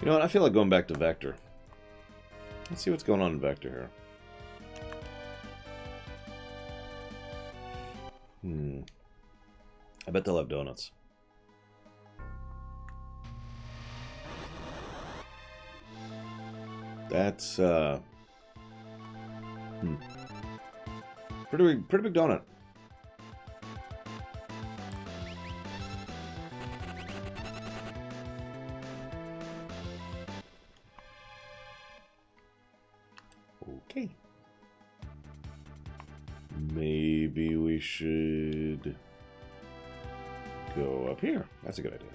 You know what? I feel like going back to Vector. Let's see what's going on in Vector here. I bet they'll have donuts. That's pretty big donut. Okay. Maybe we should go up here. That's a good idea.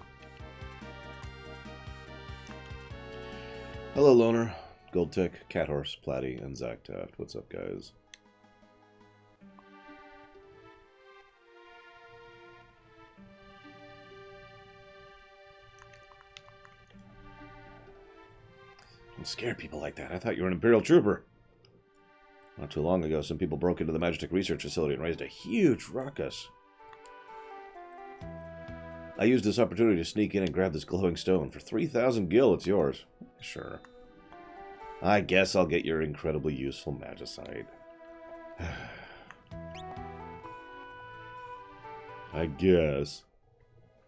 Hello, Loner, Goldtick, Cathorse, Platy, and Zach Taft. What's up, guys? Don't scare people like that. I thought you were an Imperial Trooper. Not too long ago, some people broke into the Magitek research facility and raised a huge ruckus. I used this opportunity to sneak in and grab this glowing stone. For 3,000 gil, it's yours. Sure. I guess I'll get your incredibly useful magicite. I guess.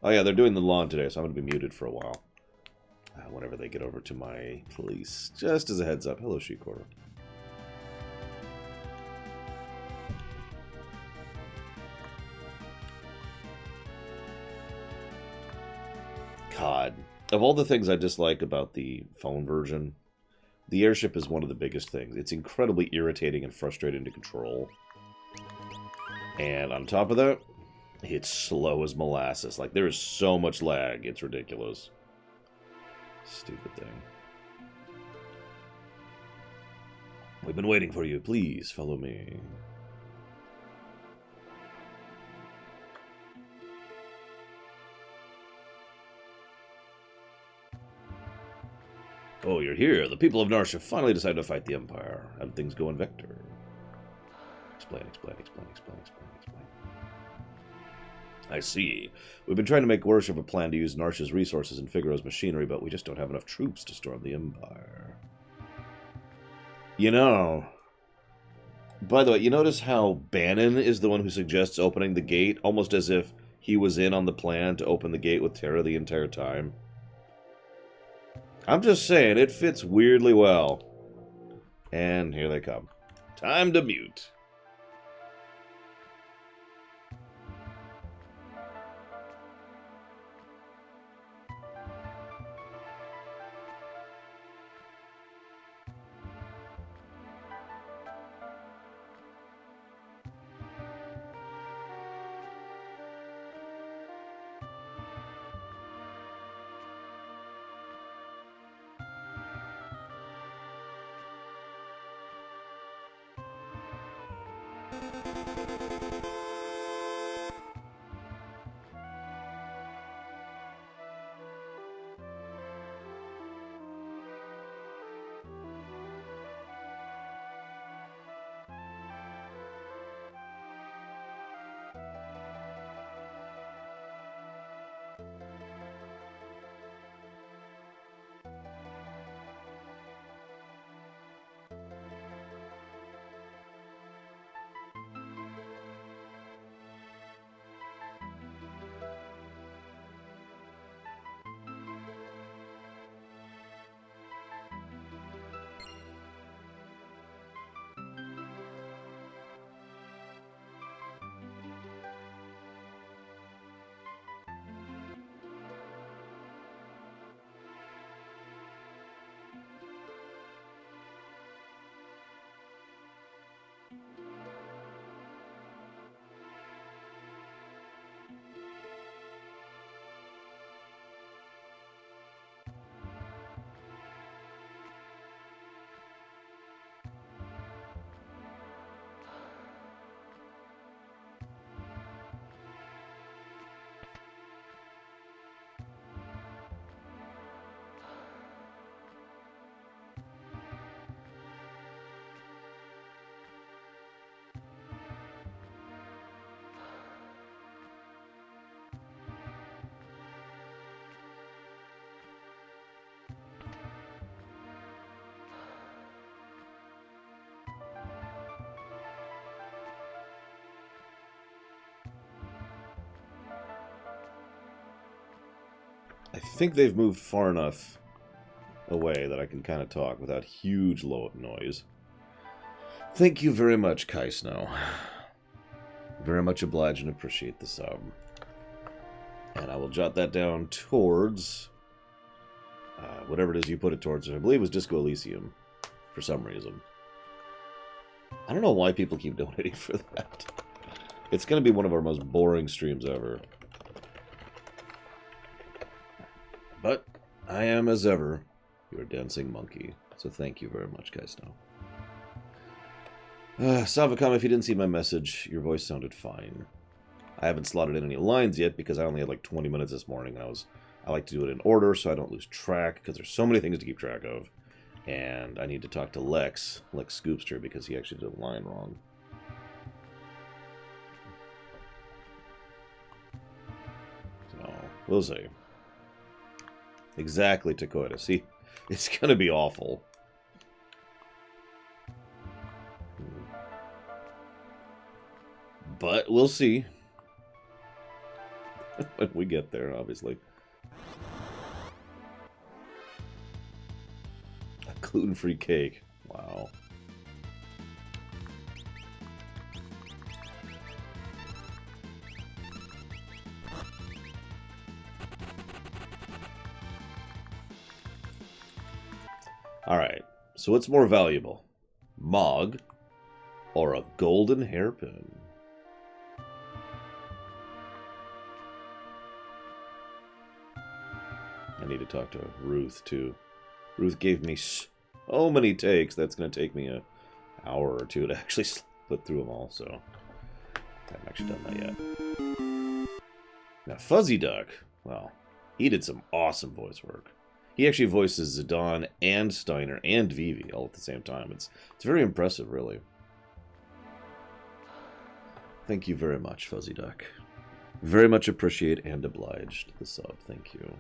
Oh yeah, they're doing the lawn today, so I'm going to be muted for a while. Whenever they get over to my place. Just as a heads up. Hello, Sheet Quarter. God. Of all the things I dislike about the phone version, the airship is one of the biggest things. It's incredibly irritating and frustrating to control. And on top of that, it's slow as molasses. Like, there is so much lag, it's ridiculous. Stupid thing. We've been waiting for you. Please, follow me. Oh, you're here. The people of Narsh have finally decided to fight the Empire. How did things go in Vector? Explain. I see. We've been trying to make worship a plan to use Narsh's resources and Figaro's machinery, but we just don't have enough troops to storm the Empire. You know... By the way, you notice how Bannon is the one who suggests opening the gate, almost as if he was in on the plan to open the gate with Terra the entire time? I'm just saying, it fits weirdly well. And here they come. Time to mute. I think they've moved far enough away that I can kind of talk without huge low noise. Thank you very much, Kai Snow. Very much obliged and appreciate the sub. And I will jot that down towards whatever it is you put it towards. I believe it was Disco Elysium for some reason. I don't know why people keep donating for that. It's going to be one of our most boring streams ever. But I am, as ever, your dancing monkey. So thank you very much, guys. Now, Savakam, if you didn't see my message, your voice sounded fine. I haven't slotted in any lines yet because I only had like 20 minutes this morning. And I like to do it in order so I don't lose track because there's so many things to keep track of. And I need to talk to Lex Scoopster, because he actually did a line wrong. So, we'll see. Exactly, Takoida. See, it's going to be awful. But we'll see. When we get there, obviously. A gluten-free cake. Wow. Alright, so what's more valuable? Mog or a golden hairpin? I need to talk to Ruth, too. Ruth gave me so many takes, that's going to take me an hour or two to actually put through them all, so I haven't actually done that yet. Now, Fuzzy Duck, well, he did some awesome voice work. He actually voices Zidane and Steiner and Vivi all at the same time. It's very impressive, really. Thank you very much, Fuzzy Duck. Very much appreciate and obliged the sub. Thank you.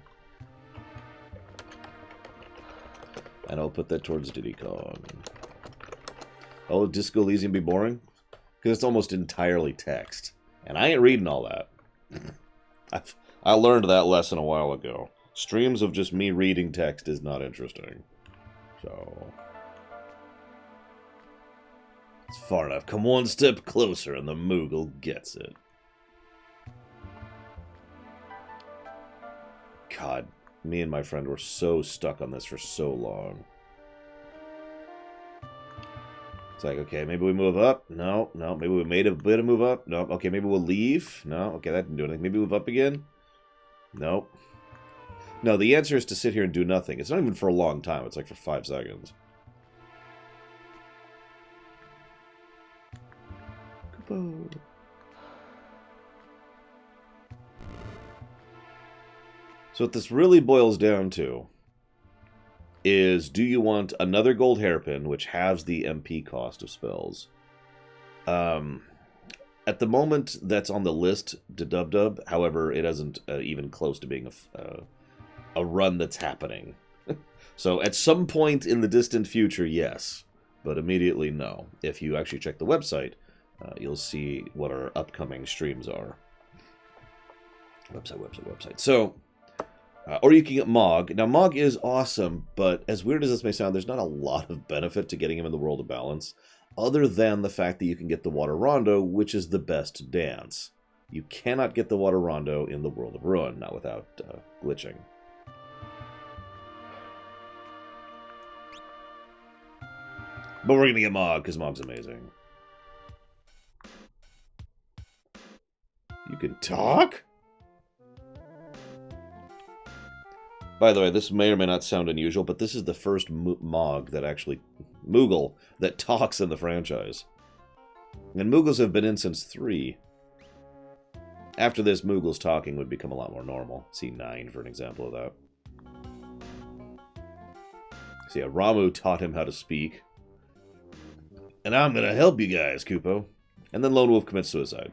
And I'll put that towards Diddy Kong. Oh, will Disco Elysium be boring? Because it's almost entirely text. And I ain't reading all that. I learned that lesson a while ago. Streams of just me reading text is not interesting. So... it's far enough. Come one step closer and the Moogle gets it. God, me and my friend were so stuck on this for so long. It's like, okay, maybe we move up. No. Maybe we made a bit of move up. No. Okay, maybe we'll leave. No. Okay, that didn't do anything. Maybe move up again. Nope. No, the answer is to sit here and do nothing. It's not even for a long time. It's like for 5 seconds. Kupo. So what this really boils down to is, do you want another gold hairpin, which halves the MP cost of spells? At the moment, that's on the list to Dub. However, it isn't even close to being a run that's happening. So at some point in the distant future, yes. But immediately, no. If you actually check the website, you'll see what our upcoming streams are. Website. So, or you can get Mog. Now, Mog is awesome, but as weird as this may sound, there's not a lot of benefit to getting him in the World of Balance, other than the fact that you can get the Water Rondo, which is the best dance. You cannot get the Water Rondo in the World of Ruin, not without glitching. But we're going to get Mog, because Mog's amazing. You can talk? By the way, this may or may not sound unusual, but this is the first Mog that actually... Moogle that talks in the franchise. And Moogles have been in since 3. After this, Moogles talking would become a lot more normal. See 9 for an example of that. So yeah, Ramu taught him how to speak. And I'm gonna help you guys, Kupo. And then Lone Wolf commits suicide.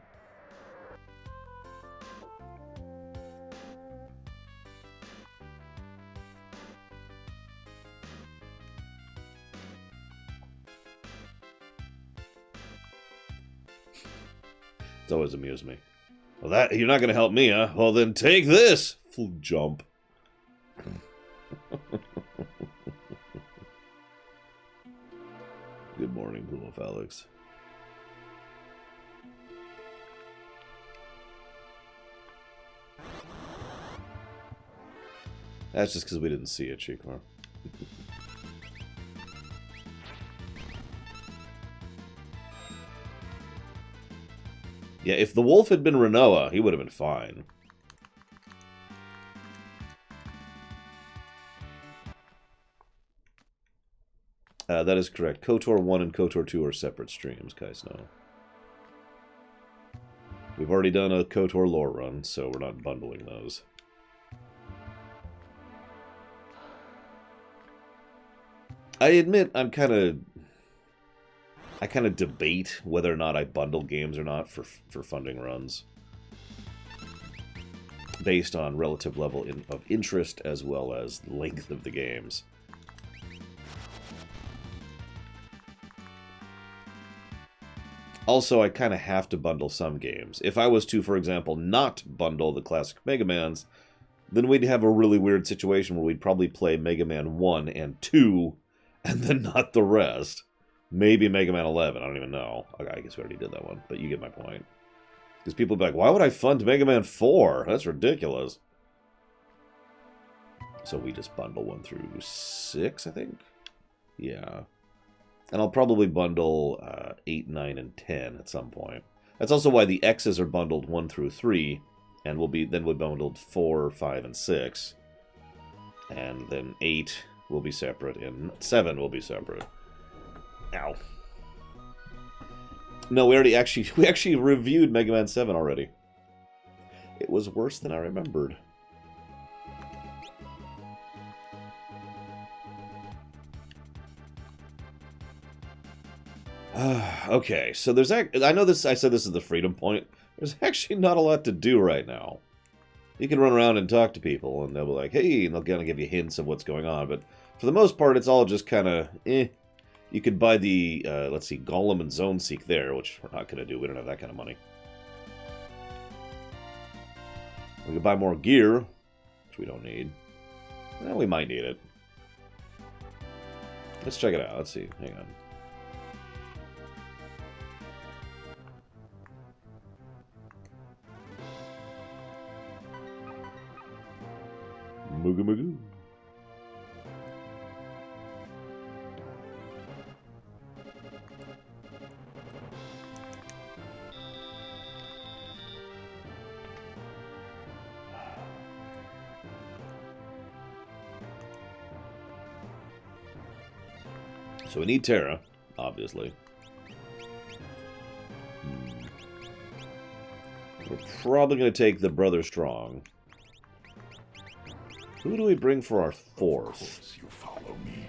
It's always amused me. Well, you're not going to help me, huh? Well, then take this! Full jump. Good morning, Pool of Alex. That's just because we didn't see it, Chikor. Yeah, if the wolf had been Renoa, he would have been fine. That is correct. KOTOR 1 and KOTOR 2 are separate streams, Kai Snow. We've already done a KOTOR lore run, so we're not bundling those. I admit I kind of debate whether or not I bundle games or not for funding runs, based on relative level of interest as well as the length of the games. Also, I kind of have to bundle some games. If I was to, for example, not bundle the classic Mega Mans, then we'd have a really weird situation where we'd probably play Mega Man 1 and 2, and then not the rest. Maybe Mega Man 11, I don't even know. I guess we already did that one, but you get my point. Because people would be like, why would I fund Mega Man 4? That's ridiculous. So we just bundle 1 through 6, I think? Yeah. And I'll probably bundle 8, 9, and 10 at some point. That's also why the X's are bundled 1 through 3, and then we'll bundled 4, 5, and 6. And then 8 will be separate, and 7 will be separate. Ow. No, we actually reviewed Mega Man 7 already. It was worse than I remembered. Okay, so there's I said this is the freedom point. There's actually not a lot to do right now. You can run around and talk to people, and they'll be like, hey, and they'll kind of give you hints of what's going on, but for the most part, it's all just kind of, eh. You could buy the, let's see, Golem and Zone Seek there, which we're not going to do. We don't have that kind of money. We could buy more gear, which we don't need. Well, we might need it. Let's check it out. Let's see. Hang on. Mugu Mugu. So we need Terra, obviously. We're probably going to take the Brother Strong. Who do we bring for our fourth? Of course you follow me.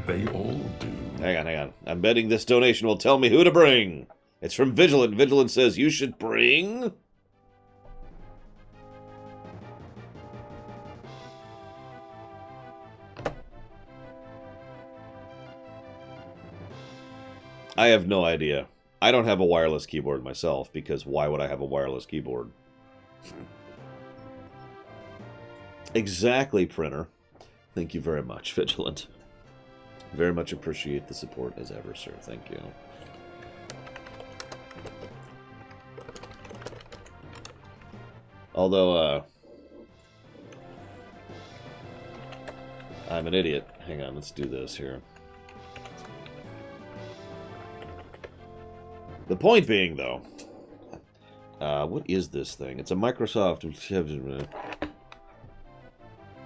They all do. Hang on. I'm betting this donation will tell me who to bring. It's from Vigilant. Vigilant says you should bring... I have no idea. I don't have a wireless keyboard myself, because why would I have a wireless keyboard? Exactly, printer. Thank you very much, Vigilant. Very much appreciate the support as ever, sir. Thank you. Although, I'm an idiot. Hang on, let's do this here. The point being, though, what is this thing? It's a Microsoft...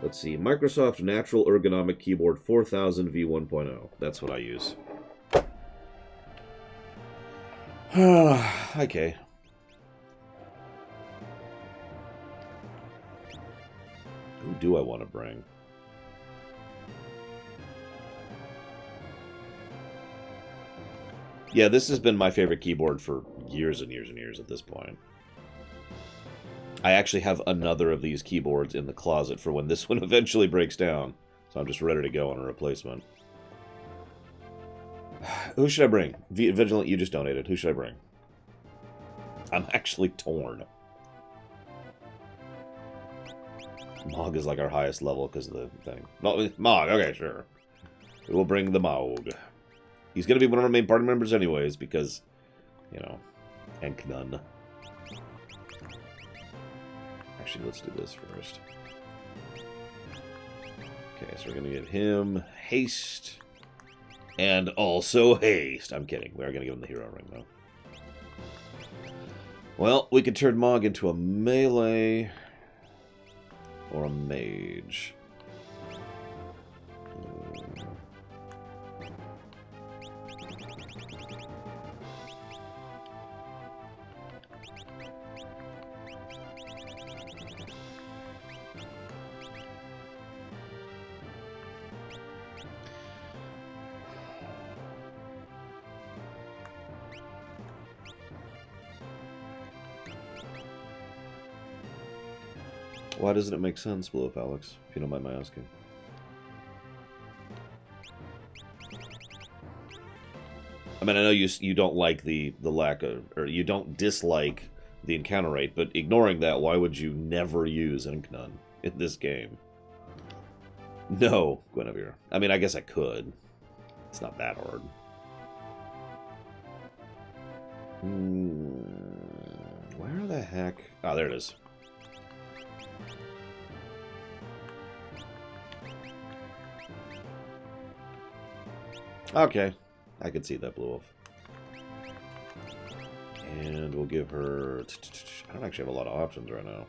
Let's see. Microsoft Natural Ergonomic Keyboard 4000 V1.0. That's what I use. Okay. Who do I want to bring? Yeah, this has been my favorite keyboard for years and years and years at this point. I actually have another of these keyboards in the closet for when this one eventually breaks down. So I'm just ready to go on a replacement. Who should I bring? Vigilant, you just donated. Who should I bring? I'm actually torn. Mog is like our highest level because of the thing. No, Mog, okay, sure. We will bring the Mog. He's going to be one of our main party members anyways because, you know, Enknun. Actually, let's do this first. Okay, so we're going to give him haste. And also haste. I'm kidding. We are going to give him the hero ring, though. Well, we could turn Mog into a melee or a mage. Why doesn't it make sense, Blue Up Alex, if you don't mind my asking? I mean, I know you don't like the lack of, or you don't dislike the encounter rate, but ignoring that, why would you never use Enknun in this game? No, Guinevere. I mean, I guess I could. It's not that hard. Where the heck? Oh, there it is. Okay, I can see that Blue Wolf. And we'll give her... I don't actually have a lot of options right now.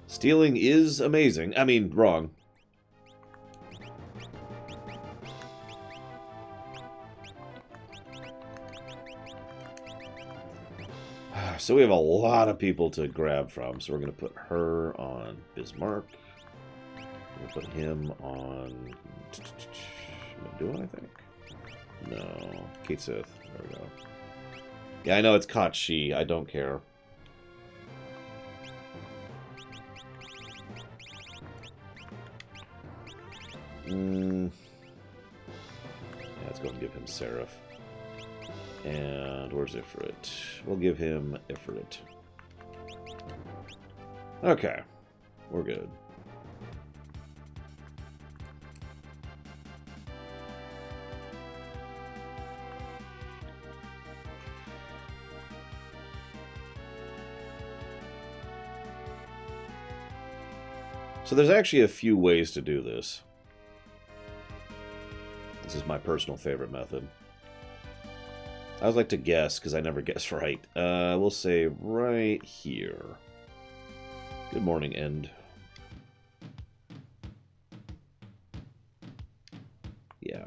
Stealing is amazing. I mean, wrong. So we have a lot of people to grab from. So we're going to put her on Bismarck. We'll put him on... Do I think? No. Kate Sith. There we go. Yeah, I know it's caught she. I don't care. Yeah, let's go and give him Seraph. And where's Ifrit? We'll give him Ifrit. Okay. We're good. So there's actually a few ways to do this. This is my personal favorite method. I always like to guess, because I never guess right. We'll say right here. Good morning, End. Yeah.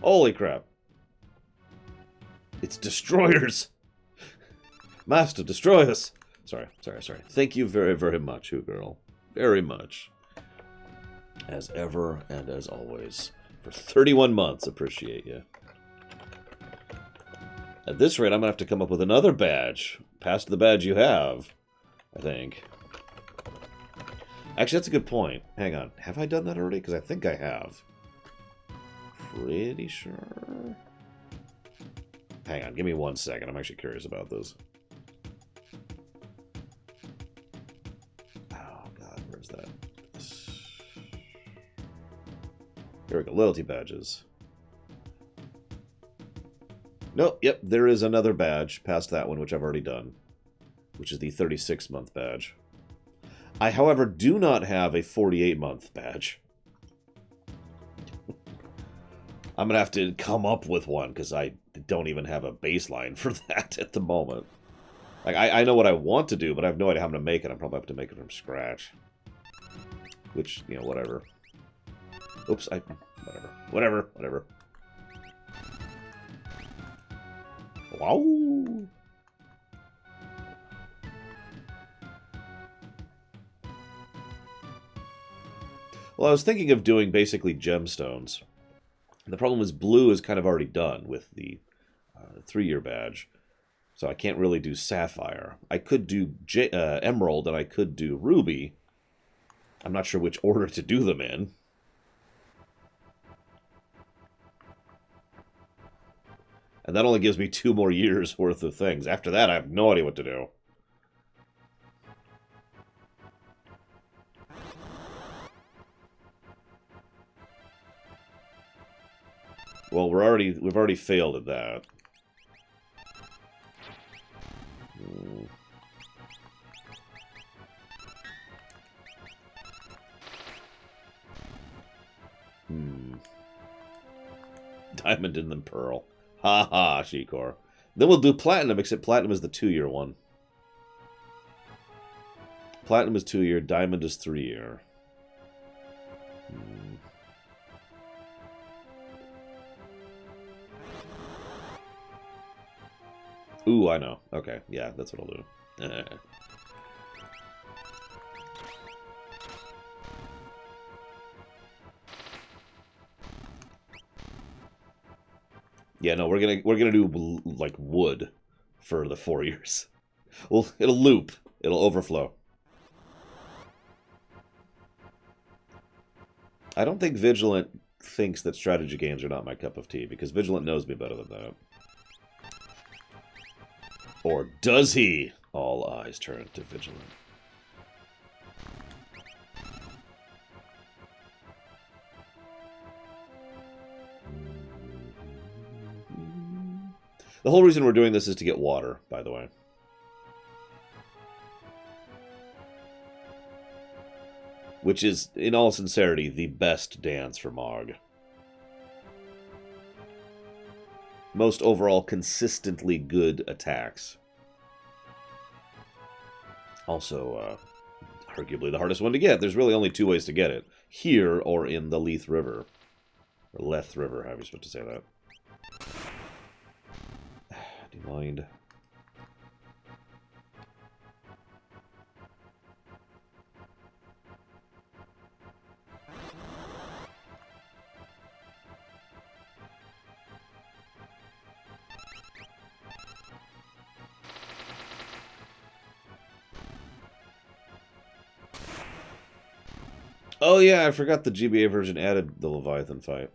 Holy crap. It's destroyers. Master, destroy us. Sorry. Thank you very, very much, Who Girl. Very much. As ever and as always. For 31 months. Appreciate you. At this rate, I'm going to have to come up with another badge. Past the badge you have, I think. Actually, that's a good point. Hang on. Have I done that already? Because I think I have. Pretty sure. Hang on, give me 1 second. I'm actually curious about this. Oh god, where's that? Here we go, loyalty badges. Nope, yep, there is another badge past that one, which I've already done, which is the 36-month badge. I, however, do not have a 48-month badge. I'm going to have to come up with one, because I don't even have a baseline for that at the moment. Like, I know what I want to do, but I have no idea how I'm going to make it. I'm probably have to make it from scratch. Which, you know, whatever. Oops, Whatever. Wow. Well, I was thinking of doing basically gemstones. The problem is blue is kind of already done with the 3-year badge. So I can't really do sapphire. I could do emerald and I could do ruby. I'm not sure which order to do them in. And that only gives me 2 more years worth of things. After that, I have no idea what to do. Well, we've already failed at that. Diamond and then pearl. Ha ha, Shikor. Then we'll do platinum, except platinum is the 2-year one. Platinum is 2-year, diamond is 3-year. Ooh, I know. Okay, yeah, that's what I'll do. Yeah, no, we're gonna do like wood for the 4 years. Well, it'll loop. It'll overflow. I don't think Vigilant thinks that strategy games are not my cup of tea, because Vigilant knows me better than that. Or does he? All eyes turn to Vigilant. The whole reason we're doing this is to get water, by the way. Which is, in all sincerity, the best dance for Mog. Most overall consistently good attacks. Also, arguably the hardest one to get. There's really only 2 ways to get it. Here or in the Leith River. Or Leth River, however you're supposed to say that. Do you mind? Oh yeah, I forgot the GBA version added the Leviathan fight.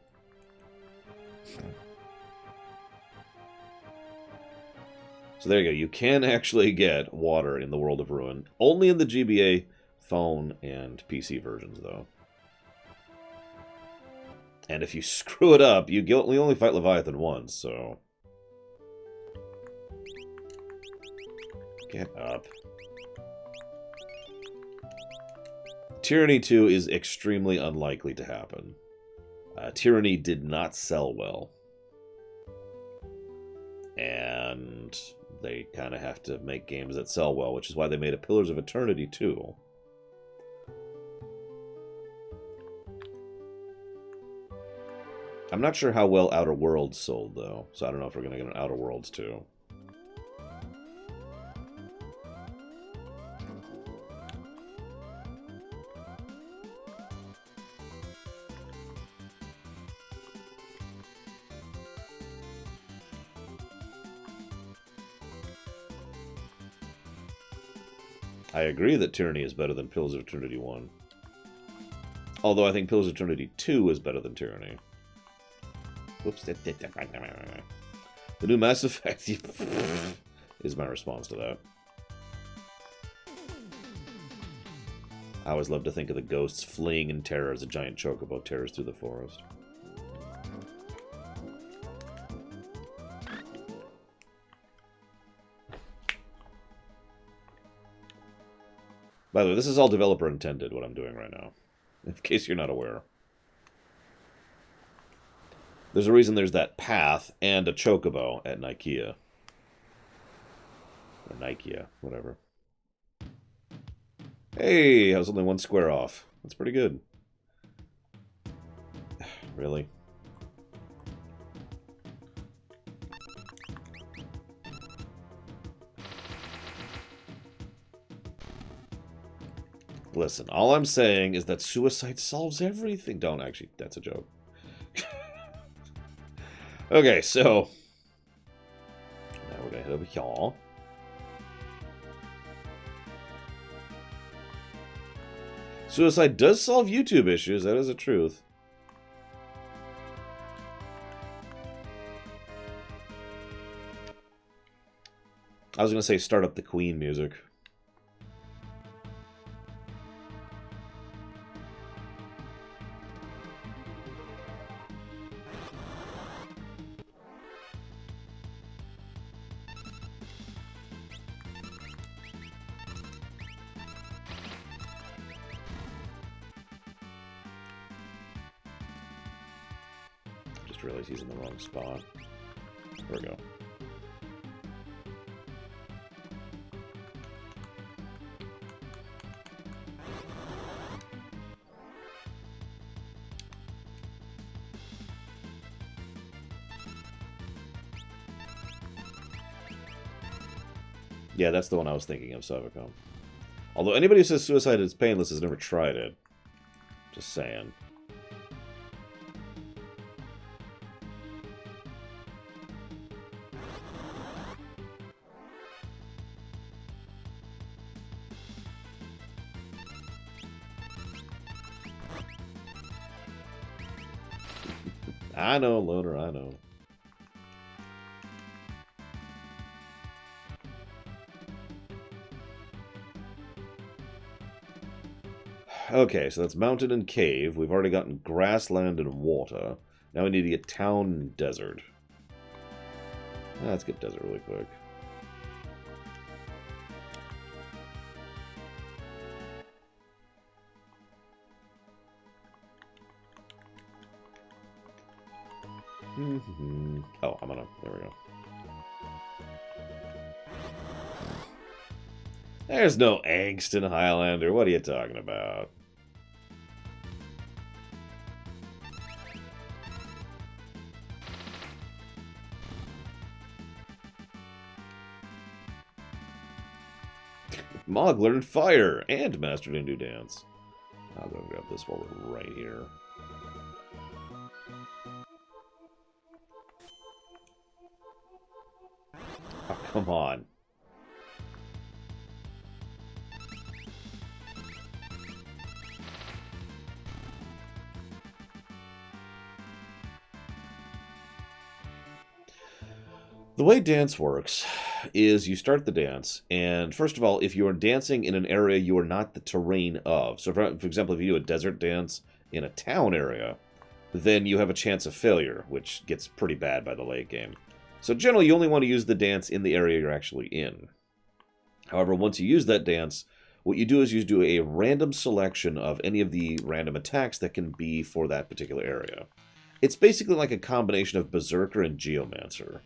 So there you go. You can actually get water in the World of Ruin. Only in the GBA phone and PC versions, though. And if you screw it up, we only fight Leviathan once, so... Get up. Tyranny 2 is extremely unlikely to happen. Tyranny did not sell well. And they kind of have to make games that sell well, which is why they made a Pillars of Eternity 2. I'm not sure how well Outer Worlds sold, though, so I don't know if we're going to get an Outer Worlds 2. I agree that Tyranny is better than Pillars of Eternity 1. Although I think Pillars of Eternity 2 is better than Tyranny. Whoops. The new Mass Effect is my response to that. I always love to think of the ghosts fleeing in terror as a giant chocobo tears through the forest. By the way, this is all developer intended, what I'm doing right now. In case you're not aware. There's a reason there's that path and a chocobo at Nikea. Or Nikea, whatever. Hey, I was only 1 square off. That's pretty good. Really? Listen, all I'm saying is that suicide solves everything. Don't actually. That's a joke. Okay, so now we're gonna head over here. Suicide does solve YouTube issues. That is a truth. I was gonna say start up the Queen music. Just realized he's in the wrong spot. There we go. Yeah, that's the one I was thinking of, Savicom. Although anybody who says suicide is painless has never tried it. Just saying. I know, Loner, I know. Okay, so that's mountain and cave. We've already gotten grassland and water. Now we need to get town and desert. Let's get desert really quick. Oh, I'm gonna... There we go. There's no angst in Highlander. What are you talking about? Mog learned fire and mastered Hindu dance. I'll go grab this while we're right here. Oh, come on. The way dance works is you start the dance, and first of all, if you are dancing in an area you are not the terrain of, so for example, if you do a desert dance in a town area, then you have a chance of failure, which gets pretty bad by the late game. So generally, you only want to use the dance in the area you're actually in. However, once you use that dance, what you do is you do a random selection of any of the random attacks that can be for that particular area. It's basically like a combination of Berserker and Geomancer.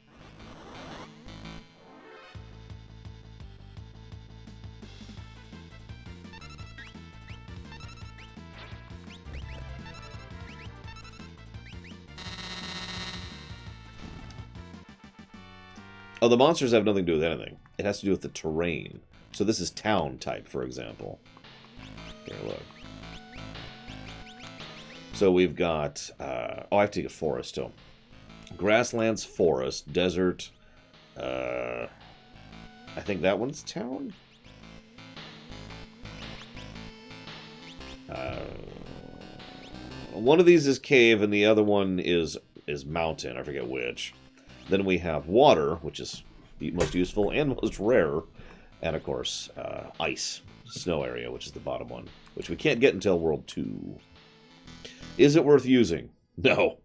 Oh, the monsters have nothing to do with anything. It has to do with the terrain. So this is town type, for example. Here, look. So we've got... oh, I have to get forest, too. Grasslands, forest, desert. I think that one's town? One of these is cave, and the other one is mountain. I forget which. Then we have water, which is the most useful and most rare. And, of course, ice, snow area, which is the bottom one, which we can't get until World 2. Is it worth using? No.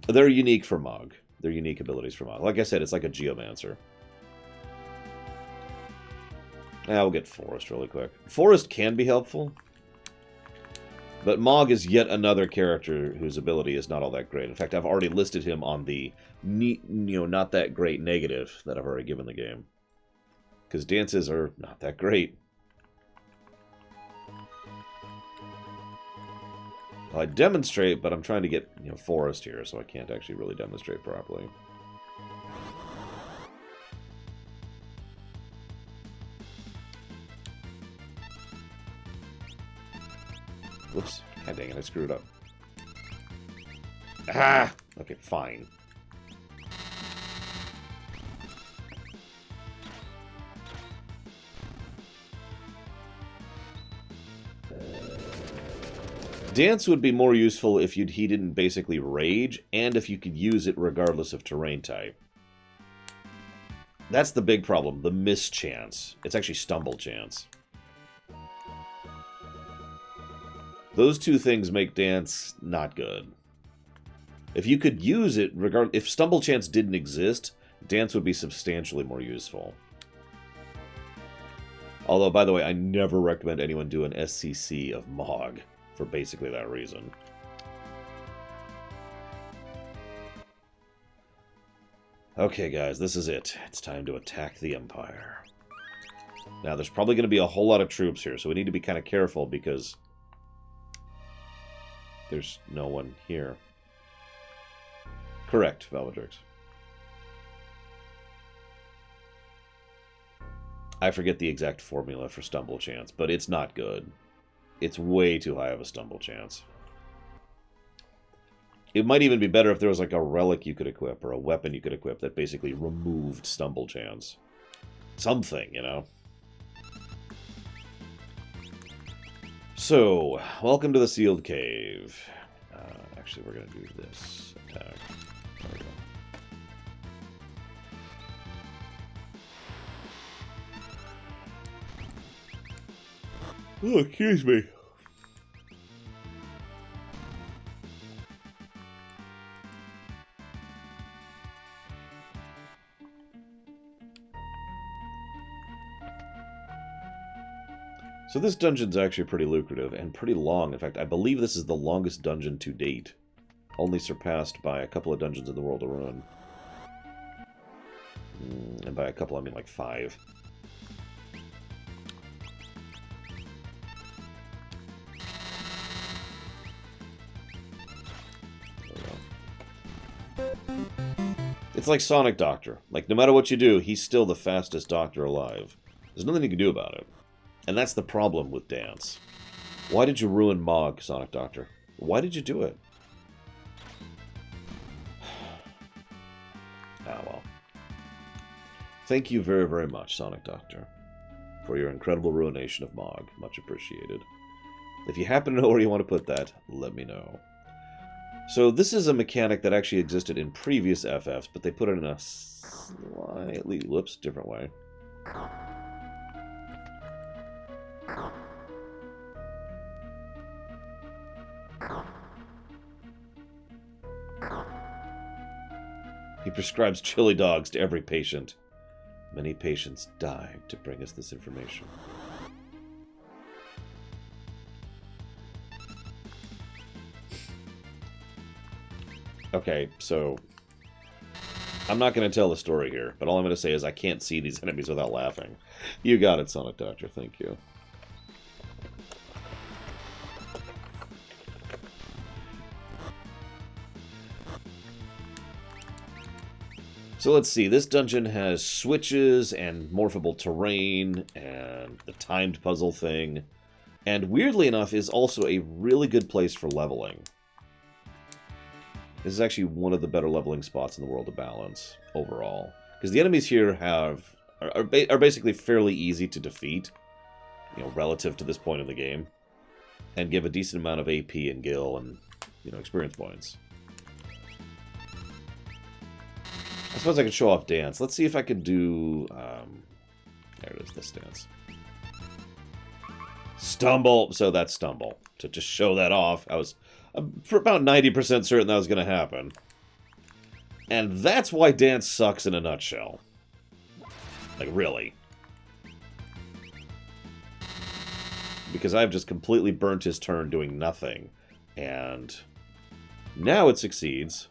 They're unique for Mog. They're unique abilities for Mog. Like I said, it's like a Geomancer. Now we'll get Forest really quick. Forest can be helpful. But Mog is yet another character whose ability is not all that great. In fact, I've already listed him on the not that great negative that I've already given the game. Because dances are not that great. Well, I demonstrate, but I'm trying to get forest here, so I can't actually really demonstrate properly. Whoops. God dang it, I screwed up. Ah! Okay, fine. Dance would be more useful if he didn't basically rage, and if you could use it regardless of terrain type. That's the big problem, the mischance. It's actually stumble chance. Those two things make Dance not good. If you could use it, if stumble chance didn't exist, Dance would be substantially more useful. Although, by the way, I never recommend anyone do an SCC of Mog. For basically that reason. Okay, guys, this is it. It's time to attack the Empire. Now, there's probably going to be a whole lot of troops here, so we need to be kind of careful because there's no one here. Correct, Valvedrix. I forget the exact formula for stumble chance, but it's not good. It's way too high of a stumble chance. It might even be better if there was like a relic you could equip or a weapon you could equip that basically removed stumble chance. Something, you know? So, welcome to the sealed cave. Actually, we're going to do this attack. There we go. Oh, excuse me. So this dungeon's actually pretty lucrative and pretty long. In fact, I believe this is the longest dungeon to date. Only surpassed by a couple of dungeons in the World of Ruin. And by a couple, I mean like 5. It's like Sonic Doctor. Like, no matter what you do, he's still the fastest doctor alive. There's nothing you can do about it. And that's the problem with Dance. Why did you ruin Mog, Sonic Doctor? Why did you do it? Ah, well. Thank you very, very much, Sonic Doctor, for your incredible ruination of Mog. Much appreciated. If you happen to know where you want to put that, let me know. So this is a mechanic that actually existed in previous FFs, but they put it in a slightly, different way. He prescribes chili dogs to every patient. Many patients died to bring us this information. Okay, so I'm not going to tell the story here, but all I'm going to say is I can't see these enemies without laughing. You got it, Sonic Doctor. Thank you. So let's see, this dungeon has switches and morphable terrain and the timed puzzle thing. And weirdly enough, is also a really good place for leveling. This is actually one of the better leveling spots in the World of Balance, overall. Because the enemies here are basically fairly easy to defeat, you know, relative to this point in the game. And give a decent amount of AP and gil and, you know, experience points. I suppose I could show off Dance. Let's see if I could do... there it is, this Dance. Stumble! So that's Stumble. To just show that off, I was for about 90% certain that was going to happen. And that's why Dance sucks in a nutshell. Like, really. Because I've just completely burnt his turn doing nothing. And now it succeeds.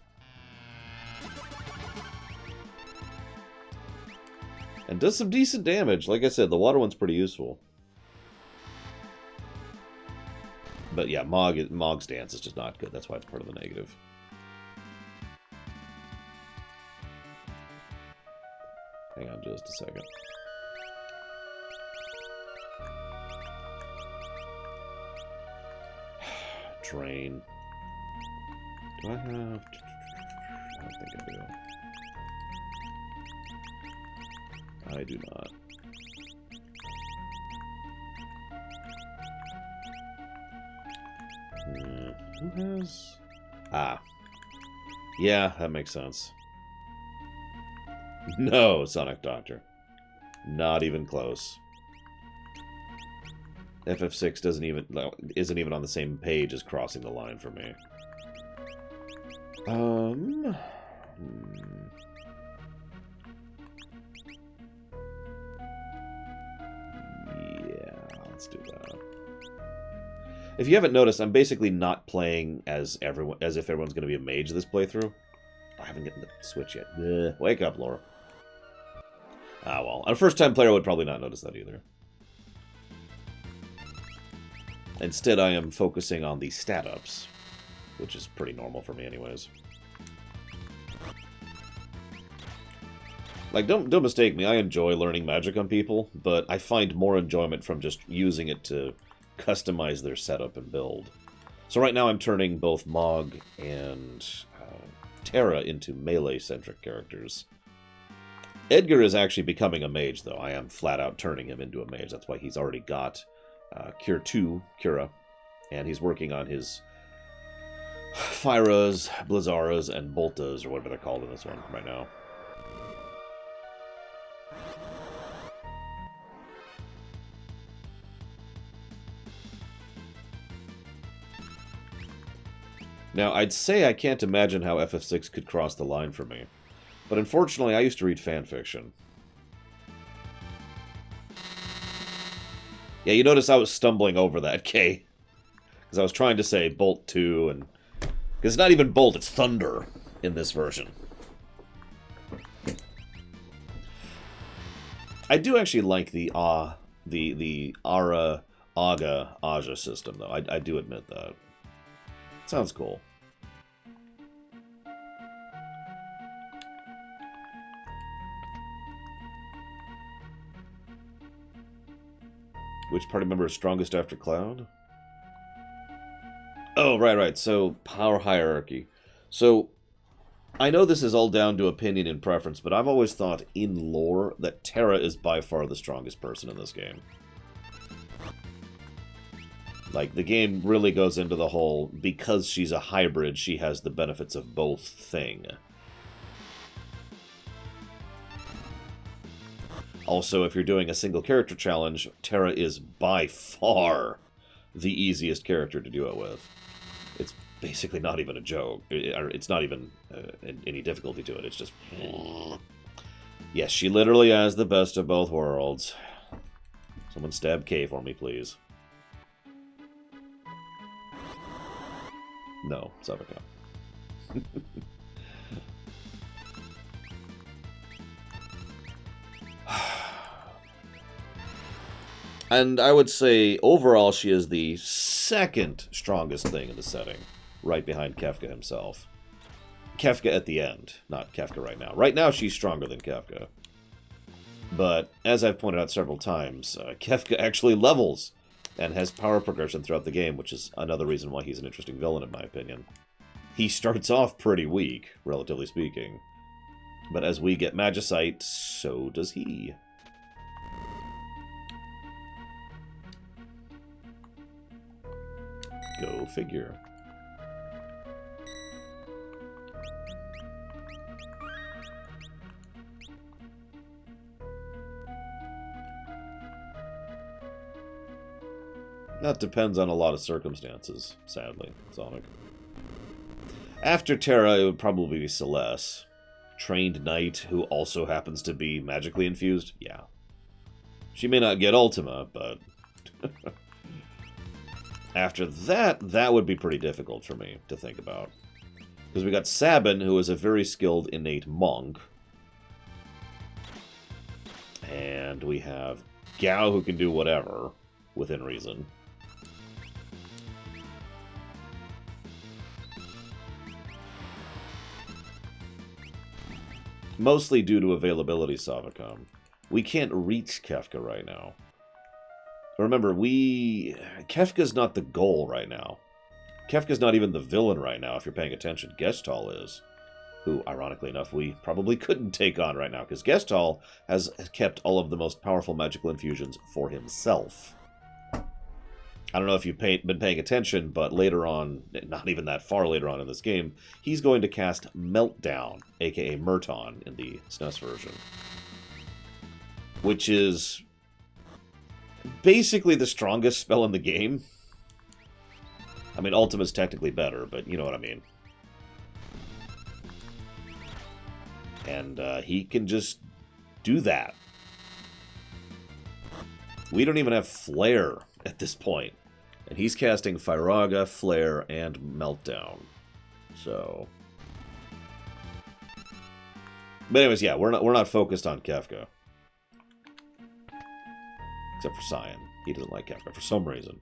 And does some decent damage. Like I said, the water one's pretty useful. But yeah, Mog's Dance is just not good. That's why it's part of the negative. Hang on just a second. train. Do I have... I don't think I do. I do not. Who has... Ah. Yeah, that makes sense. No, Sonic Doctor. Not even close. FF6 isn't even on the same page as crossing the line for me. Yeah, let's do that. If you haven't noticed, I'm basically not playing as if everyone's going to be a mage this playthrough. I haven't gotten the switch yet. Ugh. Wake up, Laura. Ah, well. A first-time player would probably not notice that either. Instead, I am focusing on the stat-ups, which is pretty normal for me anyways. Like, don't mistake me, I enjoy learning magic on people, but I find more enjoyment from just using it to customize their setup and build. So right now I'm turning both Mog and Terra into melee-centric characters. Edgar is actually becoming a mage, though. I am flat-out turning him into a mage. That's why he's already got Cura, and he's working on his Fyras, Blizzaras, and Boltas, or whatever they're called in this one right now. Now, I'd say I can't imagine how FF6 could cross the line for me. But unfortunately, I used to read fanfiction. Yeah, you notice I was stumbling over that, K. Because I was trying to say Bolt 2, and... Because it's not even Bolt, it's Thunder in this version. I do actually like the Ara, Aga, Aja system, though. I do admit that. Sounds cool. Which party member is strongest after Cloud? Oh, right. So, power hierarchy. So, I know this is all down to opinion and preference, but I've always thought, in lore, that Terra is by far the strongest person in this game. Like, the game really goes into the whole, because she's a hybrid, she has the benefits of both thing. Also, if you're doing a single character challenge, Terra is by far the easiest character to do it with. It's basically not even a joke. It's not even any difficulty to it. It's just... Yes, she literally has the best of both worlds. Someone stab K for me, please. No, Savaka. And I would say, overall, she is the second strongest thing in the setting, right behind Kefka himself. Kefka at the end, not Kefka right now. Right now, she's stronger than Kefka. But, as I've pointed out several times, Kefka actually levels and has power progression throughout the game, which is another reason why he's an interesting villain, in my opinion. He starts off pretty weak, relatively speaking. But as we get Magicite, so does he. Go figure. That depends on a lot of circumstances, sadly, Sonic. After Terra, it would probably be Celeste. Trained Knight, who also happens to be magically infused? Yeah. She may not get Ultima, but... After that, that would be pretty difficult for me to think about. Because we got Sabin, who is a very skilled innate monk. And we have Gao, who can do whatever, within reason. Mostly due to availability, Savacom. We can't reach Kefka right now. Remember, Kefka's not the goal right now. Kefka's not even the villain right now, if you're paying attention. Gestalt is. Who, ironically enough, we probably couldn't take on right now, because Gestalt has kept all of the most powerful magical infusions for himself. I don't know if you've been paying attention, but later on, not even that far later on in this game, he's going to cast Meltdown, aka Merton, in the SNES version. Which is basically the strongest spell in the game. I mean, Ultima's technically better, but you know what I mean. And he can just do that. We don't even have Flare at this point. And he's casting Firaga, Flare, and Meltdown. So... But anyways, yeah, we're not focused on Kefka. Except for Cyan. He doesn't like Kefka for some reason.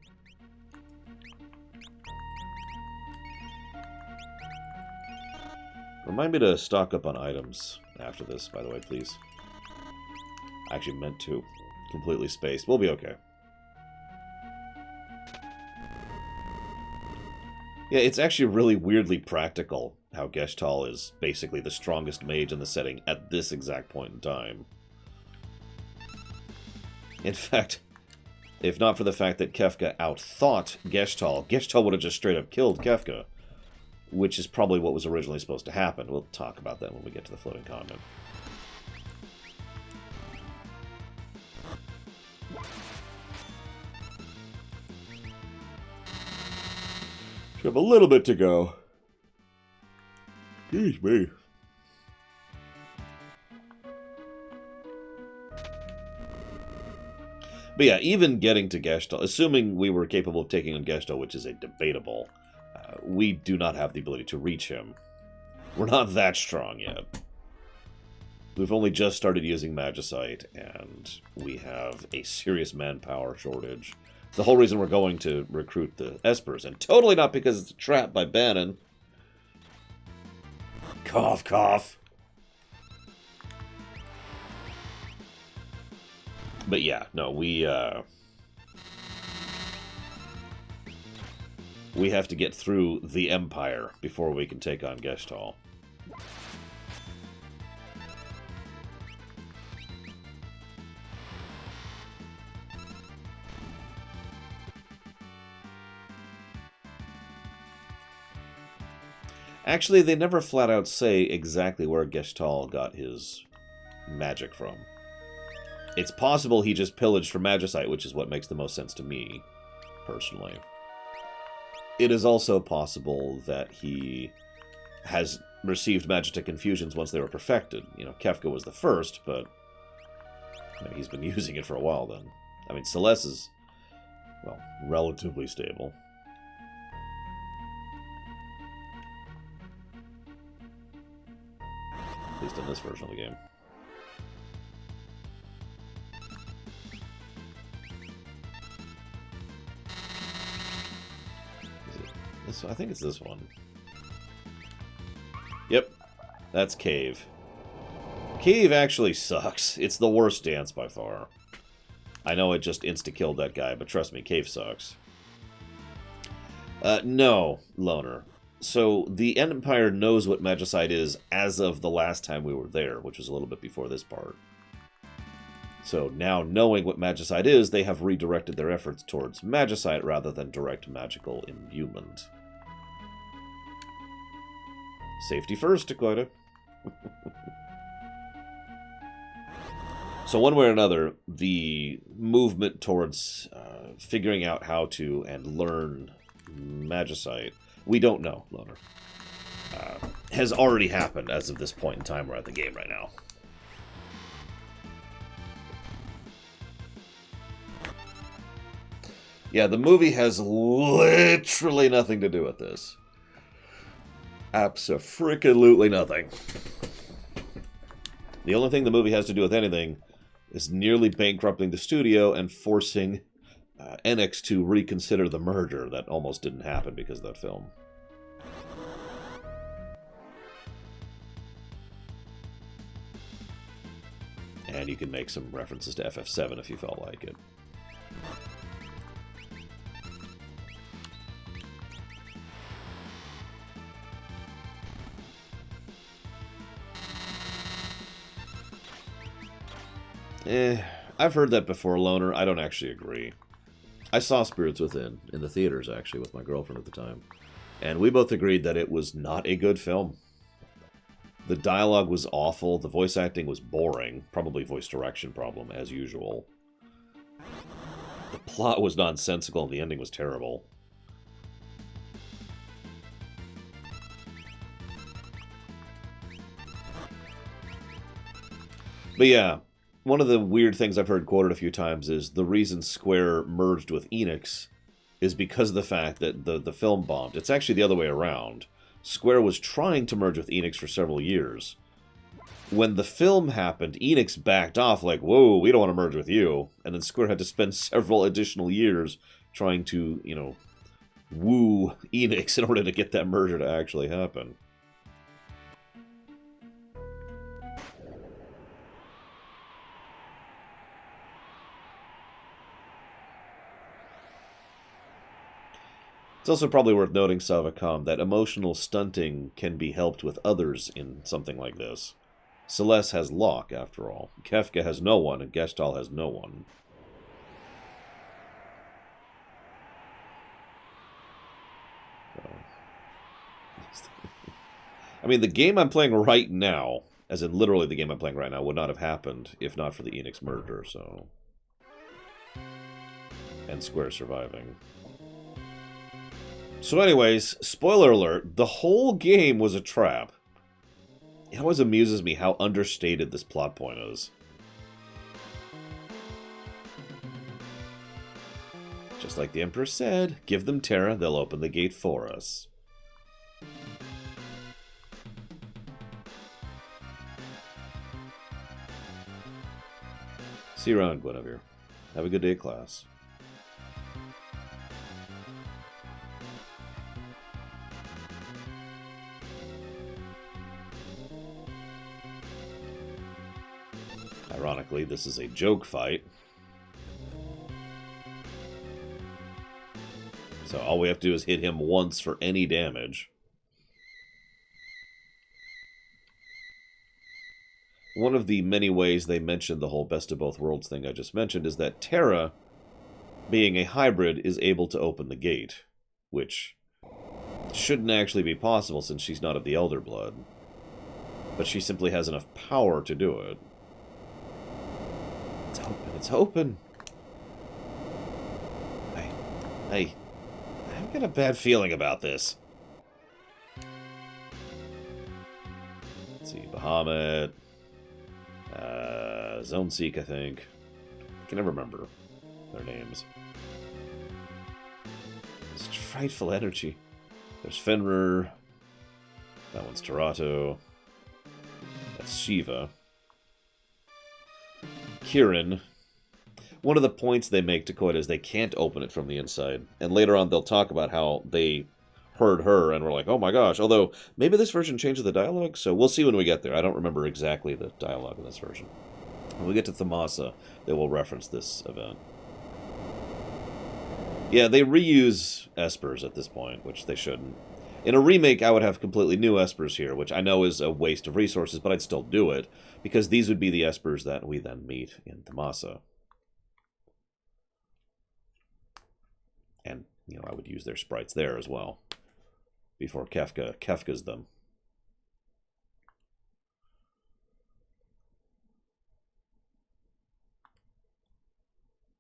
Remind me to stock up on items after this, by the way, please. I actually meant to. Completely spaced. We'll be okay. Yeah, it's actually really weirdly practical how Gestalt is basically the strongest mage in the setting at this exact point in time. In fact, if not for the fact that Kefka outthought Gestalt, Gestalt would have just straight up killed Kefka. Which is probably what was originally supposed to happen. We'll talk about that when we get to the floating continent. We have a little bit to go. Jeez me. But yeah, even getting to Gestalt, assuming we were capable of taking on Gestalt, which is a debatable... we do not have the ability to reach him. We're not that strong yet. We've only just started using Magicite, and we have a serious manpower shortage. It's the whole reason we're going to recruit the Espers, and totally not because it's a trap by Bannon. Cough, cough. But yeah, no, we have to get through the Empire before we can take on Gestalt. Actually, they never flat out say exactly where Gestalt got his magic from. It's possible he just pillaged for Magicite, which is what makes the most sense to me, personally. It is also possible that he has received Magitek infusions once they were perfected. You know, Kefka was the first, but you know, he's been using it for a while then. I mean, Celeste is, well, relatively stable. At least in this version of the game. I think it's this one. Yep, that's Cave. Cave actually sucks. It's the worst dance by far. I know it just insta-killed that guy, but trust me, Cave sucks. No, Loner. So, the Empire knows what Magicite is as of the last time we were there, which was a little bit before this part. So, now knowing what Magicite is, they have redirected their efforts towards Magicite rather than direct magical imbuement. Safety first, Dakota. So one way or another, the movement towards figuring out how to and learn Magicite, we don't know, Loner, has already happened as of this point in time. We're at the game right now. Yeah, the movie has literally nothing to do with this. Abso-freaking-lutely nothing. The only thing the movie has to do with anything is nearly bankrupting the studio and forcing Enix to reconsider the merger that almost didn't happen because of that film. And you can make some references to FF7 if you felt like it. I've heard that before, Loner. I don't actually agree. I saw Spirits Within in the theaters, actually, with my girlfriend at the time. And we both agreed that it was not a good film. The dialogue was awful. The voice acting was boring. Probably voice direction problem, as usual. The plot was nonsensical, and the ending was terrible. But yeah, one of the weird things I've heard quoted a few times is the reason Square merged with Enix is because of the fact that the film bombed. It's actually the other way around. Square was trying to merge with Enix for several years. When the film happened, Enix backed off like, whoa, we don't want to merge with you. And then Square had to spend several additional years trying to, you know, woo Enix in order to get that merger to actually happen. It's also probably worth noting, Savacom, that emotional stunting can be helped with others in something like this. Celeste has Locke, after all. Kefka has no one, and Gestalt has no one. I mean, the game I'm playing right now, as in literally the game I'm playing right now, would not have happened if not for the Enix merger, so... And Square surviving. So anyways, spoiler alert, the whole game was a trap. It always amuses me how understated this plot point is. Just like the Emperor said, give them Terra, they'll open the gate for us. See you around, Guinevere. Have a good day at class. Ironically, this is a joke fight. So all we have to do is hit him once for any damage. One of the many ways they mentioned the whole best of both worlds thing I just mentioned is that Terra, being a hybrid, is able to open the gate, which shouldn't actually be possible since she's not of the Elder Blood. But she simply has enough power to do it. It's open, it's open! I've got a bad feeling about this. Let's see, Bahamut... Zone Seek, I think. I can never remember their names. Such frightful energy. There's Fenrir. That one's Tarato. That's Shiva. Kirin. One of the points they make to Koida is they can't open it from the inside. And later on they'll talk about how they heard her and were like, oh my gosh. Although, maybe this version changes the dialogue, so we'll see when we get there. I don't remember exactly the dialogue in this version. When we get to Thamasa, they will reference this event. Yeah, they reuse Espers at this point, which they shouldn't. In a remake, I would have completely new Espers here, which I know is a waste of resources, but I'd still do it, because these would be the Espers that we then meet in Thamasa. And, you know, I would use their sprites there as well, before Kefka's them.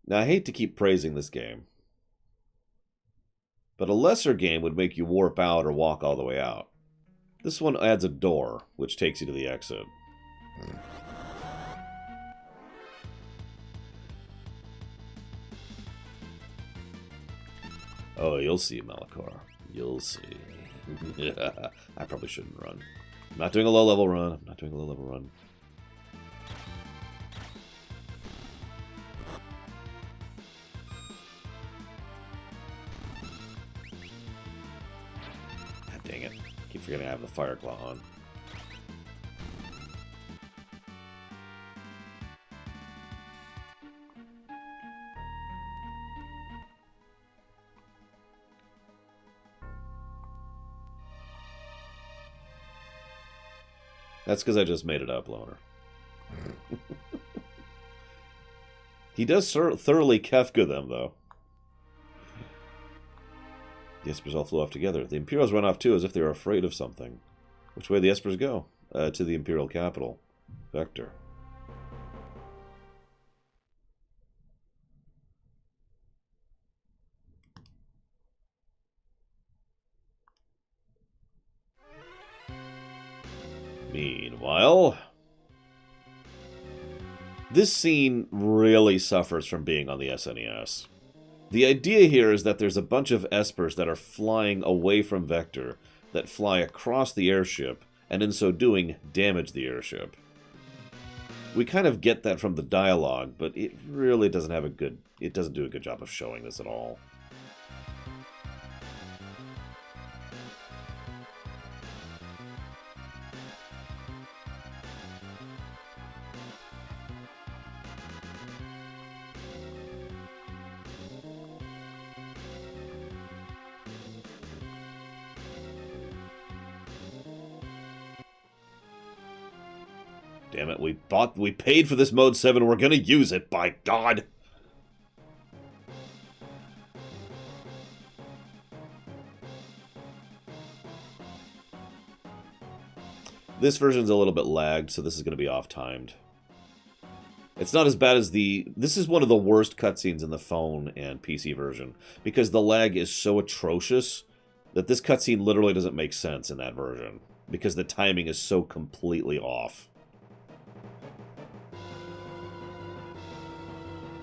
Now, I hate to keep praising this game, but a lesser game would make you warp out or walk all the way out. This one adds a door, which takes you to the exit. Oh, you'll see, Malachor. You'll see. I probably shouldn't run. I'm not doing a low-level run. I'm not doing a low-level run. God dang it. Keep forgetting I have the Fire Claw on. That's because I just made it up, Loner. He does thoroughly Kefka them, though. The Espers all flew off together. The Imperials run off, too, as if they were afraid of something. Which way the Espers go? To the Imperial capital. Vector. Meanwhile, this scene really suffers from being on the SNES. The idea here is that there's a bunch of Espers that are flying away from Vector, that fly across the airship, and in so doing, damage the airship. We kind of get that from the dialogue, but it really doesn't have it doesn't do a good job of showing this at all. Damn it, we paid for this Mode 7, we're gonna use it, by God! This version's a little bit lagged, so this is gonna be off-timed. It's not as bad as this is one of the worst cutscenes in the phone and PC version, because the lag is so atrocious that this cutscene literally doesn't make sense in that version, because the timing is so completely off.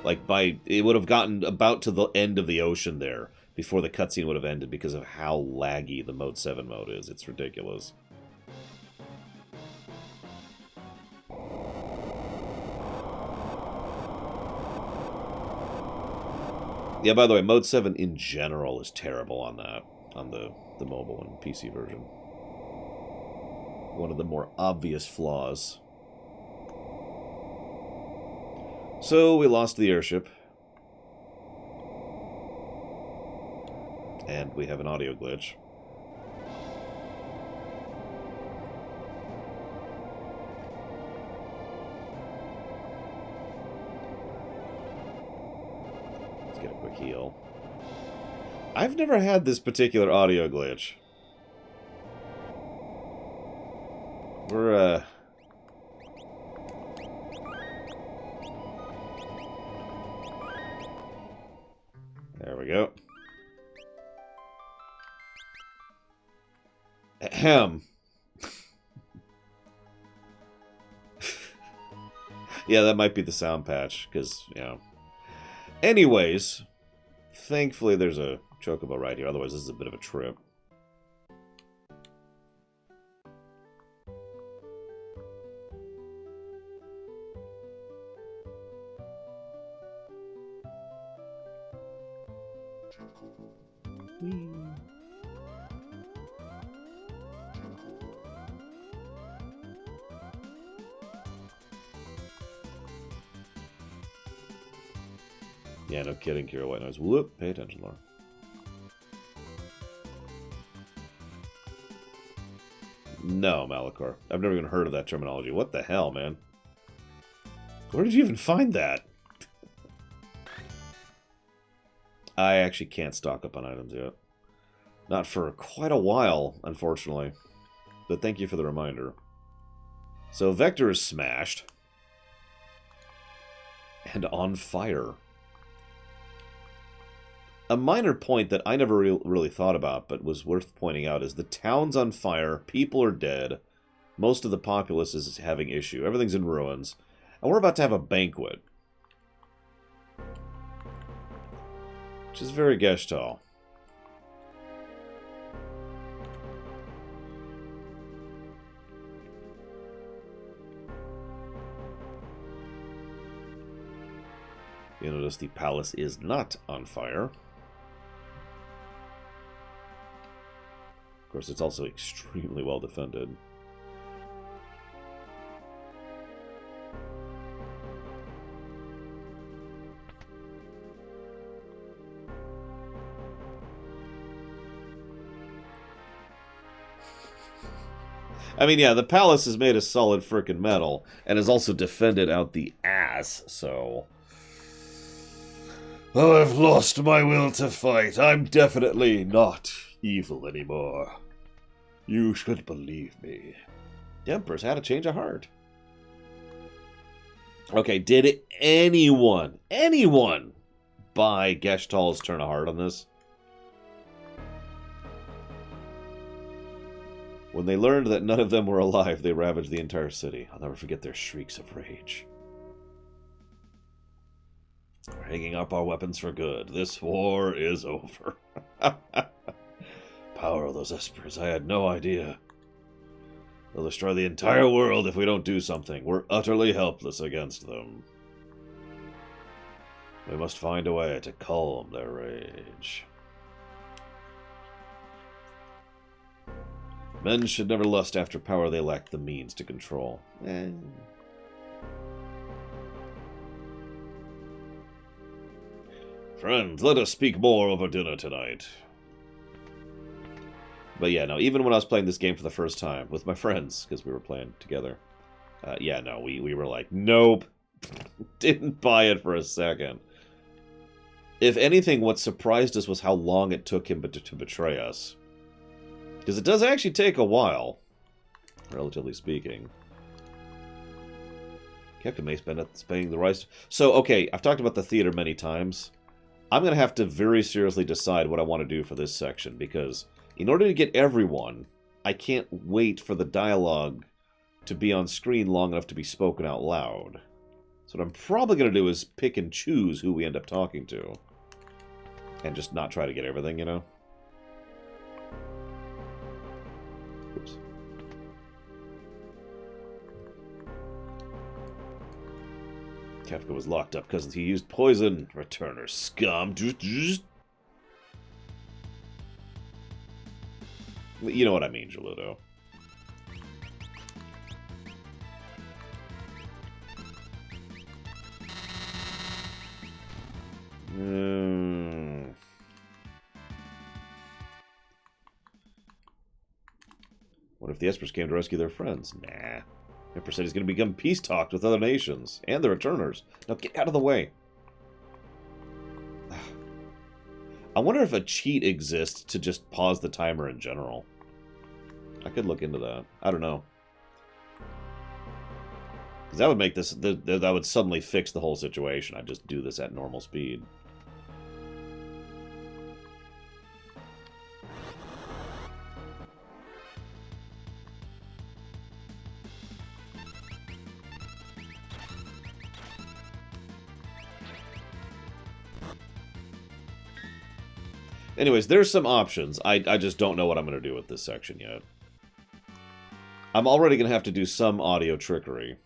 Like, it would have gotten about to the end of the ocean there before the cutscene would have ended because of how laggy the Mode 7 mode is. It's ridiculous. Yeah, by the way, Mode 7 in general is terrible on that, on the mobile and PC version. One of the more obvious flaws. So, we lost the airship. And we have an audio glitch. Let's get a quick heal. I've never had this particular audio glitch. We're, There we go. Ahem. Yeah, that might be the sound patch, because, you know. Anyways, thankfully there's a chocobo right here, otherwise this is a bit of a trip. Yeah, no kidding, Kira White Noise. Whoop, pay attention, Laura. No, Malachor. I've never even heard of that terminology. What the hell, man? Where did you even find that? I actually can't stock up on items yet. Not for quite a while, unfortunately. But thank you for the reminder. So, Vector is smashed. And on fire. A minor point that I never really thought about, but was worth pointing out, is the town's on fire, people are dead, most of the populace is having issue, everything's in ruins, and we're about to have a banquet. Which is very Gestalt. You notice the palace is not on fire. Of course, it's also extremely well defended. I mean, yeah, the palace is made of solid frickin' metal, and is also defended out the ass, so... Oh, I've lost my will to fight. I'm definitely not evil anymore. You should believe me. The Emperor's had a change of heart. Okay, did anyone buy Geshtal's turn of heart on this? When they learned that none of them were alive, they ravaged the entire city. I'll never forget their shrieks of rage. We're hanging up our weapons for good. This war is over. Power of those espers, I had no idea. They'll destroy the entire world if we don't do something. We're utterly helpless against them. We must find a way to calm their rage. Men should never lust after power they lack the means to control. Friends, let us speak more over dinner tonight. But yeah, no, even when I was playing this game for the first time with my friends, because we were playing together, yeah, no, we were like, nope. Didn't buy it for a second. If anything, what surprised us was how long it took him to betray us. Because it does actually take a while, relatively speaking. Captain Mace Bennett's paying the rice. So, okay, I've talked about the theater many times. I'm going to have to very seriously decide what I want to do for this section, because in order to get everyone, I can't wait for the dialogue to be on screen long enough to be spoken out loud. So what I'm probably going to do is pick and choose who we end up talking to. And just not try to get everything, you know? Oops. Kefka was locked up because he used poison. Returner scum. You know what I mean, Geludo. What if the Espers came to rescue their friends? Nah. Emperor said he's going to become peace talked with other nations and the returners. Now get out of the way. I wonder if a cheat exists to just pause the timer in general. I could look into that. I don't know. Because that would make this... That would suddenly fix the whole situation. I'd just do this at normal speed. Anyways, there's some options. I just don't know what I'm going to do with this section yet. I'm already going to have to do some audio trickery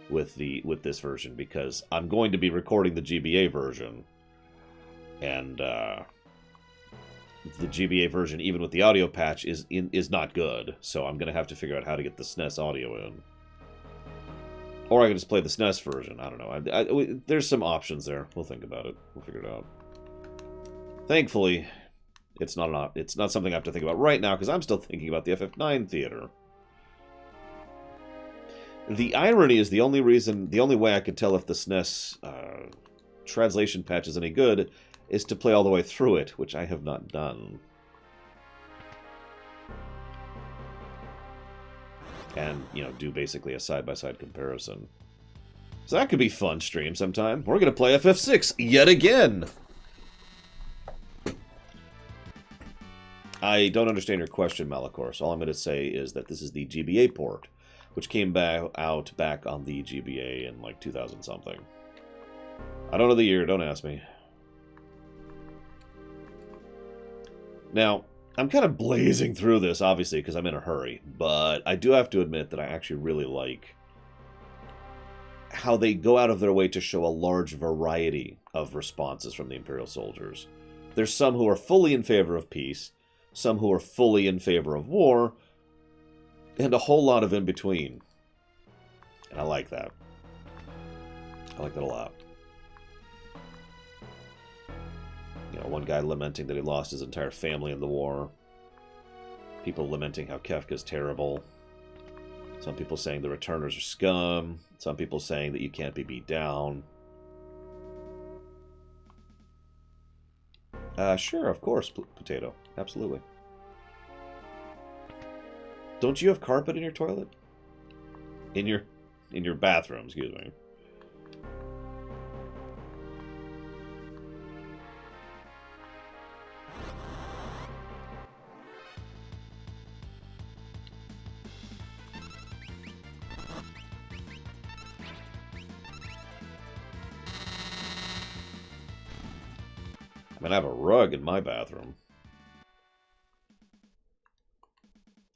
with this version, because I'm going to be recording the GBA version. And the GBA version, even with the audio patch, is not good. So I'm going to have to figure out how to get the SNES audio in. Or I can just play the SNES version. I don't know. There's some options there. We'll think about it. We'll figure it out. Thankfully, it's not something I have to think about right now, because I'm still thinking about the FF9 theater. The irony is the only way I could tell if the SNES translation patch is any good is to play all the way through it, which I have not done. And, you know, do basically a side-by-side comparison. So that could be fun stream sometime. We're going to play FF6 yet again! I don't understand your question, Malachorus. All I'm going to say is that this is the GBA port, which came out back on the GBA in like 2000-something. I don't know the year, don't ask me. Now, I'm kind of blazing through this, obviously, because I'm in a hurry, but I do have to admit that I actually really like how they go out of their way to show a large variety of responses from the Imperial soldiers. There's some who are fully in favor of peace, some who are fully in favor of war, and a whole lot of in between. And I like that. I like that a lot. You know, one guy lamenting that he lost his entire family in the war. People lamenting how Kefka's terrible. Some people saying the returners are scum. Some people saying that you can't be beat down. Sure, of course, Potato. Absolutely. Don't you have carpet in your toilet? In your bathroom, excuse me. I mean, I have a rug in my bathroom.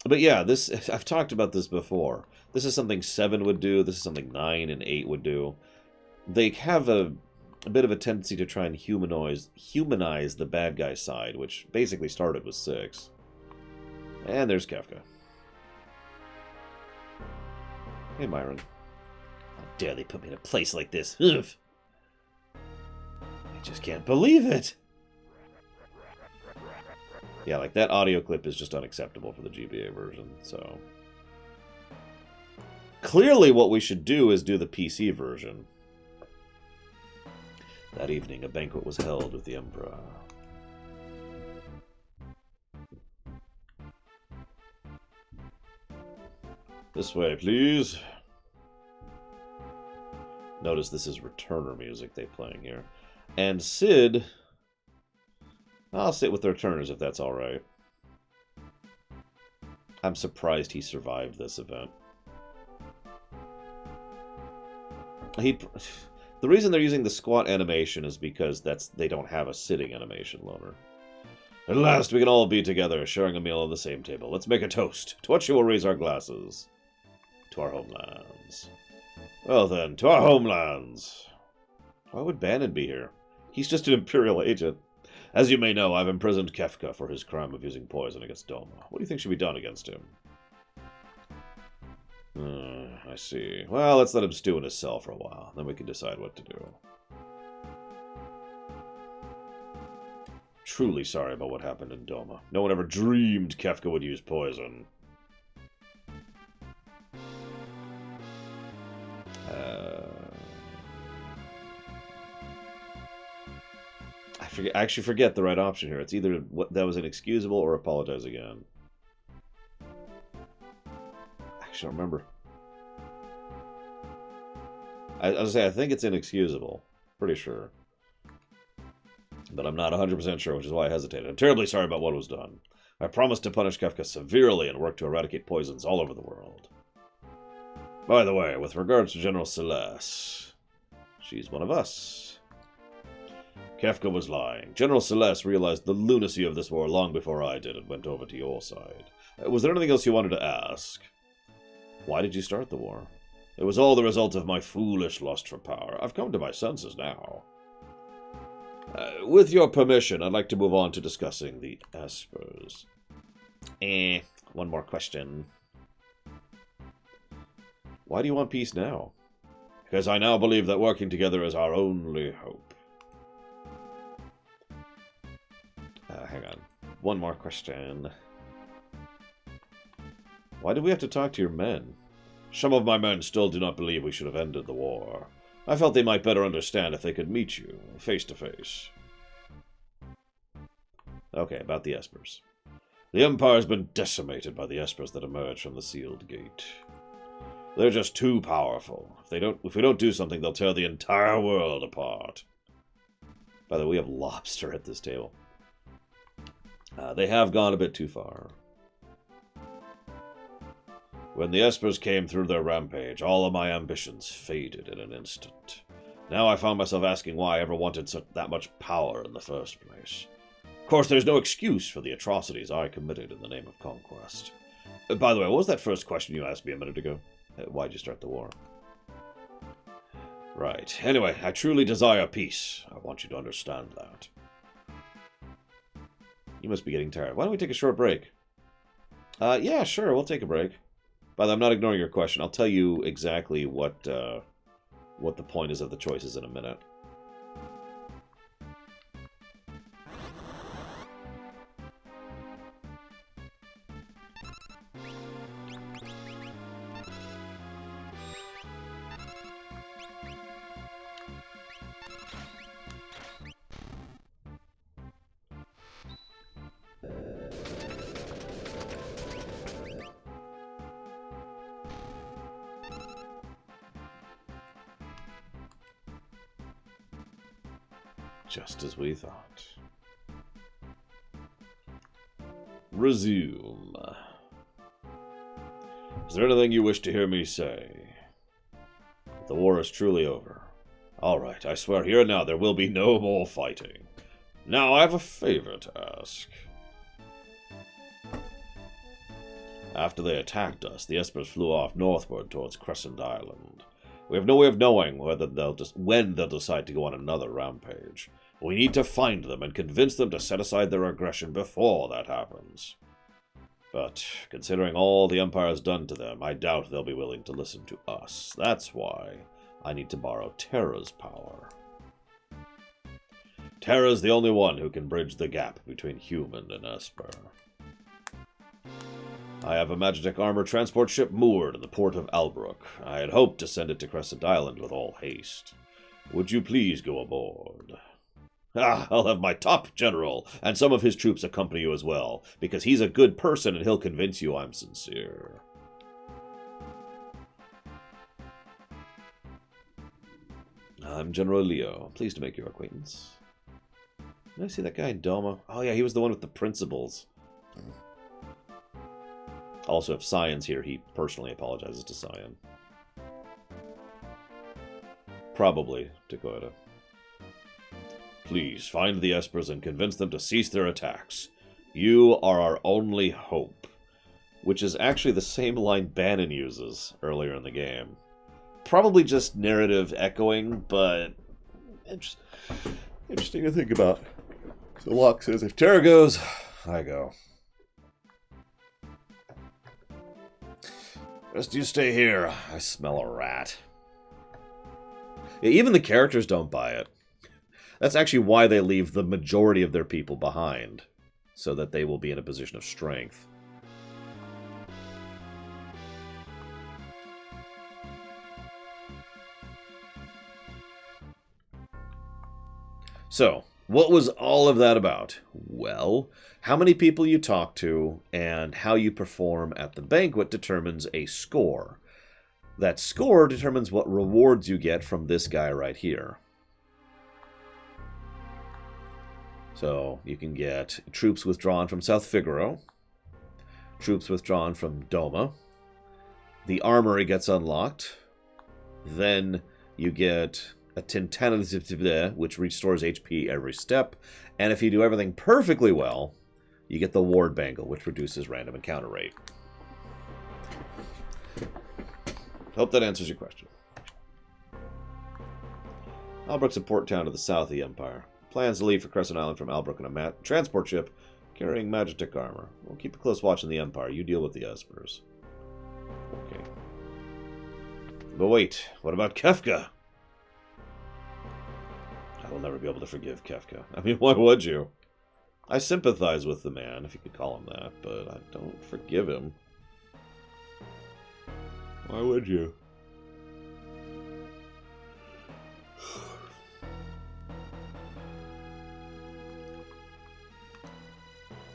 But yeah, this I've talked about this before. This is something 7 would do. This is something 9 and 8 would do. They have a bit of a tendency to try and humanize the bad guy side, which basically started with 6. And there's Kefka. Hey, Myron. How dare they put me in a place like this? Ugh. I just can't believe it. Yeah, like that audio clip is just unacceptable for the GBA version, so... Clearly what we should do is do the PC version. That evening, a banquet was held with the Emperor. This way, please. Notice this is returner music they're playing here. And Sid... I'll sit with the returners if that's alright. I'm surprised he survived this event. The reason they're using the squat animation is because they don't have a sitting animation loader. At last we can all be together, sharing a meal on the same table. Let's make a toast. To what shall we raise our glasses? To our homelands. Well then, to our homelands. Why would Bannon be here? He's just an Imperial agent. As you may know, I've imprisoned Kefka for his crime of using poison against Doma. What do you think should be done against him? I see. Well, let's let him stew in his cell for a while. Then we can decide what to do. Truly sorry about what happened in Doma. No one ever dreamed Kefka would use poison. I actually forget the right option here. It's either that was inexcusable or apologize again. I actually don't remember. I was say I think it's inexcusable. Pretty sure. But I'm not 100% sure, which is why I hesitated. I'm terribly sorry about what was done. I promised to punish Kefka severely and work to eradicate poisons all over the world. By the way, with regards to General Celeste, she's one of us. Kefka was lying. General Celeste realized the lunacy of this war long before I did and went over to your side. Was there anything else you wanted to ask? Why did you start the war? It was all the result of my foolish lust for power. I've come to my senses now. With your permission, I'd like to move on to discussing the Espers. One more question. Why do you want peace now? Because I now believe that working together is our only hope. Hang on. One more question. Why did we have to talk to your men? Some of my men still do not believe we should have ended the war. I felt they might better understand if they could meet you, face to face. Okay, about the Espers. The Empire has been decimated by the Espers that emerged from the sealed gate. They're just too powerful. If we don't do something, they'll tear the entire world apart. By the way, we have lobster at this table. They have gone a bit too far. When the Espers came through their rampage, all of my ambitions faded in an instant. Now I found myself asking why I ever wanted that much power in the first place. Of course, there's no excuse for the atrocities I committed in the name of conquest. By the way, what was that first question you asked me a minute ago? Why'd you start the war? Right. Anyway, I truly desire peace. I want you to understand that. You must be getting tired. Why don't we take a short break? Yeah, sure, we'll take a break. By the way, I'm not ignoring your question. I'll tell you exactly what the point is of the choices in a minute. Just as we thought. Resume. Is there anything you wish to hear me say? The war is truly over. All right, I swear here and now there will be no more fighting. Now I have a favor to ask. After they attacked us, the Espers flew off northward towards Crescent Island. We have no way of knowing when they'll decide to go on another rampage. We need to find them and convince them to set aside their aggression before that happens. But, considering all the Empire has done to them, I doubt they'll be willing to listen to us. That's why I need to borrow Terra's power. Terra's the only one who can bridge the gap between human and Esper. I have a Magitek armor transport ship moored in the port of Albrook. I had hoped to send it to Crescent Island with all haste. Would you please go aboard? I'll have my top general and some of his troops accompany you as well, because he's a good person and he'll convince you I'm sincere. I'm General Leo. I'm pleased to make your acquaintance. Did I see that guy in Doma? Oh yeah, he was the one with the principles. Also, if Cyan's here, he personally apologizes to Cyan. Probably Dakota. Please, find the Espers and convince them to cease their attacks. You are our only hope. Which is actually the same line Bannon uses earlier in the game. Probably just narrative echoing, but interesting to think about. So Locke says, if Terra goes, I go. Rest you stay here. I smell a rat. Yeah, even the characters don't buy it. That's actually why they leave the majority of their people behind, so that they will be in a position of strength. So, what was all of that about? Well, how many people you talk to and how you perform at the banquet determines a score. That score determines what rewards you get from this guy right here. So, you can get troops withdrawn from South Figaro, troops withdrawn from Doma, the armory gets unlocked, then you get a Tintana, which restores HP every step, and if you do everything perfectly well, you get the Ward Bangle, which reduces random encounter rate. Hope that answers your question. Albrook's a port town to the south of the Empire. Plans to leave for Crescent Island from Albrook in a transport ship carrying Magitek armor. We'll keep a close watch on the Empire. You deal with the Espers. Okay. But wait, what about Kefka? I will never be able to forgive Kefka. I mean, why would you? I sympathize with the man, if you could call him that, but I don't forgive him. Why would you?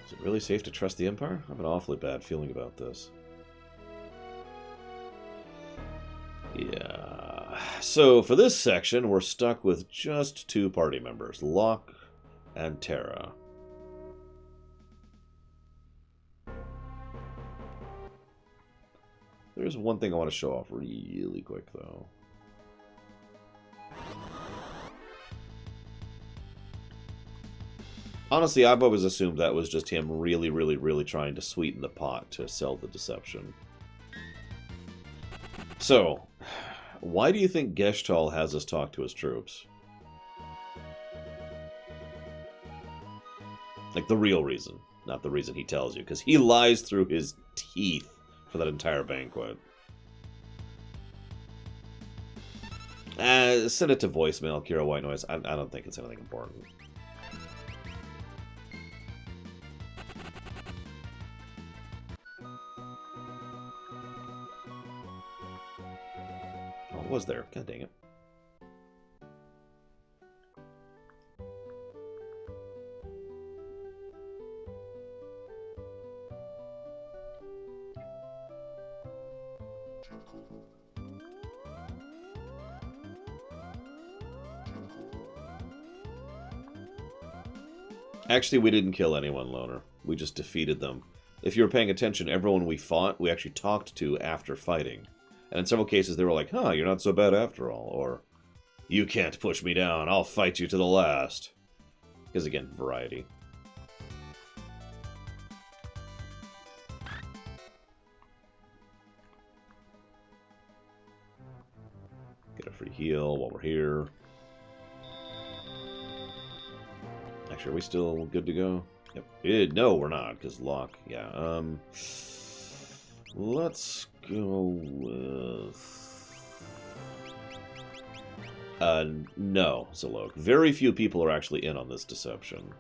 Is it really safe to trust the Empire? I have an awfully bad feeling about this. Yeah. So, for this section, we're stuck with just two party members, Locke and Terra. There's one thing I want to show off really quick, though. Honestly, I've always assumed that was just him really trying to sweeten the pot to sell the deception. So, why do you think Geshtal has us talk to his troops? Like, the real reason, not the reason he tells you, because he lies through his teeth for that entire banquet. Send it to voicemail, Kira White Noise. I don't think it's anything important. Oh, it was there. God dang it. Actually, we didn't kill anyone, Loner. We just defeated them. If you were paying attention, everyone we fought, we actually talked to after fighting. And in several cases, they were like, huh, you're not so bad after all. Or, you can't push me down, I'll fight you to the last. Because, again, variety. Get a free heal while we're here. Actually, are we still good to go? Yep. No, we're not, because lock. Yeah, let's go with... no, Zalok. Very few people are actually in on this deception.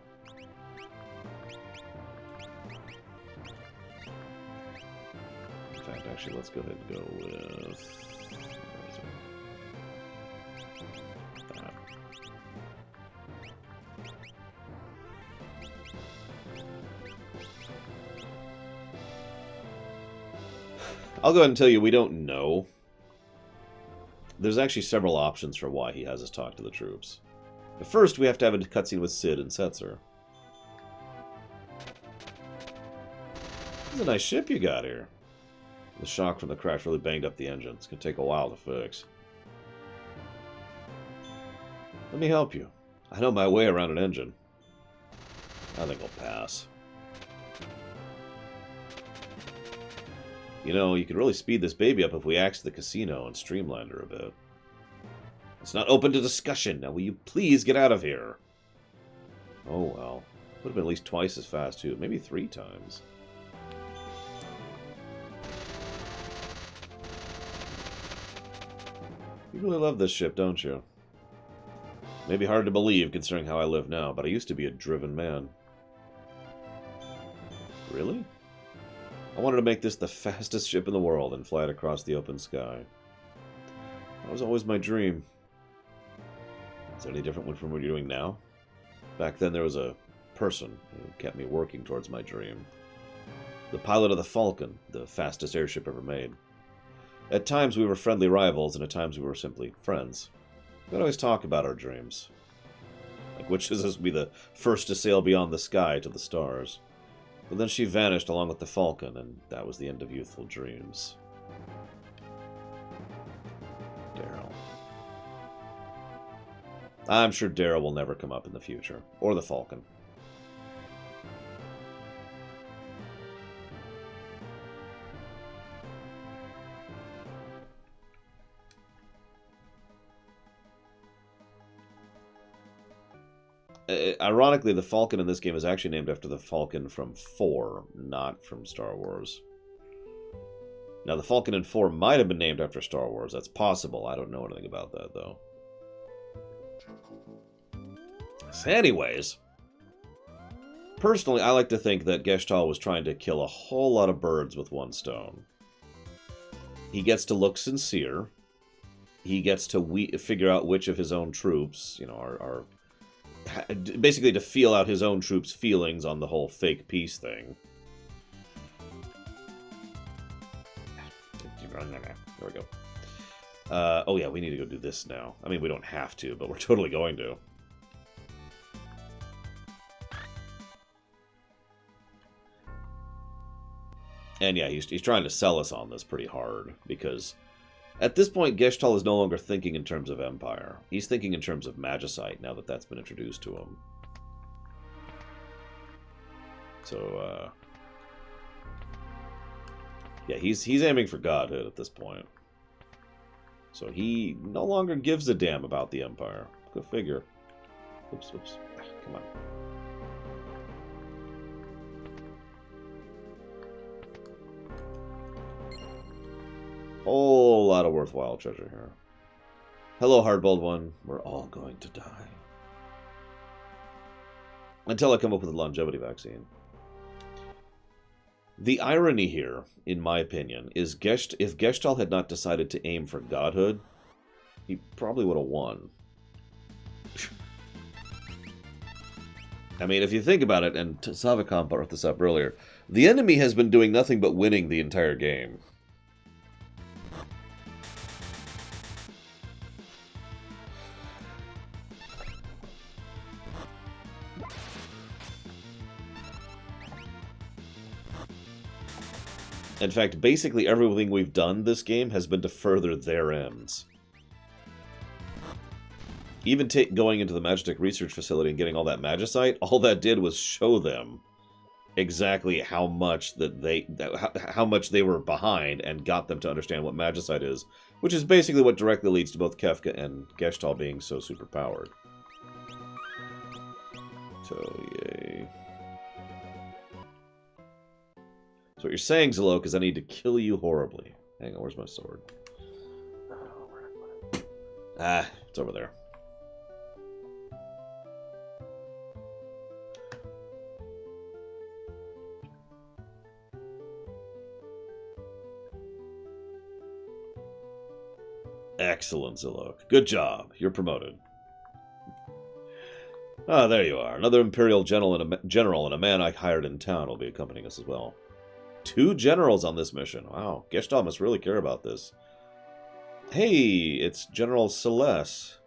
In fact, actually, let's go ahead and go with... I'll go ahead and tell you, we don't know. There's actually several options for why he has us talk to the troops. But first, we have to have a cutscene with Cid and Setzer. This is a nice ship you got here. The shock from the crash really banged up the engine. It's going to take a while to fix. Let me help you. I know my way around an engine. I think I'll pass. You know, you could really speed this baby up if we axed the casino and streamlined her a bit. It's not open to discussion. Now, will you please get out of here? Oh, well. Would have been at least twice as fast, too. Maybe 3 times. You really love this ship, don't you? Maybe hard to believe, considering how I live now, but I used to be a driven man. Really? I wanted to make this the fastest ship in the world and fly it across the open sky. That was always my dream. Is there any different from what you're doing now? Back then there was a person who kept me working towards my dream. The pilot of the Falcon, the fastest airship ever made. At times we were friendly rivals, and at times we were simply friends. We'd always talk about our dreams. Like which is us to be the first to sail beyond the sky to the stars. But then she vanished along with the Falcon, and that was the end of youthful dreams. Daryl. I'm sure Daryl will never come up in the future. Or the Falcon. Ironically, the Falcon in this game is actually named after the Falcon from 4, not from Star Wars. Now, the Falcon in 4 might have been named after Star Wars. That's possible. I don't know anything about that, though. So anyways, personally, I like to think that Geshtal was trying to kill a whole lot of birds with one stone. He gets to look sincere. He gets to figure out which of his own troops, you know, are basically to feel out his own troops' feelings on the whole fake peace thing. There we go. Oh yeah, we need to go do this now. I mean, we don't have to, but we're totally going to. And yeah, he's trying to sell us on this pretty hard, because at this point, Geshtal is no longer thinking in terms of Empire. He's thinking in terms of Magicite, now that that's been introduced to him. So, yeah, he's aiming for godhood at this point. So he no longer gives a damn about the Empire. Go figure. Oops, oops. Come on. Whole lot of worthwhile treasure here. Hello, hardboiled one. We're all going to die. Until I come up with a longevity vaccine. The irony here, in my opinion, is if Geshtal had not decided to aim for godhood, he probably would have won. I mean, if you think about it, and Savicom brought this up earlier, the enemy has been doing nothing but winning the entire game. In fact, basically everything we've done this game has been to further their ends. Even going into the Magitek research facility and getting all that magicite, all that did was show them exactly how much how much they were behind and got them to understand what magicite is, which is basically what directly leads to both Kefka and Gestalt being so superpowered. So, yay. So what you're saying, Zalok, is I need to kill you horribly. Hang on, where's my sword? Ah, it's over there. Excellent, Zalok. Good job. You're promoted. Ah, there you are. Another Imperial general and a man I hired in town will be accompanying us as well. 2 generals on this mission. Wow, Gestalt must really care about this. Hey, it's General Celeste.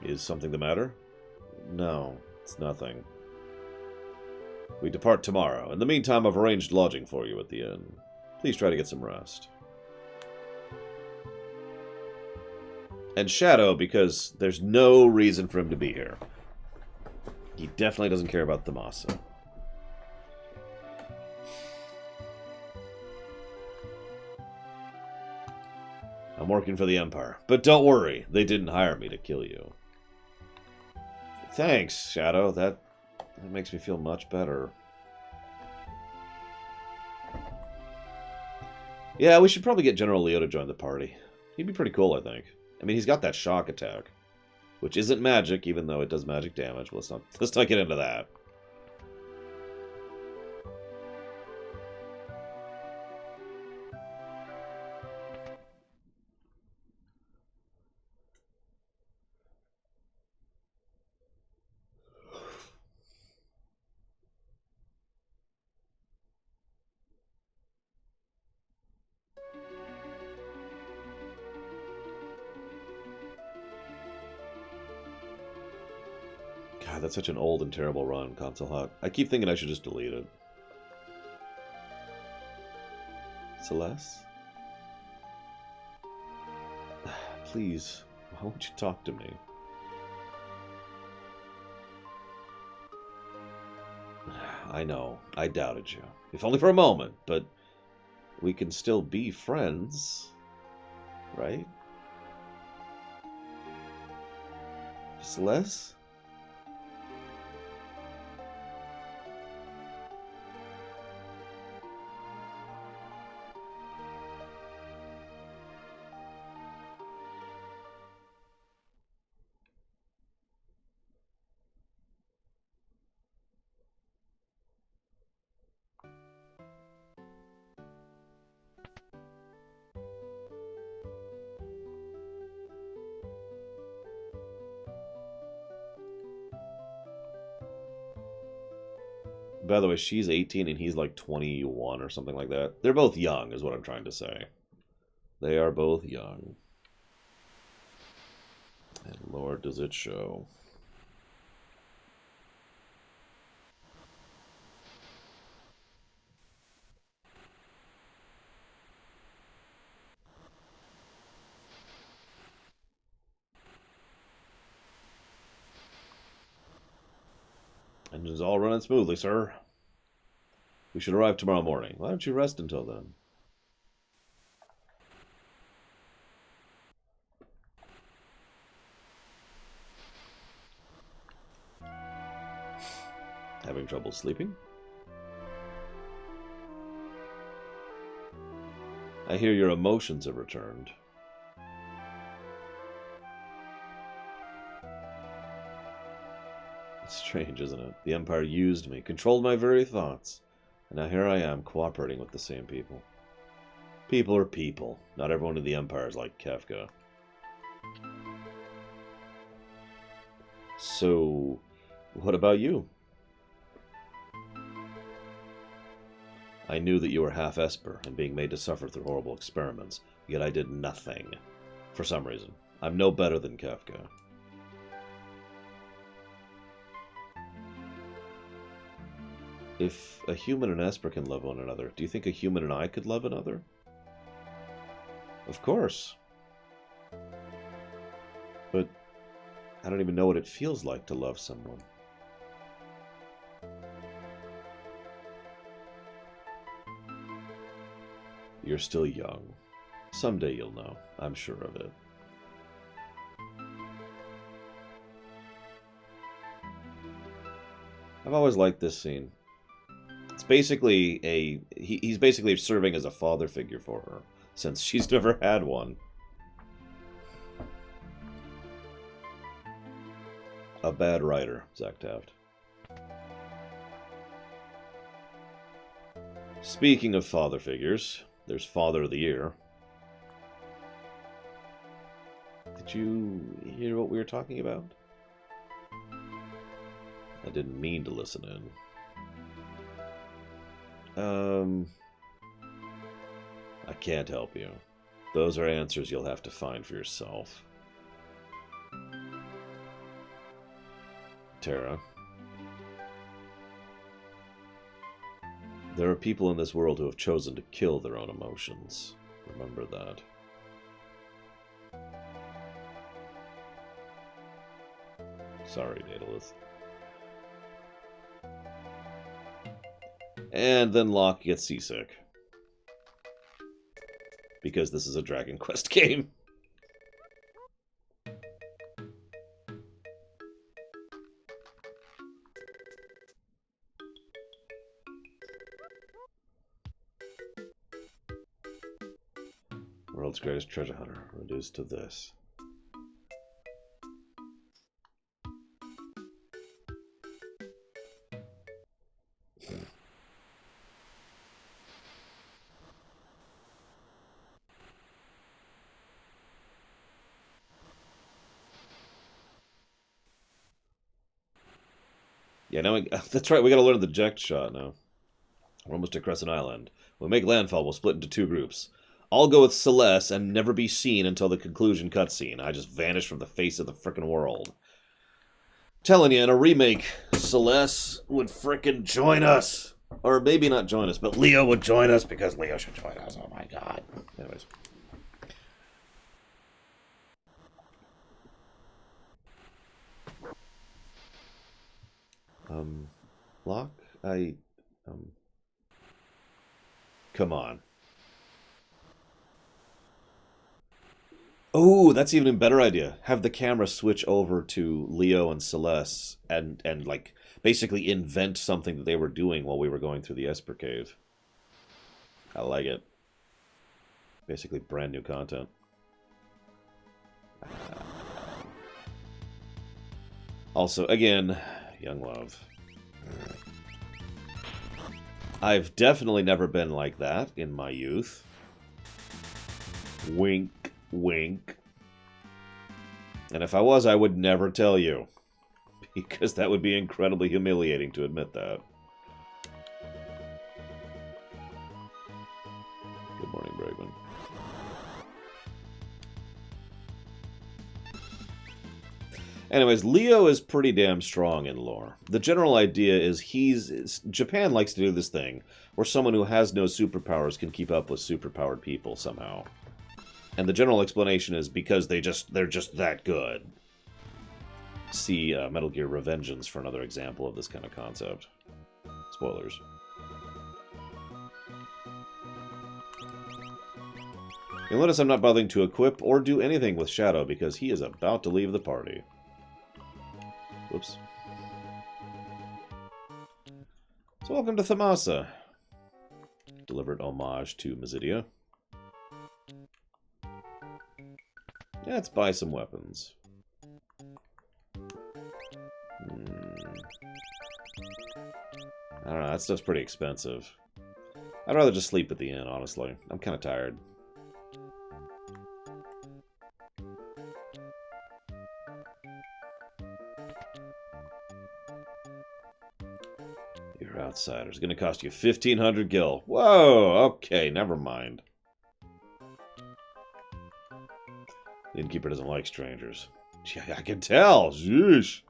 Is something the matter? No, it's nothing. We depart tomorrow. In the meantime, I've arranged lodging for you at the inn. Please try to get some rest. And Shadow, because there's no reason for him to be here. He definitely doesn't care about Themasa. I'm working for the Empire. But don't worry, they didn't hire me to kill you. Thanks, Shadow. That makes me feel much better. Yeah, we should probably get General Leo to join the party. He'd be pretty cool, I think. I mean, he's got that shock attack, which isn't magic, even though it does magic damage. Well, let's not get into that. God, that's such an old and terrible run, Console Hot. I keep thinking I should just delete it. Celeste? Please, why won't you talk to me? I know, I doubted you. If only for a moment, but we can still be friends, right? Celeste? By the way, she's 18 and he's like 21 or something like that. They're both young, is what I'm trying to say. They are both young. And Lord, does it show. Engine's all running smoothly, sir. We should arrive tomorrow morning. Why don't you rest until then? Having trouble sleeping? I hear your emotions have returned. It's strange, isn't it? The Empire used me, controlled my very thoughts, and now here I am, cooperating with the same people. People are people. Not everyone in the Empire is like Kefka. So, what about you? I knew that you were half Esper and being made to suffer through horrible experiments, yet I did nothing. For some reason. I'm no better than Kefka. If a human and Esper can love one another, do you think a human and I could love another? Of course. But I don't even know what it feels like to love someone. You're still young. Someday you'll know. I'm sure of it. I've always liked this scene. It's basically he's basically serving as a father figure for her, since she's never had one. A bad writer, Zach Taft. Speaking of father figures, there's Father of the Year. Did you hear what we were talking about? I didn't mean to listen in. I can't help you. Those are answers you'll have to find for yourself. Tara. There are people in this world who have chosen to kill their own emotions. Remember that. Sorry, Daedalus. And then Locke gets seasick. Because this is a Dragon Quest game. World's greatest treasure hunter, reduced to this. Yeah, now that's right, we gotta learn the eject shot now. We're almost at Crescent Island. When we make landfall, we'll split into two groups. I'll go with Celeste and never be seen until the conclusion cutscene. I just vanish from the face of the frickin' world. Telling you, in a remake, Celeste would frickin' join us. Or maybe not join us, but Leo would join us because Leo should join us. Oh my god. Anyways. Locke? Come on. Oh, that's even a better idea. Have the camera switch over to Leo and Celeste and like basically invent something that they were doing while we were going through the Esper Cave. I like it. Basically brand new content. Also, again, young love. I've definitely never been like that in my youth. Wink, wink. And if I was, I would never tell you. Because that would be incredibly humiliating to admit that. Good morning, Bregman. Anyways, Leo is pretty damn strong in lore. The general idea is Japan likes to do this thing, where someone who has no superpowers can keep up with superpowered people somehow. And the general explanation is because they're just that good. See Metal Gear Revengeance for another example of this kind of concept. Spoilers. You'll notice I'm not bothering to equip or do anything with Shadow because he is about to leave the party. Whoops. So welcome to Thamasa. Delivered homage to Mazidia. Yeah, let's buy some weapons. I don't know, that stuff's pretty expensive. I'd rather just sleep at the inn, honestly. I'm kind of tired. You're outsiders. Gonna cost you 1,500 gil. Whoa, okay, never mind. The innkeeper doesn't like strangers. Yeah, I can tell. Sheesh.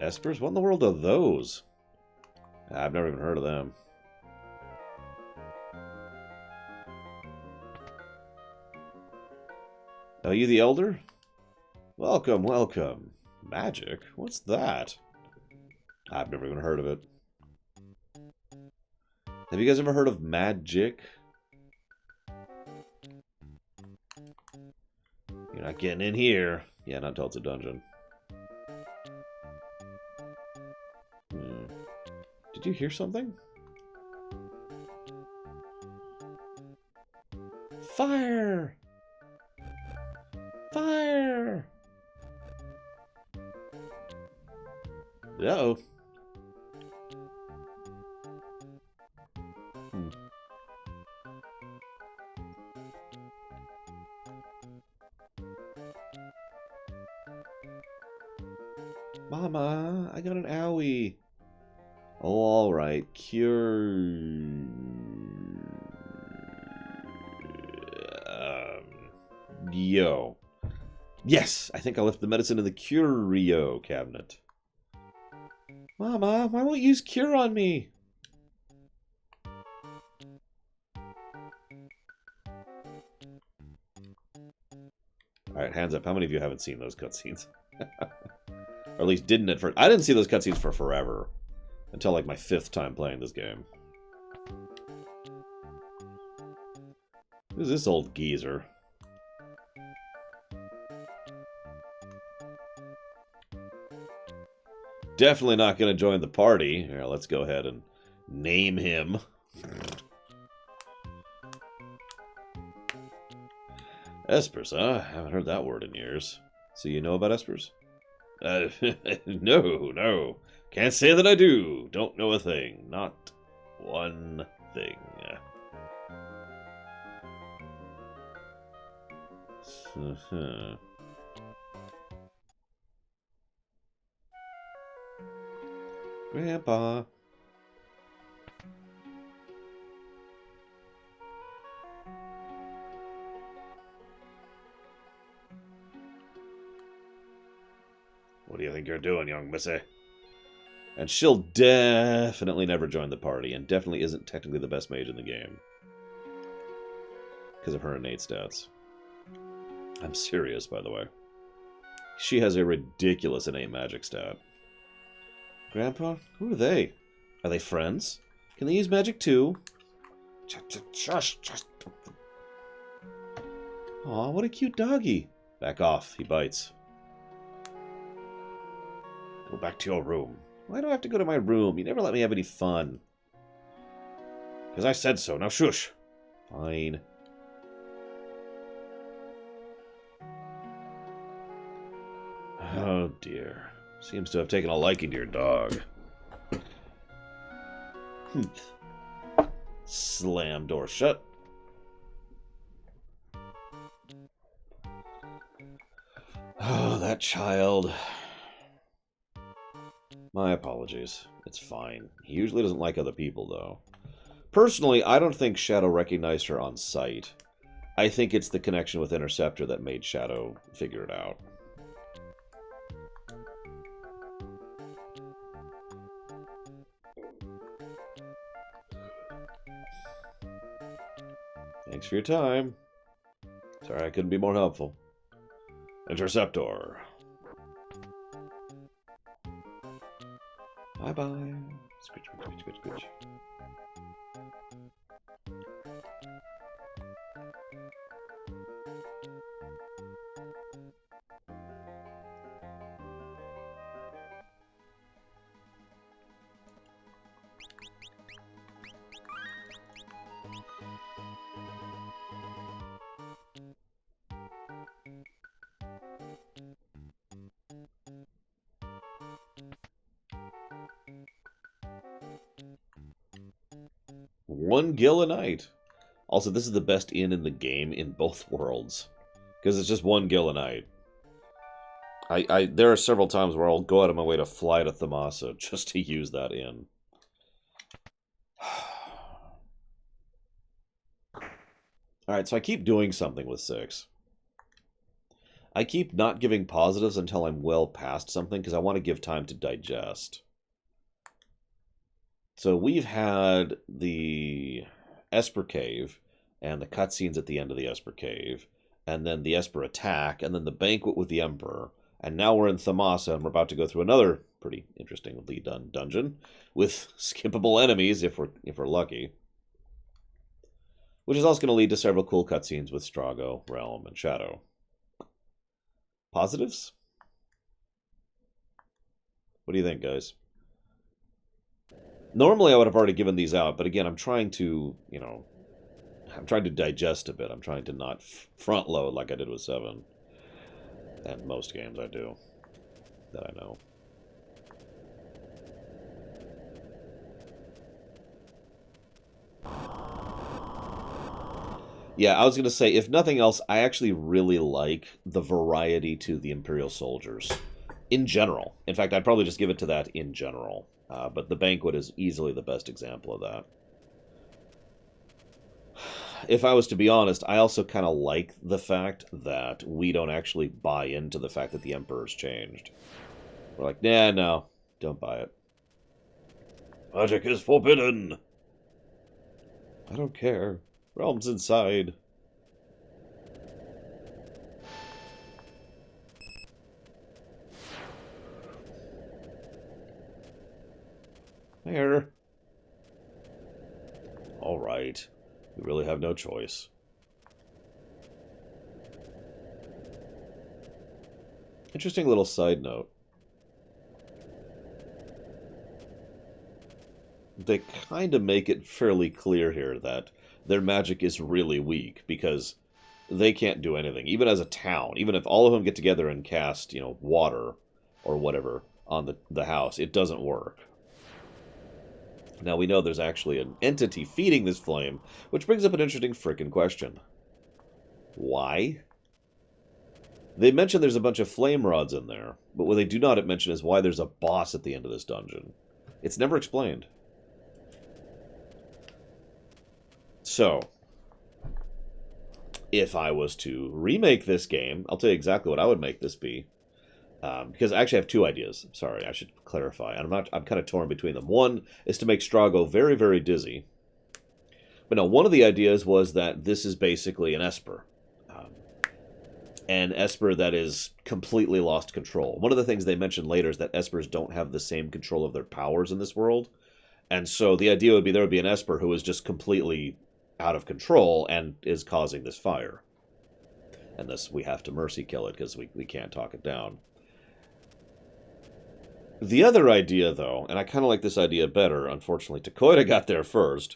Espers? What in the world are those? I've never even heard of them. Are you the Elder? Welcome, welcome. Magic? What's that? I've never even heard of it. Have you guys ever heard of magic? You're not getting in here. Yeah, not until it's a dungeon. Did you hear something? Fire! Fire! Uh-oh. Mama, I got an owie. Oh, all right. Cure. Yo. Yes, I think I left the medicine in the curio cabinet. Mama, why won't you use cure on me? Alright, hands up. How many of you haven't seen those cutscenes? Or at least didn't at first. I didn't see those cutscenes for forever. Until like my 5th time playing this game. Who's this old geezer? Definitely not going to join the party. Here, let's go ahead and name him. Espers, huh? I haven't heard that word in years. So you know about espers? No. Can't say that I do. Don't know a thing. Not one thing. Grandpa. What do you think you're doing, young missy? And she'll definitely never join the party, and definitely isn't technically the best mage in the game. Because of her innate stats. I'm serious, by the way. She has a ridiculous innate magic stat. Grandpa? Who are they? Are they friends? Can they use magic too? Shush. Aw, what a cute doggy. Back off, he bites. Go back to your room. Why do I have to go to my room? You never let me have any fun. Because I said so. Now shush. Fine. Oh dear. Seems to have taken a liking to your dog. Slam door shut. Oh, that child. My apologies. It's fine. He usually doesn't like other people, though. Personally, I don't think Shadow recognized her on sight. I think it's the connection with Interceptor that made Shadow figure it out. Thanks for your time. Sorry I couldn't be more helpful. Interceptor. Bye-bye. Scritch, scritch, scritch, scritch. One gil a night. Also, this is the best inn in the game in both worlds. Because it's just one gil a night. There are several times where I'll go out of my way to fly to Thamasa just to use that inn. Alright, so I keep doing something with 6. I keep not giving positives until I'm well past something, because I want to give time to digest. So we've had the Esper Cave, and the cutscenes at the end of the Esper Cave, and then the Esper attack, and then the banquet with the Emperor, and now we're in Thamasa, and we're about to go through another pretty interestingly done dungeon with skippable enemies if we're lucky, which is also going to lead to several cool cutscenes with Strago, Realm, and Shadow. Positives? What do you think, guys? Normally I would have already given these out, but again, I'm trying to, I'm trying to digest a bit. I'm trying to not front load like I did with 7. And most games I do, that I know. Yeah, I was going to say, if nothing else, I actually really like the variety to the Imperial soldiers. In general. In fact, I'd probably just give it to that in general. But the banquet is easily the best example of that. If I was to be honest, I also kind of like the fact that we don't actually buy into the fact that the Emperor's changed. We're like, nah, no, don't buy it. Magic is forbidden! I don't care. Realm's inside. There. Alright. We really have no choice. Interesting little side note. They kind of make it fairly clear here that their magic is really weak, because they can't do anything. Even as a town, even if all of them get together and cast, water or whatever on the house, it doesn't work. Now we know there's actually an entity feeding this flame, which brings up an interesting frickin' question. Why? They mention there's a bunch of flame rods in there, but what they do not mention is why there's a boss at the end of this dungeon. It's never explained. So, if I was to remake this game, I'll tell you exactly what I would make this be. Because I actually have 2 ideas. Sorry, I should clarify. I'm kind of torn between them. One is to make Strago very, very dizzy. But no, one of the ideas was that this is basically an Esper. An Esper that is completely lost control. One of the things they mentioned later is that Espers don't have the same control of their powers in this world. And so the idea would be there would be an Esper who is just completely out of control and is causing this fire. And this, we have to mercy kill it because we can't talk it down. The other idea, though, and I kind of like this idea better, unfortunately, Takoida got there first,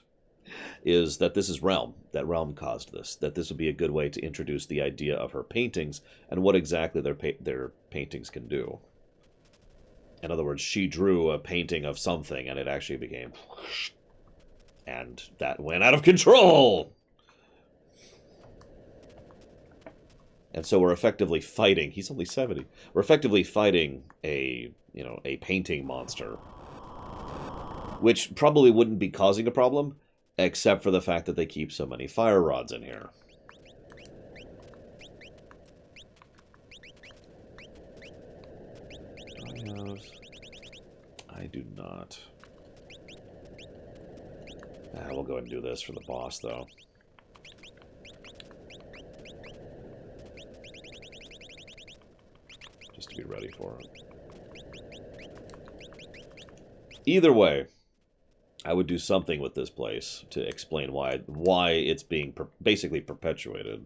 is that this is Realm. That Realm caused this. That this would be a good way to introduce the idea of her paintings and what exactly their paintings can do. In other words, she drew a painting of something, and it actually became... And that went out of control! And so we're effectively fighting... He's only 70. We're effectively fighting a painting monster. Which probably wouldn't be causing a problem, except for the fact that they keep so many fire rods in here. I do not. We'll go ahead and do this for the boss, though. Just to be ready for it. Either way, I would do something with this place to explain why it's being basically perpetuated.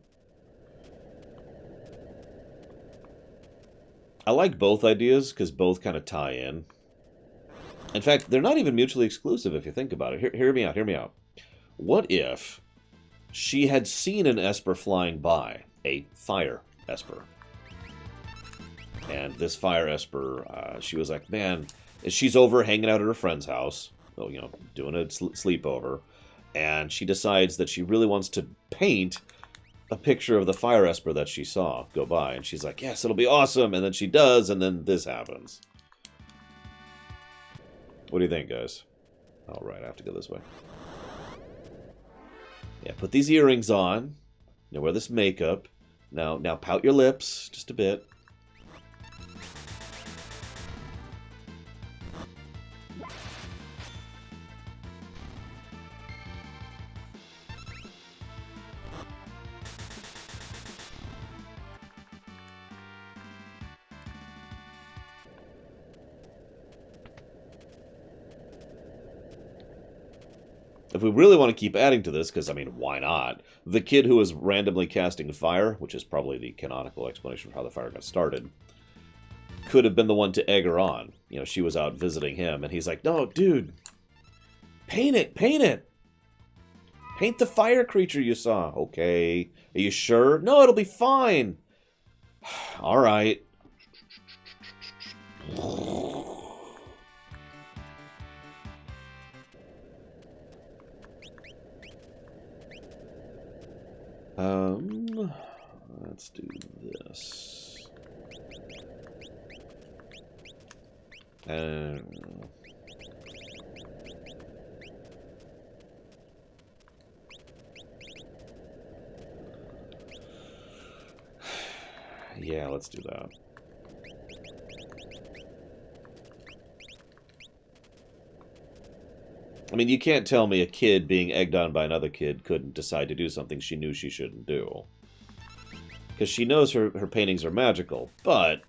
I like both ideas because both kind of tie in. In fact, they're not even mutually exclusive if you think about it. Hear me out, hear me out. What if she had seen an Esper flying by, a fire Esper? And this fire Esper, she was like, man, she's over hanging out at her friend's house, doing a sleepover, and she decides that she really wants to paint a picture of the fire Esper that she saw go by. And she's like, yes, it'll be awesome. And then she does, and then this happens. What do you think, guys? All right, I have to go this way. Yeah, put these earrings on. Wear this makeup. Now pout your lips just a bit. If we really want to keep adding to this, because, I mean, why not? The kid who was randomly casting fire, which is probably the canonical explanation for how the fire got started, could have been the one to egg her on. You know, she was out visiting him, and he's like, no, dude, paint it, paint it. Paint the fire creature you saw. Okay. Are you sure? No, it'll be fine. All right. Let's do this. Yeah, let's do that. I mean, you can't tell me a kid being egged on by another kid couldn't decide to do something she knew she shouldn't do. Because she knows her paintings are magical, but,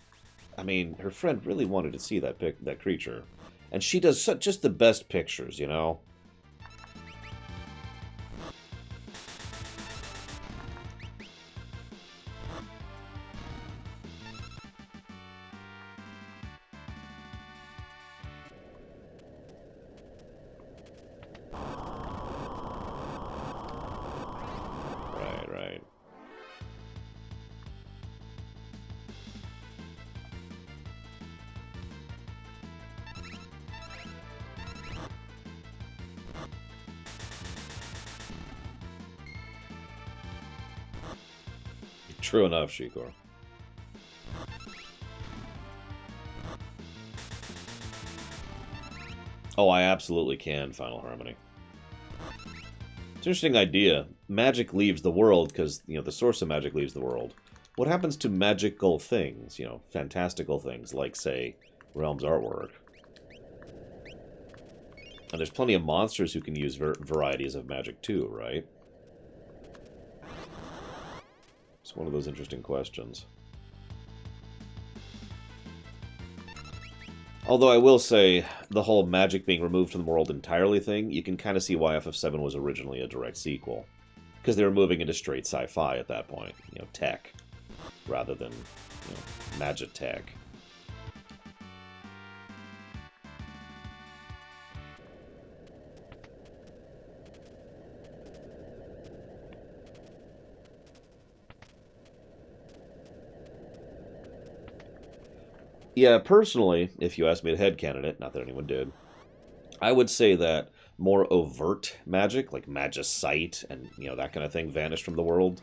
I mean, her friend really wanted to see that creature. And she does just the best pictures, you know? Right. True enough, Shikor. Oh, I absolutely can, Final Harmony. It's an interesting idea. Magic leaves the world because, you know, the source of magic leaves the world. What happens to magical things, you know, fantastical things, like, say, Realm's artwork? And there's plenty of monsters who can use varieties of magic too, right? It's one of those interesting questions. Although I will say, the whole magic being removed from the world entirely thing, you can kind of see why FF7 was originally a direct sequel. Because they were moving into straight sci-fi at that point. You know, tech. Rather than, you know, magitech. Yeah, personally, if you asked me to headcanon it, not that anyone did, I would say that more overt magic, like magicite and, you know, that kind of thing, vanished from the world,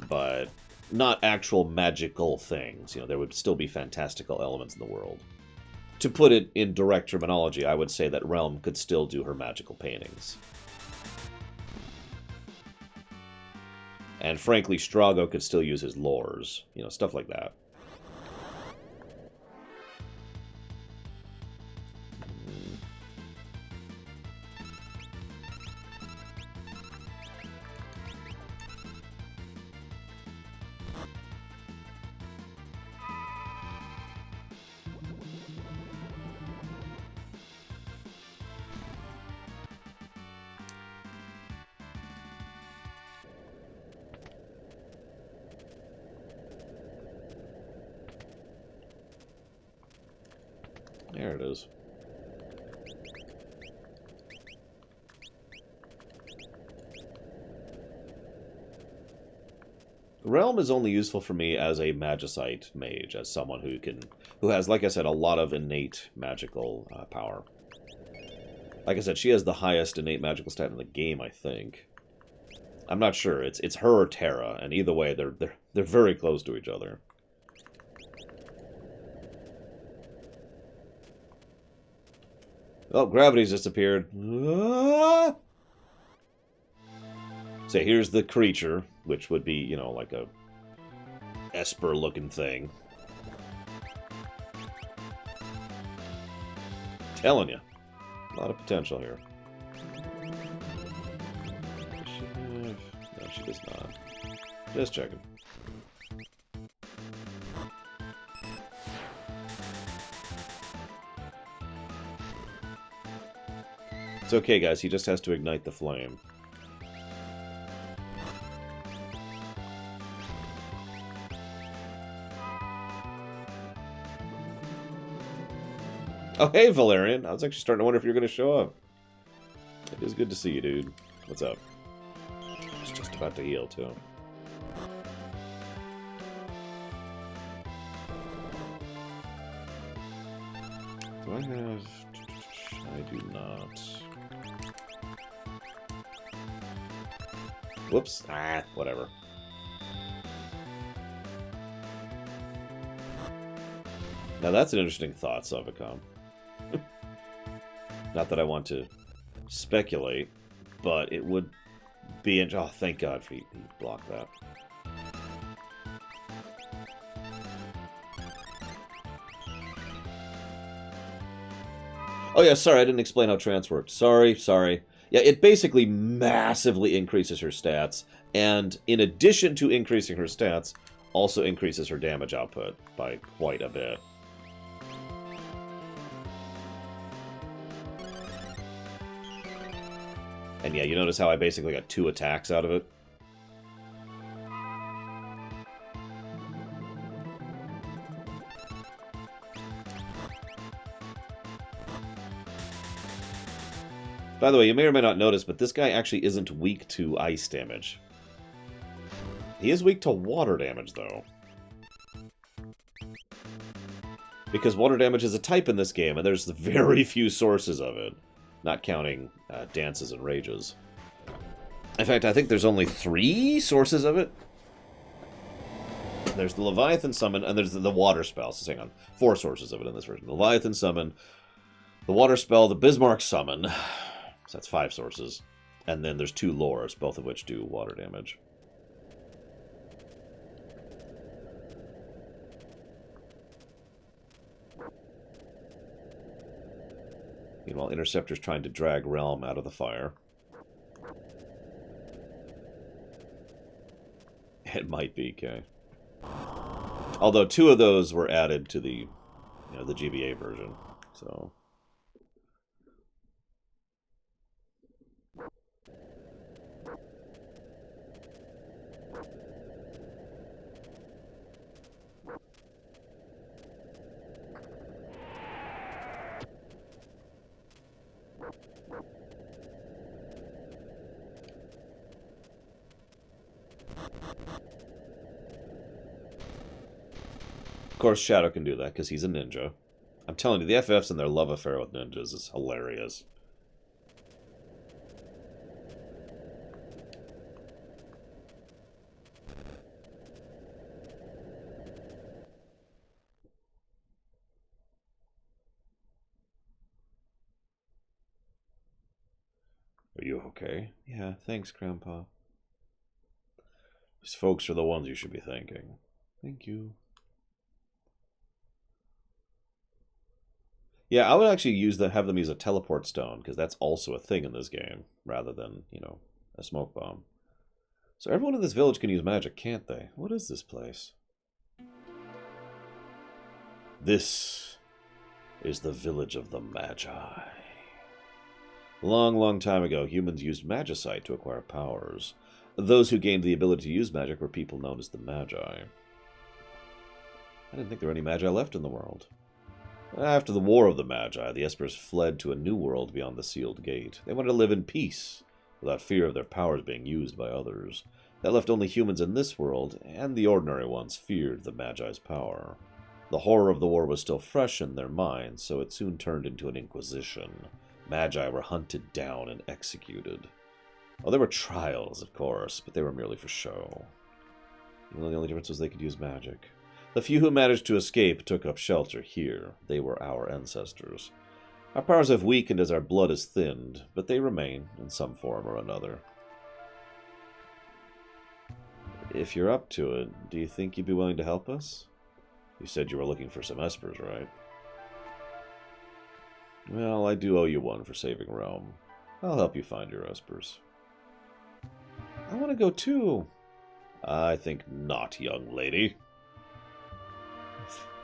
but not actual magical things. You know, there would still be fantastical elements in the world. To put it in direct terminology, I would say that Realm could still do her magical paintings. And frankly, Strago could still use his lores, you know, stuff like that. There it is. Realm is only useful for me as a magicite mage, as someone who has, like I said, a lot of innate magical power. Like I said, she has the highest innate magical stat in the game, I think. I'm not sure. It's her or Terra, and either way, they're very close to each other. Oh, gravity's disappeared. Ah! So here's the creature, which would be, you know, like a Esper-looking thing. Telling you. A lot of potential here. Does she have... No, she does not. Just checking. It's okay, guys. He just has to ignite the flame. Oh, hey, Valerian. I was actually starting to wonder if you're going to show up. It is good to see you, dude. What's up? I was just about to heal, too. Do I have... I do not. Whoops. Ah, whatever. Now that's an interesting thought, Sovicom. Not that I want to speculate, but it would be... Oh, thank God he blocked that. Oh yeah, sorry, I didn't explain how trance worked. Sorry. Yeah, it basically massively increases her stats, and in addition to increasing her stats, also increases her damage output by quite a bit. And yeah, you notice how I basically got 2 attacks out of it? By the way, you may or may not notice, but this guy actually isn't weak to ice damage. He is weak to water damage, though. Because water damage is a type in this game, and there's very few sources of it. Not counting dances and rages. In fact, I think there's only 3 sources of it. There's the Leviathan Summon, and there's the Water Spell. So hang on. 4 sources of it in this version. The Leviathan Summon, the Water Spell, the Bismarck Summon. So that's 5 sources. And then there's 2 lores, both of which do water damage. Meanwhile, Interceptor's trying to drag Realm out of the fire. It might be, Kay. Although 2 of those were added to the, the GBA version, so... Of course, Shadow can do that, because he's a ninja. I'm telling you, the FFs and their love affair with ninjas is hilarious. Are you okay? Yeah, thanks, Grandpa. These folks are the ones you should be thanking. Thank you. Yeah, I would actually have them use a teleport stone, because that's also a thing in this game, rather than, a smoke bomb. So everyone in this village can use magic, can't they? What is this place? This is the village of the Magi. Long, long time ago, humans used magicite to acquire powers. Those who gained the ability to use magic were people known as the Magi. I didn't think there were any Magi left in the world. After the War of the Magi, the Espers fled to a new world beyond the sealed gate. They wanted to live in peace, without fear of their powers being used by others. That left only humans in this world, and the ordinary ones feared the Magi's power. The horror of the war was still fresh in their minds, so it soon turned into an inquisition. Magi were hunted down and executed. Oh, there were trials, of course, but they were merely for show. The only difference was they could use magic. The few who managed to escape took up shelter here. They were our ancestors. Our powers have weakened as our blood has thinned, but they remain in some form or another. If you're up to it, do you think you'd be willing to help us? You said you were looking for some espers, right? Well, I do owe you one for saving Realm. I'll help you find your espers. I want to go too. I think not, young lady.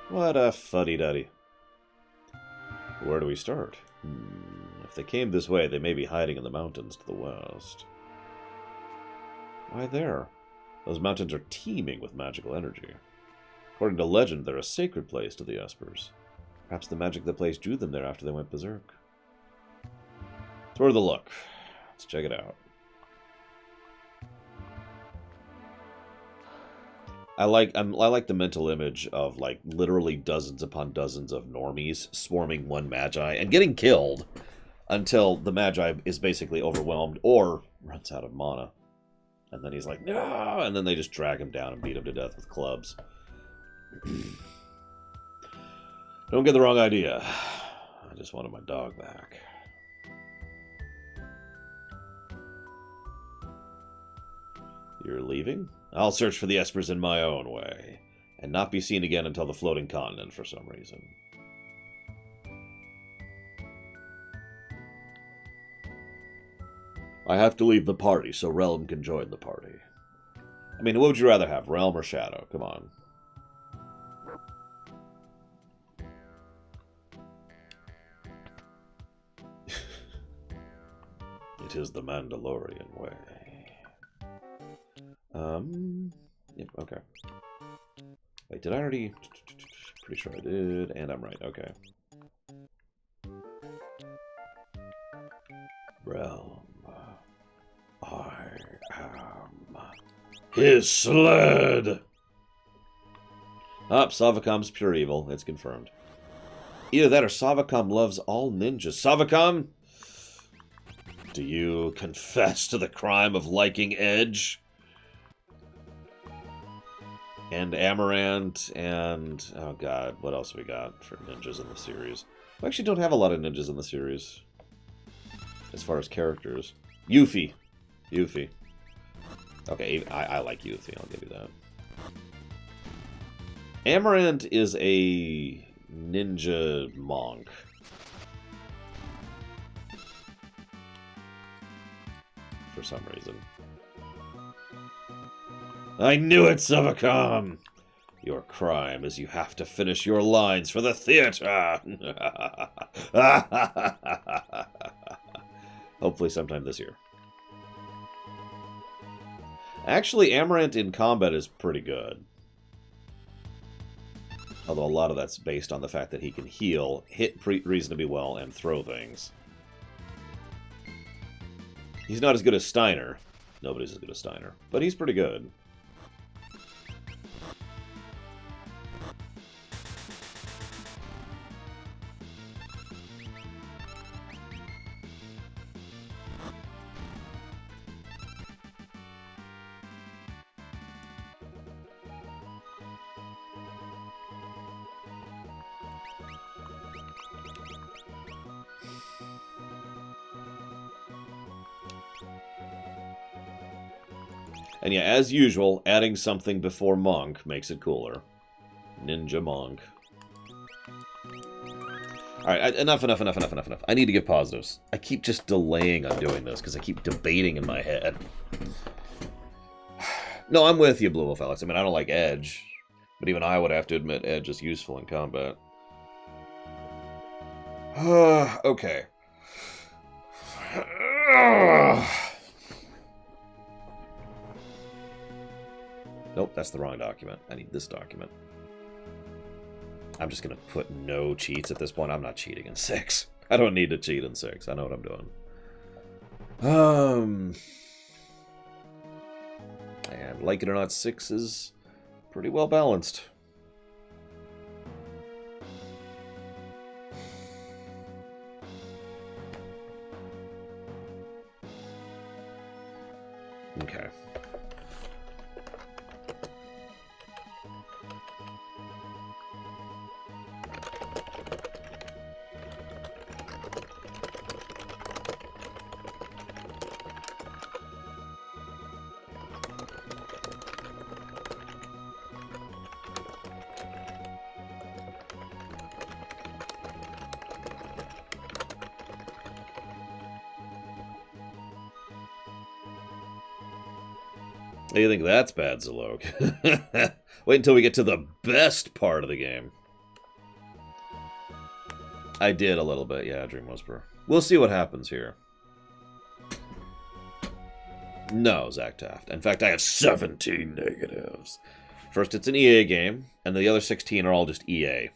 What a fuddy-duddy. Where do we start? If they came this way, they may be hiding in the mountains to the west. Why there? Those mountains are teeming with magical energy. According to legend, they're a sacred place to the espers. Perhaps the magic of the place drew them there after they went berserk. It's worth a look. Let's check it out. I like the mental image of like literally dozens upon dozens of normies swarming one magi and getting killed until the magi is basically overwhelmed or runs out of mana. And then he's like, no! And then they just drag him down and beat him to death with clubs. Don't get the wrong idea. I just wanted my dog back. You're leaving? I'll search for the espers in my own way, and not be seen again until the floating continent for some reason. I have to leave the party so Realm can join the party. I mean, what would you rather have, Realm or Shadow? Come on. It is the Mandalorian way. Yep, okay. Wait, did I already... Pretty sure I did, and I'm right, okay. Realm. I am his sled! Savacom's pure evil, it's confirmed. Either that or Savacom loves all ninjas. Savacom? Do you confess to the crime of liking Edge? And Amaranth, and... oh god, what else we got for ninjas in the series? We actually don't have a lot of ninjas in the series. As far as characters. Yuffie. Yuffie. Okay, I like Yuffie, I'll give you that. Amaranth is a ninja monk. For some reason. I knew it, Savacom! Your crime is you have to finish your lines for the theater! Hopefully sometime this year. Actually, Amaranth in combat is pretty good. Although a lot of that's based on the fact that he can heal, hit reasonably well, and throw things. He's not as good as Steiner. Nobody's as good as Steiner. But he's pretty good. And yeah, as usual, adding something before Monk makes it cooler. Ninja Monk. Alright, enough. I need to give positives. I keep just delaying on doing this, because I keep debating in my head. No, I'm with you, Blue Wolf Alex. I mean, I don't like Edge. But even I would have to admit Edge is useful in combat. Okay. Nope, that's the wrong document. I need this document. I'm just going to put no cheats at this point. I'm not cheating in 6. I don't need to cheat in 6. I know what I'm doing. And like it or not, 6 is pretty well balanced. Okay. You think that's bad, Zalog? Wait until we get to the best part of the game. I did a little bit, yeah, Dream Whisperer. We'll see what happens here. No, Zach Taft. In fact, I have 17 negatives. First, it's an EA game, and the other 16 are all just EA.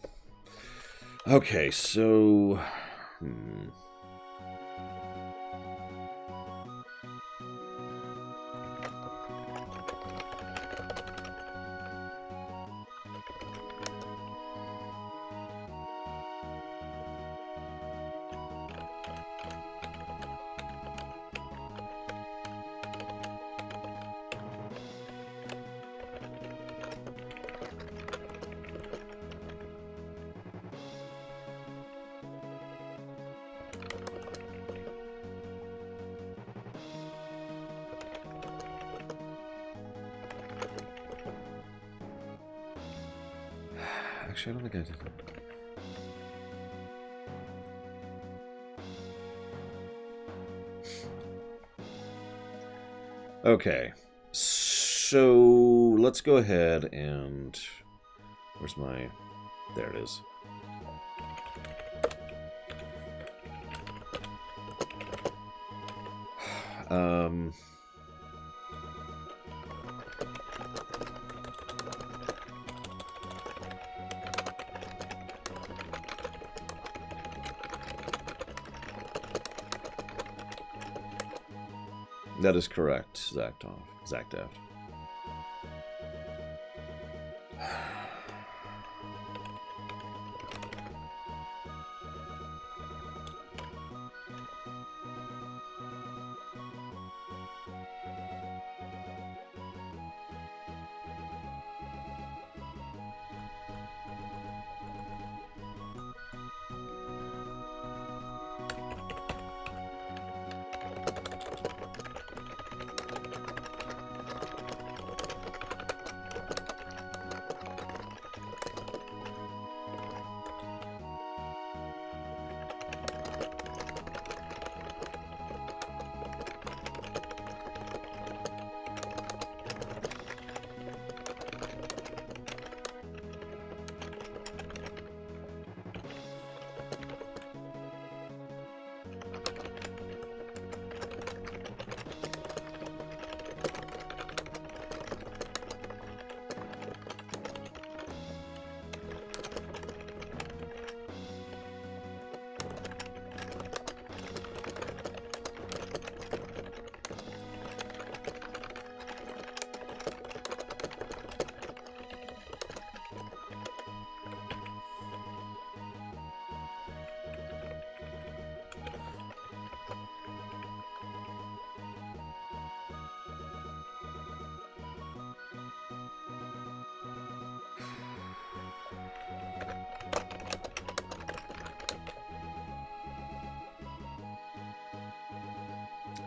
Okay, so... Actually, I don't think I did that. Okay, so let's go ahead and... Where's my... There it is. That is correct, Zach Taft.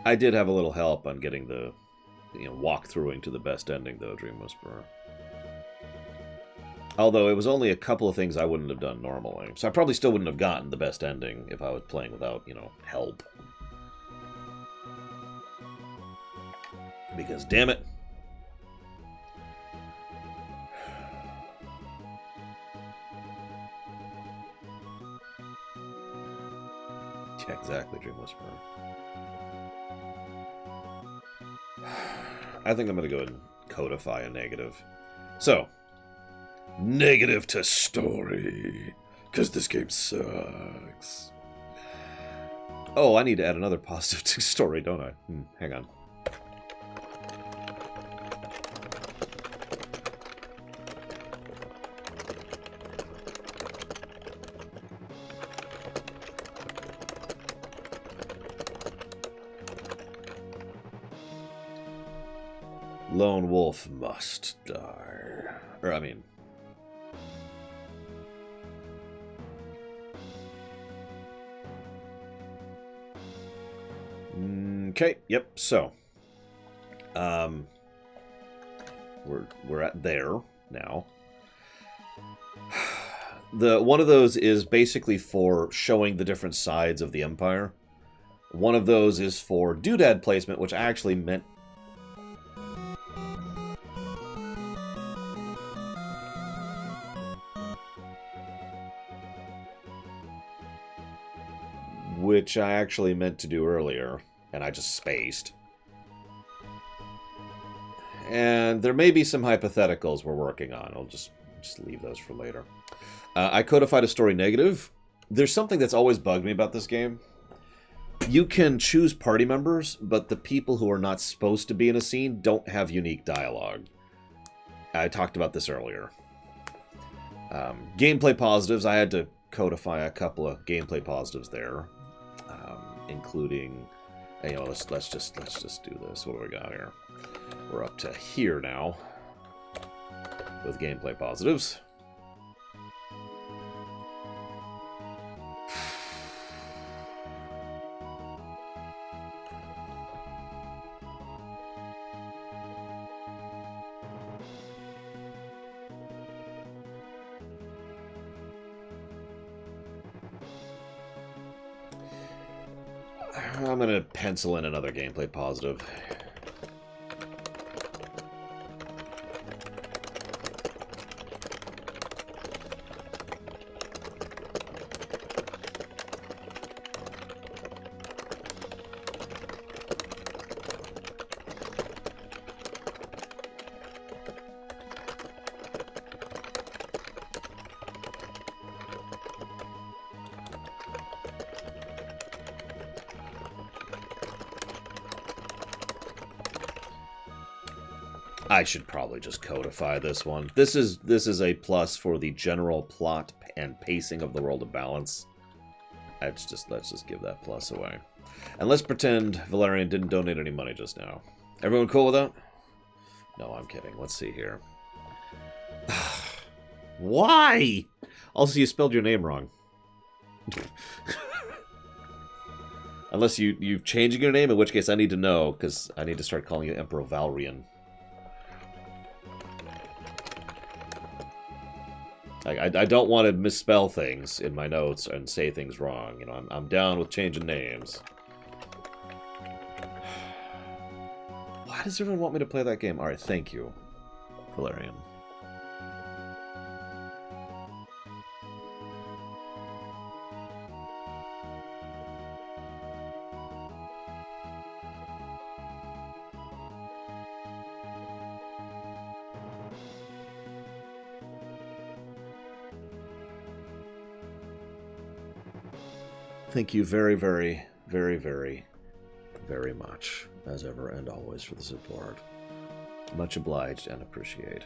I did have a little help on getting the, walkthroughing to the best ending, though, Dream Whisperer. Although it was only a couple of things I wouldn't have done normally. So I probably still wouldn't have gotten the best ending if I was playing without, help. Because, damn it. Yeah, exactly, Dream Whisperer. I think I'm going to go ahead and codify a negative. So, negative to story, because this game sucks. Oh, I need to add another positive to story, don't I? Hang on. Lone wolf must die. Or, I mean... Okay, yep, so... We're at there now. One of those is basically for showing the different sides of the Empire. One of those is for doodad placement, which actually meant... which I actually meant to do earlier, and I just spaced. And there may be some hypotheticals we're working on. I'll just leave those for later. I codified a story negative. There's something that's always bugged me about this game. You can choose party members, but the people who are not supposed to be in a scene don't have unique dialogue. I talked about this earlier. Gameplay positives. I had to codify a couple of gameplay positives there, including, you know, let's just do this. What do we got here? We're up to here now with gameplay positives. I'm going to pencil in another gameplay positive. I should probably just codify this one. This is a plus for the general plot and pacing of the World of Balance. Let's just give that plus away. And let's pretend Valerian didn't donate any money just now. Everyone cool with that? No, I'm kidding. Let's see here. Why? Also, you spelled your name wrong. Unless you've changed your name, in which case I need to know, because I need to start calling you Emperor Valerian. I don't want to misspell things in my notes and say things wrong. You know, I'm down with changing names. Why does everyone want me to play that game? All right, thank you, Valerian. Thank you very, very, very, very, very much, as ever and always, for the support. Much obliged and appreciate.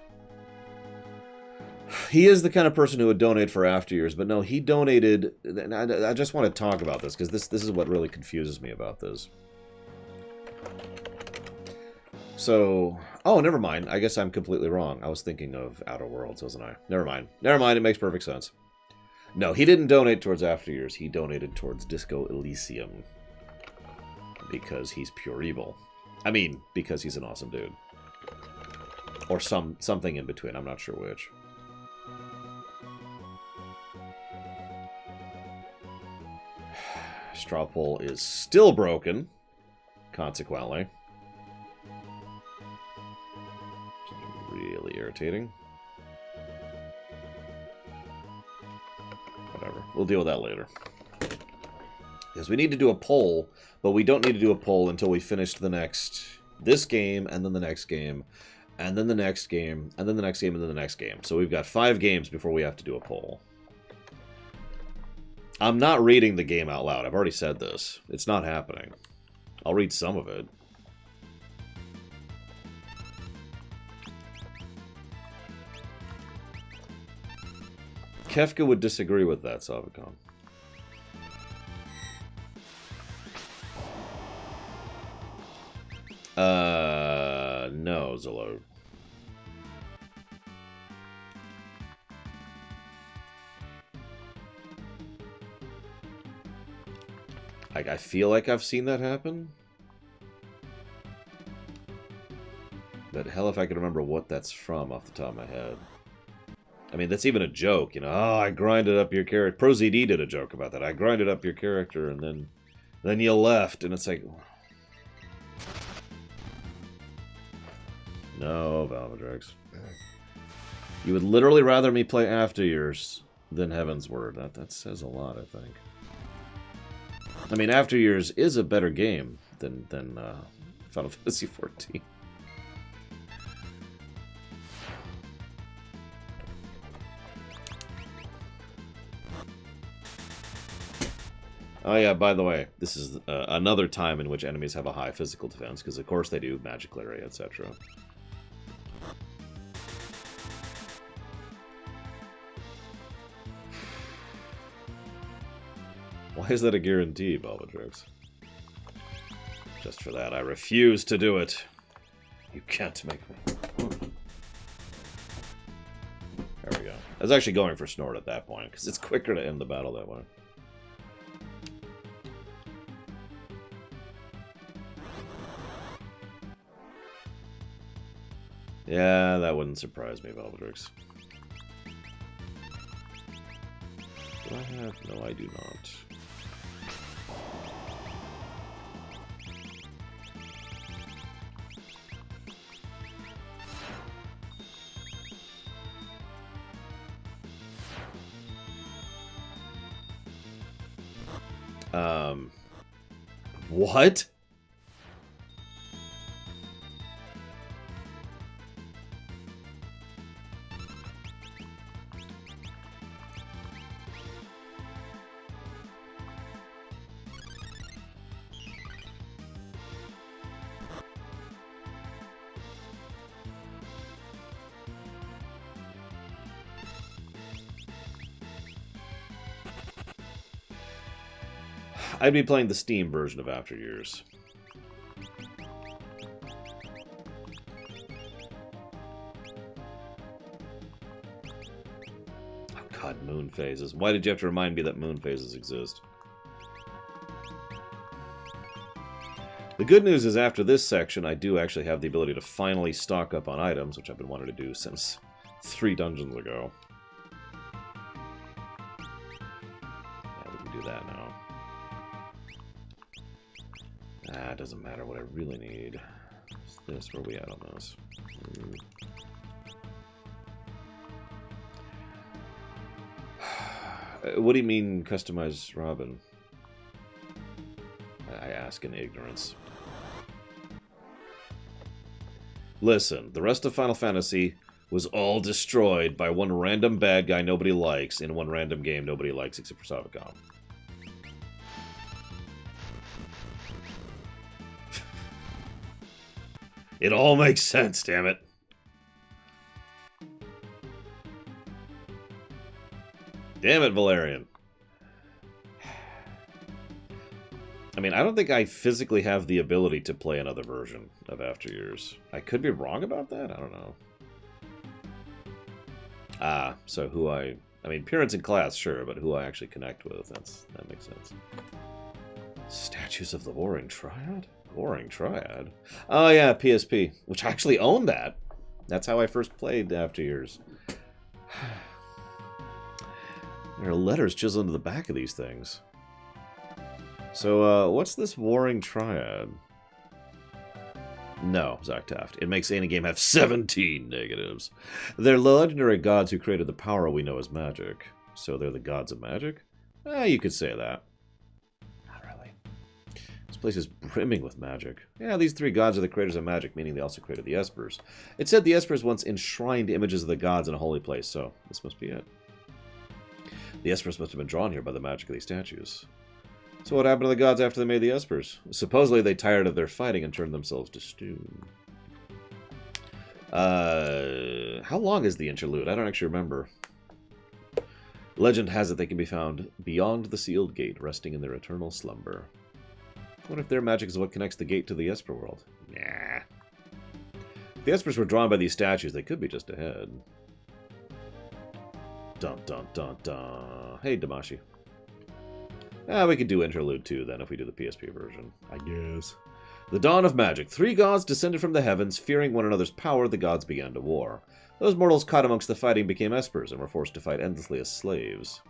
He is the kind of person who would donate for after years, but no, he donated. And I just want to talk about this, because this is what really confuses me about this. So, oh, never mind. I guess I'm completely wrong. I was thinking of Outer Worlds, wasn't I? Never mind. Never mind. It makes perfect sense. No, he didn't donate towards After Years. He donated towards Disco Elysium. Because he's pure evil. I mean, because he's an awesome dude. Or something in between. I'm not sure which. Straw poll is still broken. Consequently. Really irritating. Whatever. We'll deal with that later. Because we need to do a poll, but we don't need to do a poll until we finish this game, and then the next game, and then the next game, and then the next game, and then the next game. So we've got 5 games before we have to do a poll. I'm not reading the game out loud. I've already said this. It's not happening. I'll read some of it. Kefka would disagree with that, Savicon. No, Zolo. I feel like I've seen that happen. But hell if I can remember what that's from off the top of my head. I mean, that's even a joke, you know. Oh, I grinded up your character. ProZD did a joke about that. I grinded up your character, and then you left, and it's like... No, Valvedrex. You would literally rather me play After Years than Heaven's Word. That says a lot, I think. I mean, After Years is a better game than Final Fantasy XIV. Oh yeah, by the way, this is another time in which enemies have a high physical defense, because of course they do, magical area, etc. Why is that a guarantee, Balbadrix? Just for that, I refuse to do it. You can't make me. There we go. I was actually going for Snort at that point, because it's quicker to end the battle that way. Yeah, that wouldn't surprise me, Balbadrix. Do I have? No, I do not. What? I'd be playing the Steam version of After Years. Oh god, moon phases. Why did you have to remind me that moon phases exist? The good news is after this section, I do actually have the ability to finally stock up on items, which I've been wanting to do since 3 dungeons ago. Yeah, we can do that now. Ah, it doesn't matter what I really need. What's this? Where are we at on this? What do you mean, customize Robin? I ask in ignorance. Listen, the rest of Final Fantasy was all destroyed by one random bad guy nobody likes in one random game nobody likes except for Savicom. It all makes sense, damn it. Damn it, Valerian. I mean, I don't think I physically have the ability to play another version of After Years. I could be wrong about that? I don't know. Ah, so who I mean, appearance in class, sure, but who I actually connect with, that makes sense. Statues of the Warring Triad? Warring Triad? Oh yeah, PSP, which I actually owned that. That's how I first played After Years. There are letters chiseled into the back of these things. So, what's this Warring Triad? No, Zach Taft. It makes any game have 17 negatives. They're the legendary gods who created the power we know as magic. So they're the gods of magic? You could say that. Not really. This place is brimming with magic. Yeah, these 3 gods are the creators of magic, meaning they also created the Espers. It said the Espers once enshrined images of the gods in a holy place, so this must be it. The Espers must have been drawn here by the magic of these statues. So what happened to the gods after they made the Espers? Supposedly they tired of their fighting and turned themselves to stone. How long is the interlude? I don't actually remember. Legend has it they can be found beyond the sealed gate, resting in their eternal slumber. What if their magic is what connects the gate to the Esper world? Nah. If the Espers were drawn by these statues, they could be just ahead. Dun dun dun dun. Hey, Damashi. We could do Interlude 2 then if we do the PSP version, I guess. The dawn of magic. 3 gods descended from the heavens. Fearing one another's power, the gods began to war. Those mortals caught amongst the fighting became Espers and were forced to fight endlessly as slaves.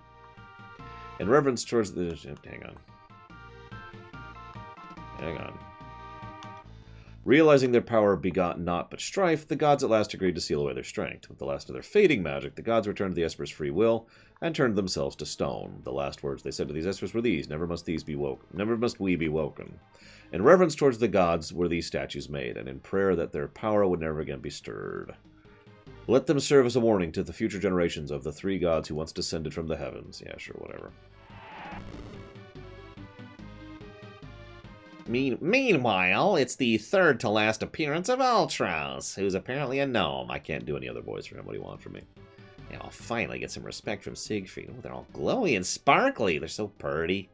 In reverence towards the... Hang on. Realizing their power begot naught but strife, the gods at last agreed to seal away their strength. With the last of their fading magic, the gods returned to the Esper's free will and turned themselves to stone. The last words they said to these Espers were these: "Never must we be woken." In reverence towards the gods were these statues made, and in prayer that their power would never again be stirred. Let them serve as a warning to the future generations of the three gods who once descended from the heavens. Yeah, sure, whatever. Meanwhile, it's the third to last appearance of Ultros, who's apparently a gnome. I can't do any other voice for him. What do you want from me? Yeah, I'll finally get some respect from Siegfried. Oh, they're all glowy and sparkly. They're so purty.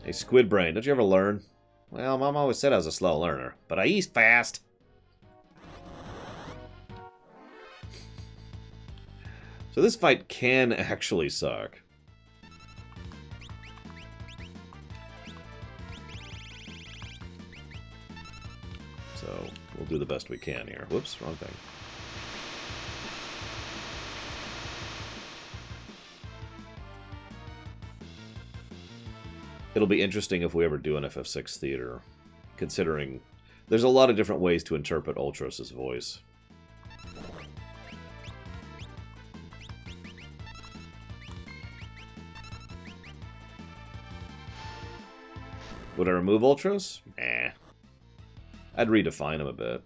Hey, Squid Brain, don't you ever learn? Well, Mom always said I was a slow learner, but I eat fast. So this fight can actually suck. So we'll do the best we can here. Whoops, wrong thing. It'll be interesting if we ever do an FF6 theater, considering there's a lot of different ways to interpret Ultros' voice. Would I remove Ultros? Nah. I'd redefine him a bit.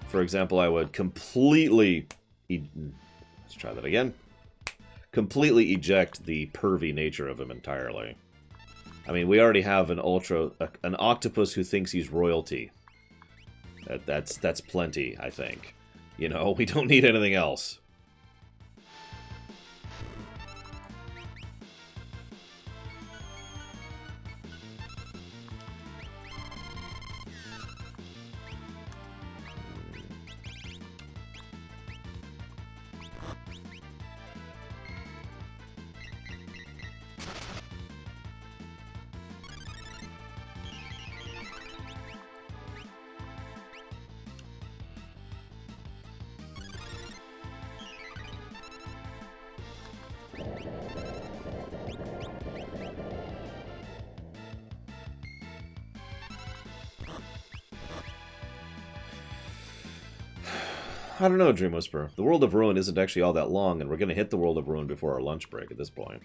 For example, I would completely... Let's try that again. Completely eject the pervy nature of him entirely. I mean, we already have an octopus who thinks he's royalty. That's plenty, I think. You know, we don't need anything else. I don't know, Dream Whisperer. The World of Ruin isn't actually all that long, and we're going to hit the World of Ruin before our lunch break at this point.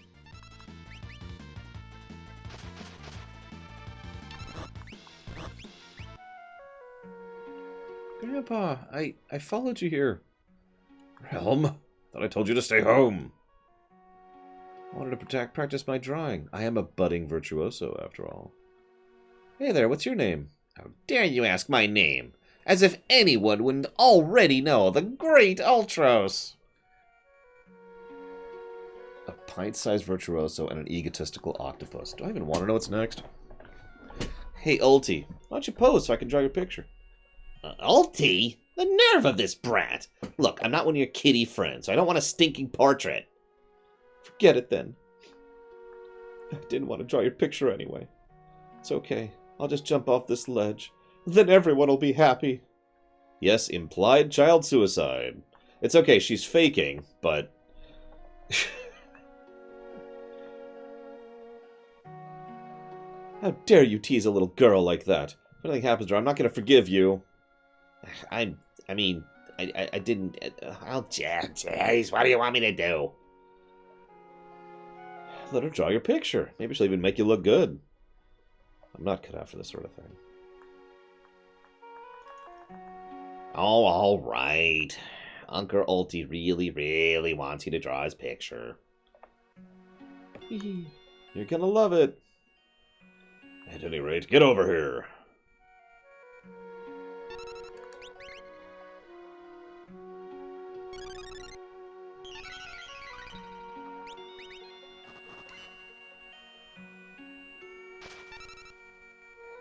Grandpa, I followed you here. Realm? Thought I told you to stay home. I wanted to practice my drawing. I am a budding virtuoso, after all. Hey there, what's your name? How dare you ask my name? As if anyone wouldn't already know the great Ultros! A pint-sized virtuoso and an egotistical octopus. Do I even want to know what's next? Hey, Ulti, why don't you pose so I can draw your picture? Ulti? The nerve of this brat! Look, I'm not one of your kitty friends, so I don't want a stinking portrait. Forget it, then. I didn't want to draw your picture anyway. It's okay. I'll just jump off this ledge. Then everyone will be happy. Yes, implied child suicide. It's okay, she's faking, but... How dare you tease a little girl like that? If anything happens to her, I'm not going to forgive you. I didn't... Oh, jeez, what do you want me to do? Let her draw your picture. Maybe she'll even make you look good. I'm not cut out for this sort of thing. Oh, all right. Uncle Ulti really wants you to draw his picture. You're gonna love it. At any rate, get over here.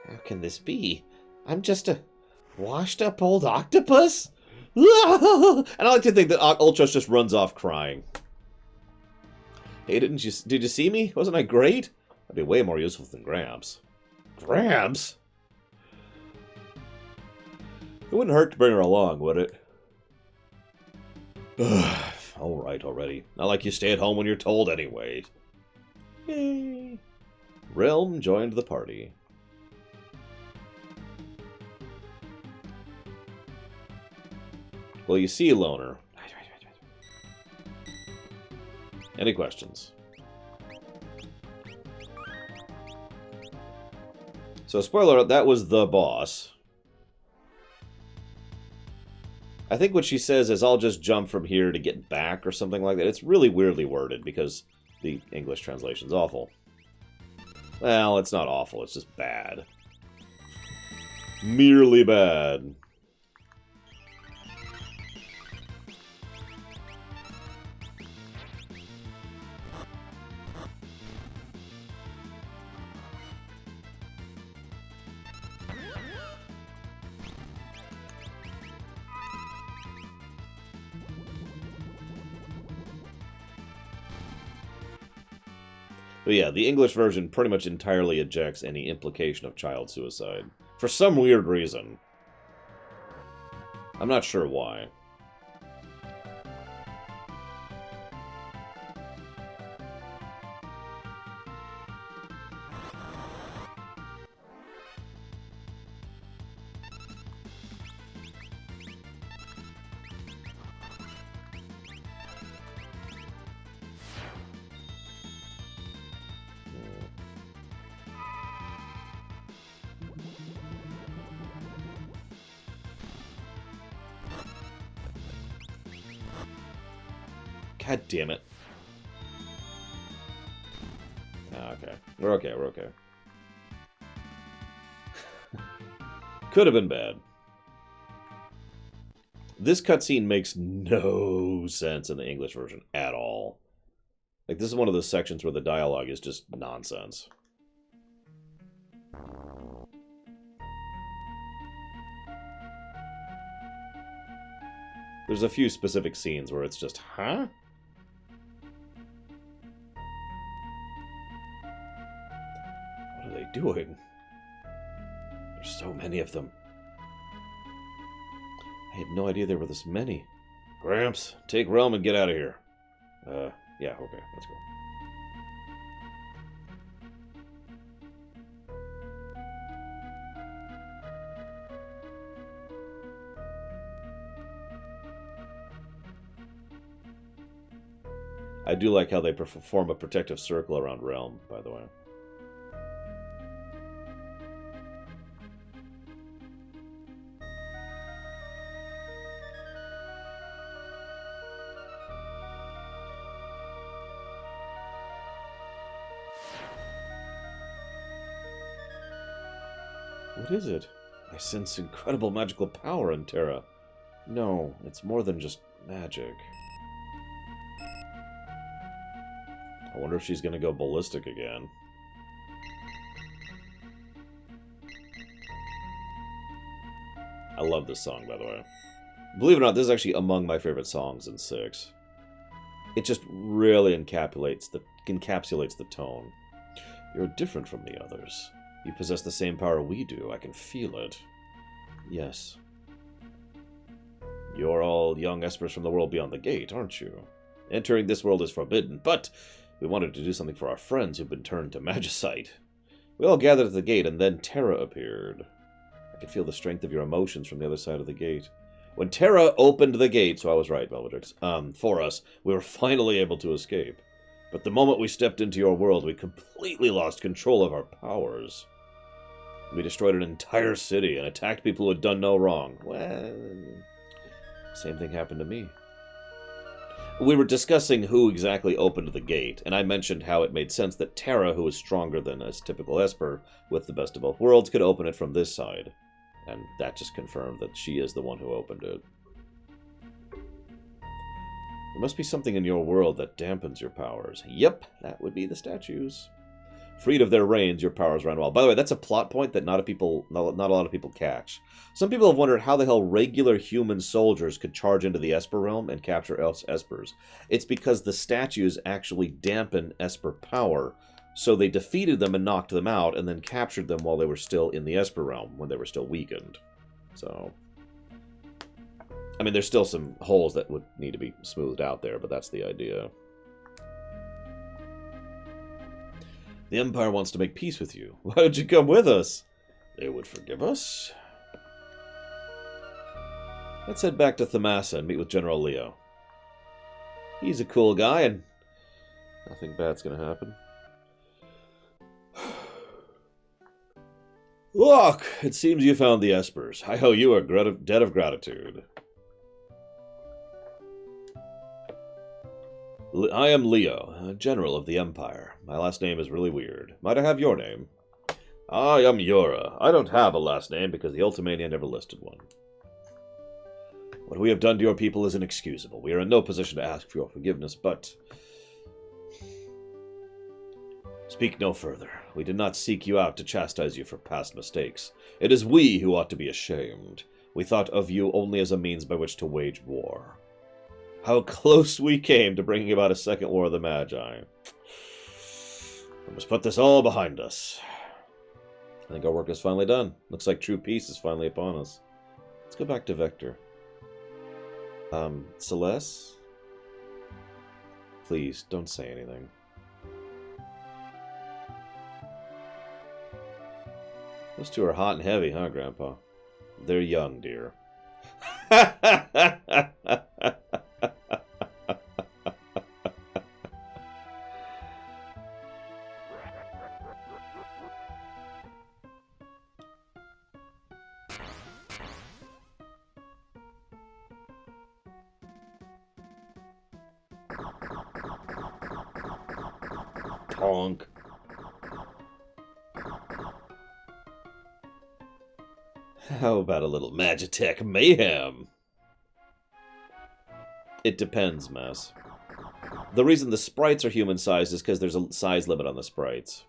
How can this be? I'm just a washed-up old octopus? And I like to think that Ultros just runs off crying. Hey, did you see me? Wasn't I great? I'd be way more useful than Gramps. Gramps? It wouldn't hurt to bring her along, would it? All right already. Not like you stay at home when you're told anyway. Yay! Realm joined the party. Well, you see, Loner. Any questions? So, spoiler alert, that was the boss. I think what she says is, I'll just jump from here to get back, or something like that. It's really weirdly worded, because the English translation's awful. Well, it's not awful, it's just bad. Merely bad. But yeah, the English version pretty much entirely ejects any implication of child suicide. For some weird reason. I'm not sure why. God damn it. Ah, okay. We're okay, we're okay. Could have been bad. This cutscene makes no sense in the English version at all. Like, this is one of those sections where the dialogue is just nonsense. There's a few specific scenes where it's just, huh? What are they doing? There's so many of them. I had no idea there were this many. Gramps, take Realm and get out of here. Yeah, okay, let's go. I do like how they form a protective circle around Realm, by the way. What is it? I sense incredible magical power in Terra. No, it's more than just magic. I wonder if she's going to go ballistic again. I love this song, by the way. Believe it or not, this is actually among my favorite songs in 6. It just really encapsulates the tone. You're different from the others. You possess the same power we do. I can feel it. Yes. You're all young espers from the world beyond the gate, aren't you? Entering this world is forbidden, but we wanted to do something for our friends who've been turned to magicite. We all gathered at the gate, and then Terra appeared. I could feel the strength of your emotions from the other side of the gate. When Terra opened the gate, so I was right, Velvetrix, for us, we were finally able to escape. But the moment we stepped into your world, we completely lost control of our powers. We destroyed an entire city and attacked people who had done no wrong. Well, same thing happened to me. We were discussing who exactly opened the gate, and I mentioned how it made sense that Terra, who is stronger than a typical Esper, with the best of both worlds, could open it from this side. And that just confirmed that she is the one who opened it. There must be something in your world that dampens your powers. Yep, that would be the statues. Freed of their reins, your powers ran wild. By the way, that's a plot point that not a lot of people catch. Some people have wondered how the hell regular human soldiers could charge into the Esper realm and capture Espers. It's because the statues actually dampen Esper power, so they defeated them and knocked them out, and then captured them while they were still in the Esper realm, when they were still weakened. So, I mean, there's still some holes that would need to be smoothed out there, but that's the idea. The Empire wants to make peace with you. Why don't you come with us? They would forgive us. Let's head back to Thamasa and meet with General Leo. He's a cool guy, and nothing bad's gonna happen. Look! It seems you found the Espers. I owe you a debt of gratitude. I am Leo, General of the Empire. My last name is really weird. Might I have your name? I am Yura. I don't have a last name because the Ultimania never listed one. What we have done to your people is inexcusable. We are in no position to ask for your forgiveness, but... Speak no further. We did not seek you out to chastise you for past mistakes. It is we who ought to be ashamed. We thought of you only as a means by which to wage war. How close we came to bringing about a second war of the Magi. We must put this all behind us. I think our work is finally done. Looks like true peace is finally upon us. Let's go back to Vector. Celeste? Please, don't say anything. Those two are hot and heavy, huh, Grandpa? They're young, dear. Tonk. How about a little Magitech mayhem? It depends, Mess. The reason the sprites are human-sized is because there's a size limit on the sprites.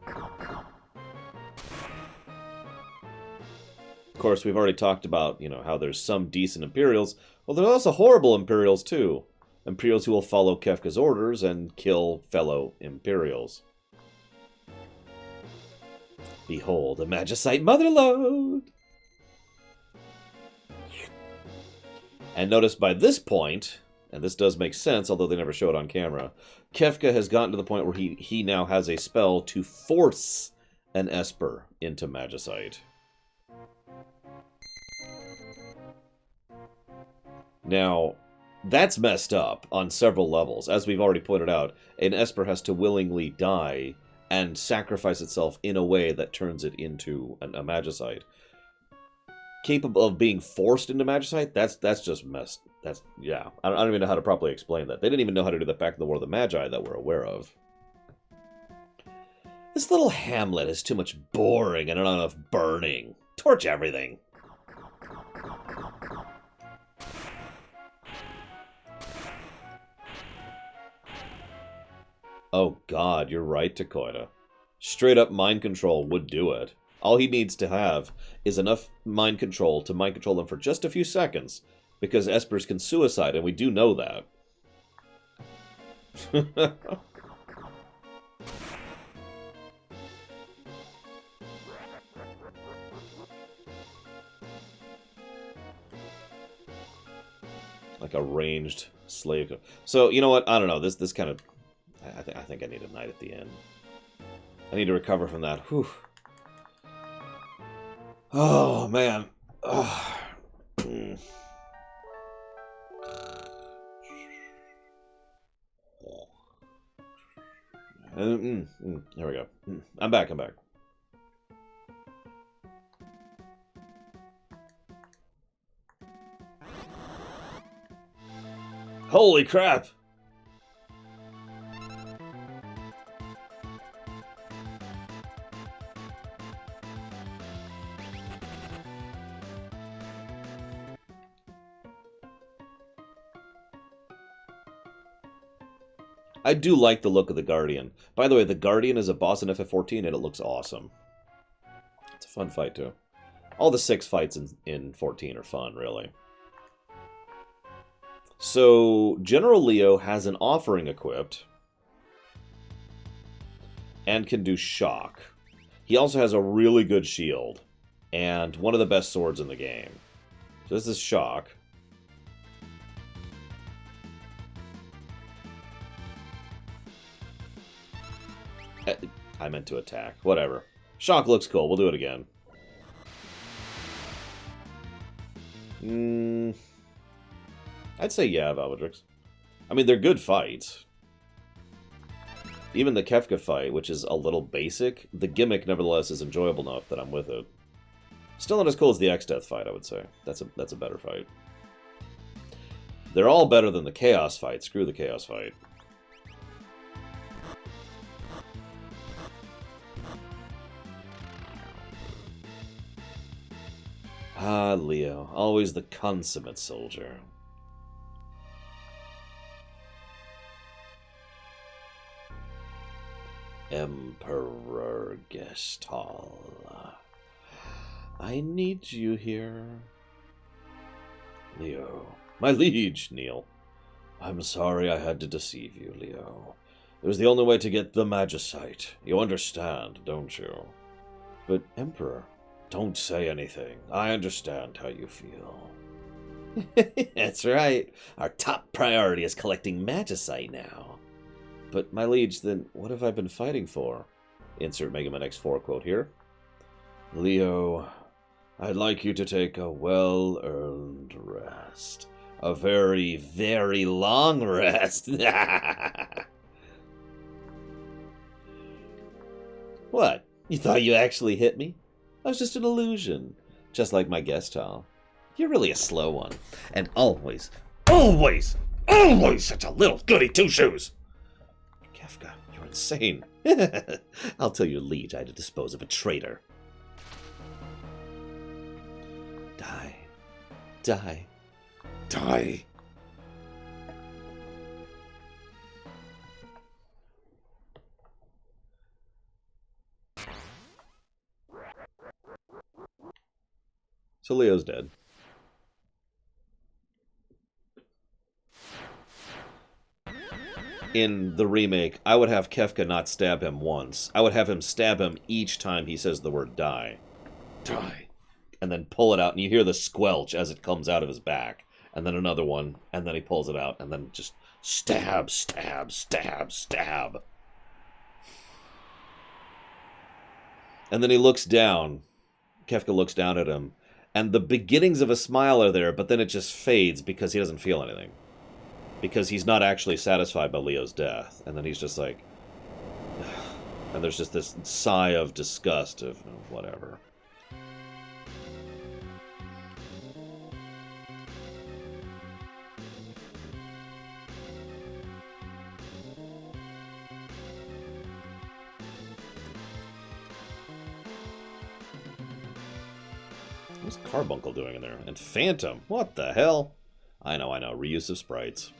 Of course, we've already talked about, how there's some decent Imperials. Well, there's also horrible Imperials, too. Imperials who will follow Kefka's orders and kill fellow Imperials. Behold, a Magicite Motherlode! And notice by this point, and this does make sense, although they never show it on camera, Kefka has gotten to the point where he now has a spell to force an Esper into Magicite. Now, that's messed up on several levels. As we've already pointed out, an Esper has to willingly die and sacrifice itself in a way that turns it into a Magicite. Capable of being forced into Magicite? That's just messed. Yeah. I don't even know how to properly explain that. They didn't even know how to do that back in the War of the Magi that we're aware of. This little hamlet is too much boring and not enough burning. Torch everything. Oh god, you're right, Takoida. Straight up mind control would do it. All he needs to have is enough mind control to mind control them for just a few seconds, because Espers can suicide, and we do know that. Like a ranged slave. So, you know what? I don't know. This kind of... I think I need a night at the end. I need to recover from that. Whew. Oh, man. Oh. There we go. I'm back. Holy crap! I do like the look of the Guardian. By the way, the Guardian is a boss in FF14 and it looks awesome. It's a fun fight, too. All the 6 fights in 14 are fun, really. So, General Leo has an offering equipped. And can do shock. He also has a really good shield. And one of the best swords in the game. So this is shock. I meant to attack. Whatever. Shock looks cool. We'll do it again. I'd say yeah, Valvedrix. I mean, they're good fights. Even the Kefka fight, which is a little basic, the gimmick nevertheless is enjoyable enough that I'm with it. Still not as cool as the X-Death fight, I would say. That's a better fight. They're all better than the Chaos fight. Screw the Chaos fight. Ah, Leo. Always the consummate soldier. Emperor Gestalt. I need you here. Leo. My liege, Neil. I'm sorry I had to deceive you, Leo. It was the only way to get the Magicite. You understand, don't you? But, Emperor, don't say anything. I understand how you feel. That's right. Our top priority is collecting Magicite now. But, my liege, then what have I been fighting for? Insert Mega Man X4 quote here. Leo, I'd like you to take a well-earned rest. A very, very long rest. What? You thought you actually hit me? I was just an illusion. Just like my Gestalt. You're really a slow one. And always, always, always such a little goody two-shoes. Kefka, you're insane. I'll tell your liege I had to dispose of a traitor. Die. Die. Die. So Leo's dead. In the remake, I would have Kefka not stab him once. I would have him stab him each time he says the word die. Die. And then pull it out, and you hear the squelch as it comes out of his back. And then another one, and then he pulls it out, and then just stab, stab, stab, stab. And then he looks down. Kefka looks down at him, and the beginnings of a smile are there, but then it just fades because he doesn't feel anything. Because he's not actually satisfied by Leo's death. And then he's just like... And there's just this sigh of disgust of whatever. What's Carbuncle doing in there? And Phantom? What the hell? I know. Reuse of sprites.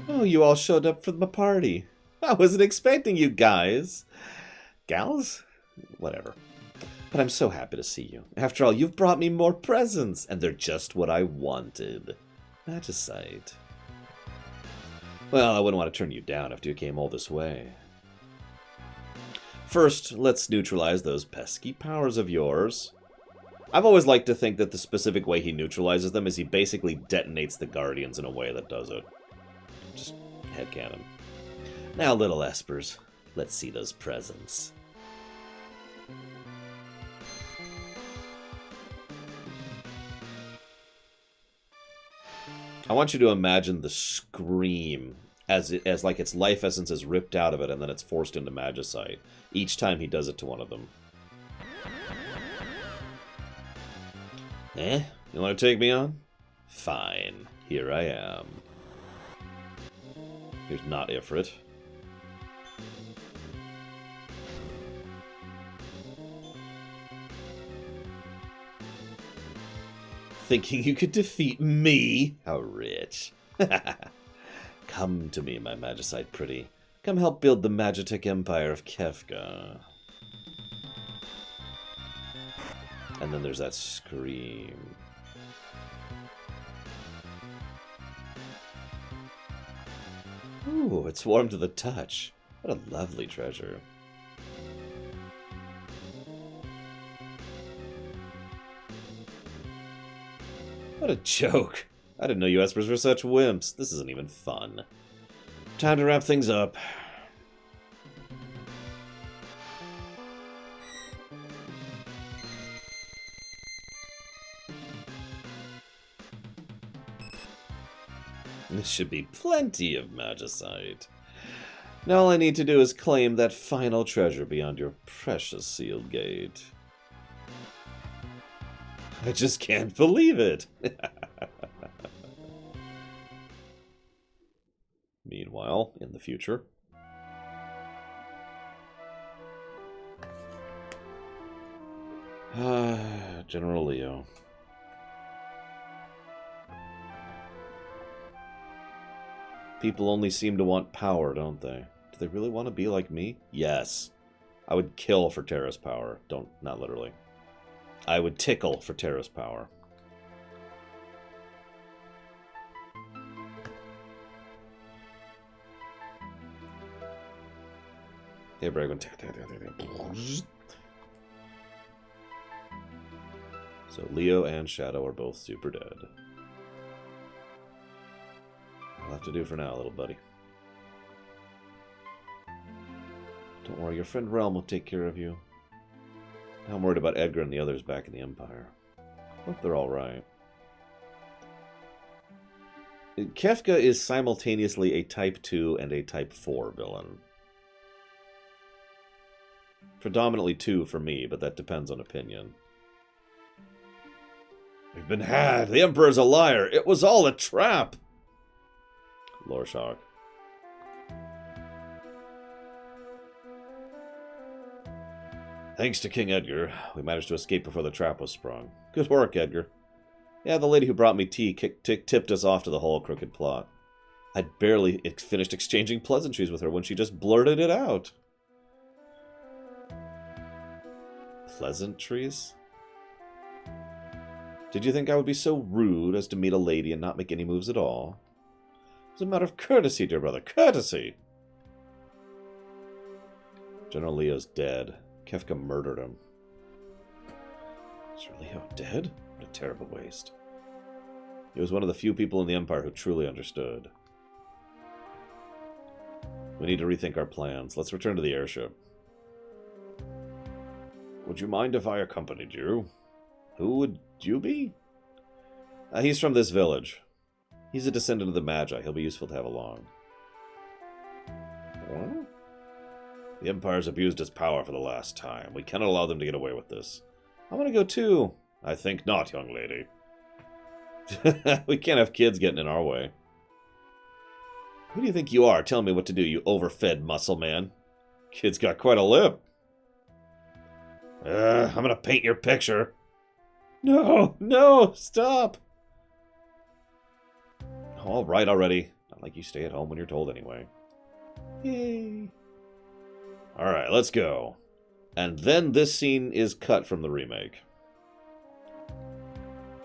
Oh, you all showed up for the party. I wasn't expecting you guys. Gals? Whatever. But I'm so happy to see you. After all, you've brought me more presents, and they're just what I wanted. Magicite. Well, I wouldn't want to turn you down after you came all this way. First, let's neutralize those pesky powers of yours. I've always liked to think that the specific way he neutralizes them is he basically detonates the Guardians in a way that does it. Just headcanon. Now, little espers, let's see those presents. I want you to imagine the scream as like its life essence is ripped out of it and then it's forced into Magicite each time he does it to one of them. You want to take me on? Fine, here I am. Here's not Ifrit. Thinking you could defeat me? How rich. Come to me, my Magicite pretty. Come help build the Magitek Empire of Kefka. And then there's that scream. Ooh, it's warm to the touch. What a lovely treasure. What a joke. I didn't know you Espers were such wimps. This isn't even fun. Time to wrap things up. This should be plenty of magicite. Now all I need to do is claim that final treasure beyond your precious sealed gate. I just can't believe it. Meanwhile, in the future. General Leo. People only seem to want power, don't they? Do they really want to be like me? Yes. I would kill for Terra's power. Not literally. I would tickle for Terra's power. Hey, Bragon. So Leo and Shadow are both super dead. I'll have to do for now, little buddy. Don't worry, your friend Realm will take care of you. Now I'm worried about Edgar and the others back in the Empire. Hope they're alright. Kefka is simultaneously a Type 2 and a Type 4 villain. Predominantly 2 for me, but that depends on opinion. We've been had! The Emperor's a liar! It was all a trap! Lore shock. Thanks to King Edgar, we managed to escape before the trap was sprung. Good work, Edgar. Yeah, the lady who brought me tea tipped us off to the whole crooked plot. I'd barely finished exchanging pleasantries with her when she just blurted it out. Pleasantries? Did you think I would be so rude as to meet a lady and not make any moves at all? It's a matter of courtesy, dear brother. Courtesy! General Leo's dead. Kefka murdered him. Is Leo dead? What a terrible waste. He was one of the few people in the Empire who truly understood. We need to rethink our plans. Let's return to the airship. Would you mind if I accompanied you? Who would you be? He's from this village. He's a descendant of the Magi. He'll be useful to have along. What? The Empire's abused its power for the last time. We cannot allow them to get away with this. I want to go too. I think not, young lady. We can't have kids getting in our way. Who do you think you are? Tell me what to do, you overfed muscle man. Kid's got quite a lip. I'm gonna paint your picture. No, no, stop. All right already. Not like you stay at home when you're told anyway. Yay. Alright, let's go. And then this scene is cut from the remake.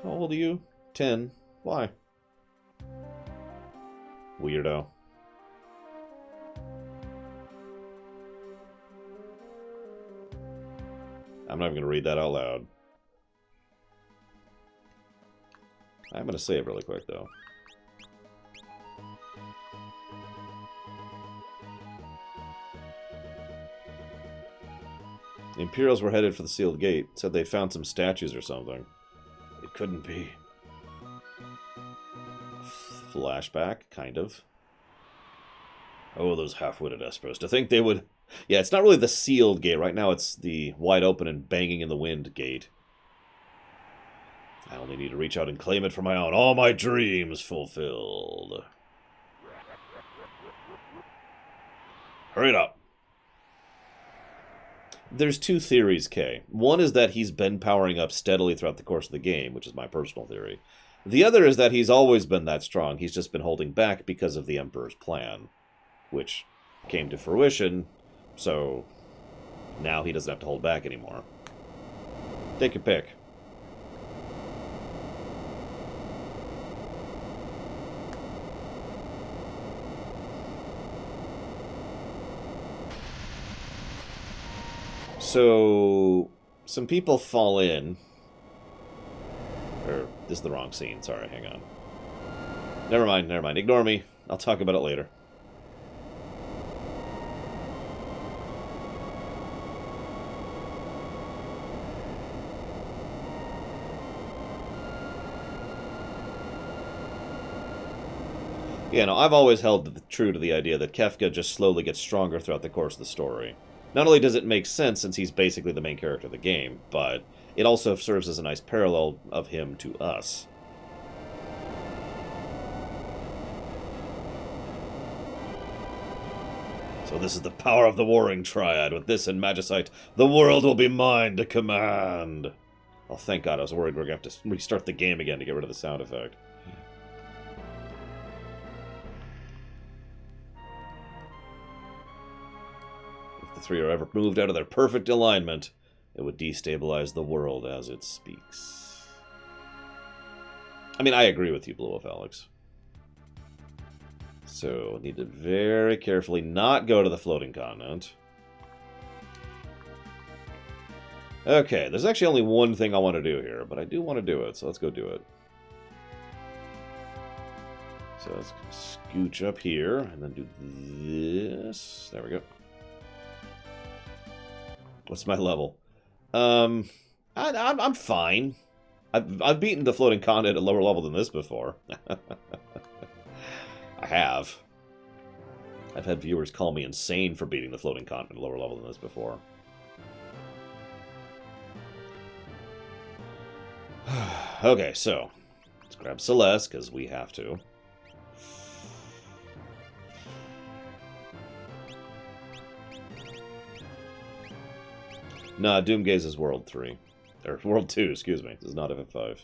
How old are you? 10. Why? Weirdo. I'm not even going to read that out loud. I'm going to save really quick, though. The Imperials were headed for the sealed gate. Said they found some statues or something. It couldn't be. Flashback, kind of. Oh, those half-witted Espers. To think they would... Yeah, it's not really the sealed gate. Right now it's the wide open and banging in the wind gate. I only need to reach out and claim it for my own. All my dreams fulfilled. Hurry it up. There's two theories, Kay. One is that he's been powering up steadily throughout the course of the game, which is my personal theory. The other is that he's always been that strong. He's just been holding back because of the Emperor's plan, which came to fruition, so now he doesn't have to hold back anymore. Take your pick. So, some people fall in. Or, this is the wrong scene. Sorry, hang on. Never mind, never mind. Ignore me. I'll talk about it later. Yeah, no, I've always held true to the idea that Kefka just slowly gets stronger throughout the course of the story. Not only does it make sense since he's basically the main character of the game, but it also serves as a nice parallel of him to us. So this is the power of the Warring Triad. With this and Magicite, the world will be mine to command. Oh, thank God, I was worried we were going to have to restart the game again to get rid of the sound effect. If the three are ever moved out of their perfect alignment, it would destabilize the world as it speaks. I mean, I agree with you, Blue Wolf Alex. So, need to very carefully not go to the floating continent. Okay, there's actually only one thing I want to do here, but I do want to do it, so let's go do it. So let's scooch up here, and then do this. There we go. What's my level? I'm fine. I've beaten the floating continent at a lower level than this before. I have. I've had viewers call me insane for beating the floating continent at a lower level than this before. Okay, so let's grab Celeste, because we have to. Nah, Doomgaze is World 3. Or World 2, excuse me. This is not FF5.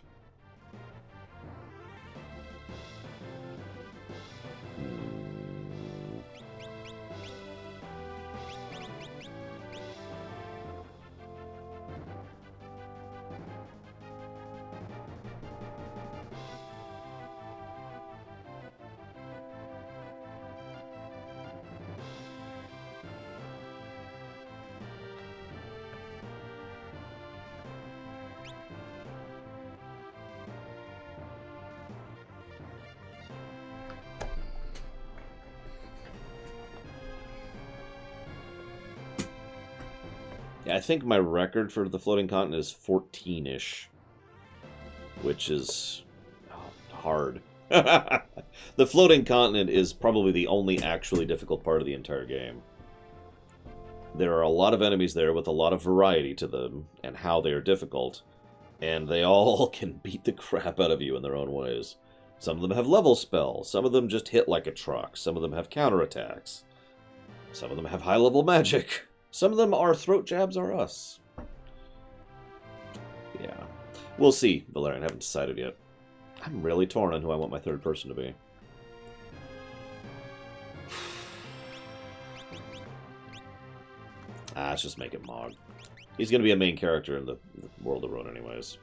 Yeah, I think my record for the floating continent is 14-ish. Which is hard. The floating continent is probably the only actually difficult part of the entire game. There are a lot of enemies there with a lot of variety to them and how they are difficult, and they all can beat the crap out of you in their own ways. Some of them have level spells, some of them just hit like a truck, some of them have counterattacks, some of them have high-level magic, some of them are throat jabs are us. Yeah. We'll see, Valerian. I haven't decided yet. I'm really torn on who I want my third person to be. Let's just make it Mog. He's going to be a main character in the World of Ruin anyways.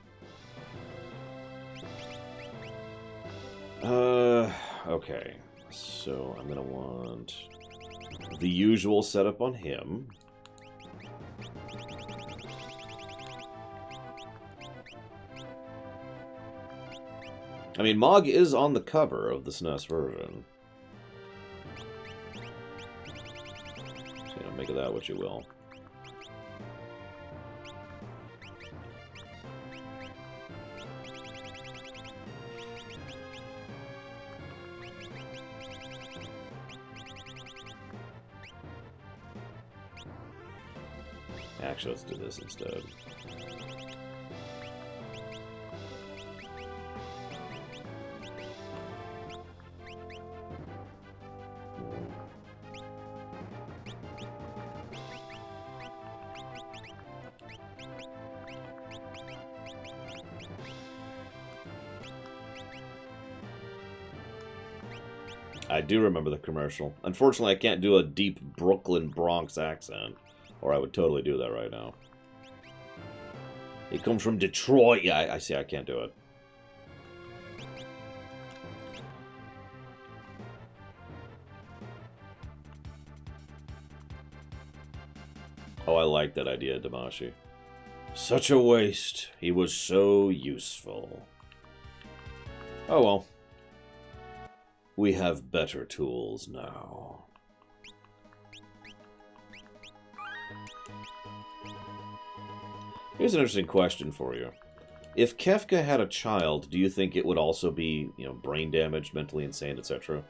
Okay. So I'm going to want the usual setup on him. I mean, Mog is on the cover of the SNES version. So, you know, make of that what you will. Actually, let's do this instead. I do remember the commercial. Unfortunately, I can't do a deep Brooklyn Bronx accent, or I would totally do that right now. It comes from Detroit. Yeah, I see. I can't do it. Oh, I like that idea, Damashi. Such a waste. He was so useful. Oh well. We have better tools now. Here's an interesting question for you. If Kefka had a child, do you think it would also be, brain damaged, mentally insane, etc.?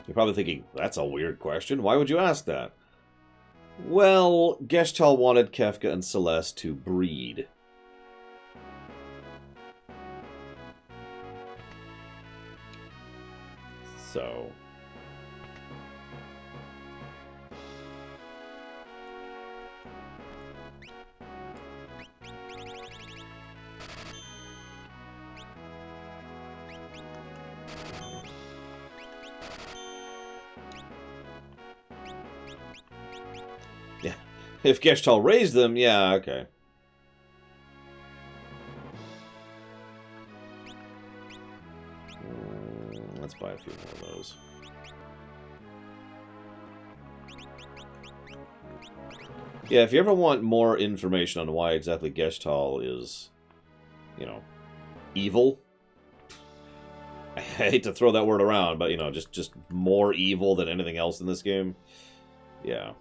You're probably thinking, that's a weird question. Why would you ask that? Well, Geshtal wanted Kefka and Celeste to breed. So... yeah. If Geshtal raised them, yeah, okay. Let's buy a few more of those. Yeah, if you ever want more information on why exactly Geshtal is, evil. I hate to throw that word around, but, just more evil than anything else in this game. Yeah.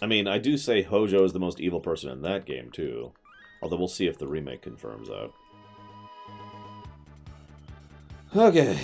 I mean, I do say Hojo is the most evil person in that game, too. Although we'll see if the remake confirms that. Okay.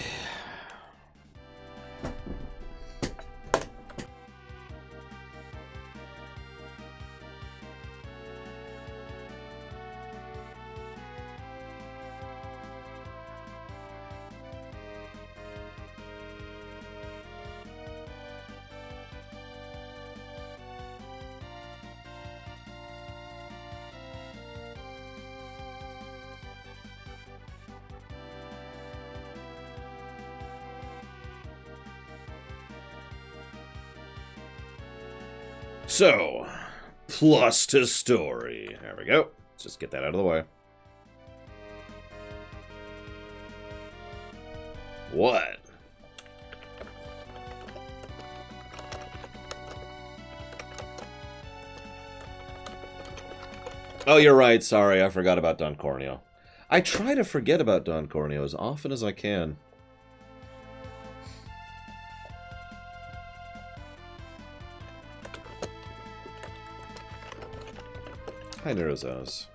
So, plus to story. There we go. Let's just get that out of the way. What? Oh, you're right. Sorry, I forgot about Don Corneo. I try to forget about Don Corneo as often as I can. Hi, Neurozones.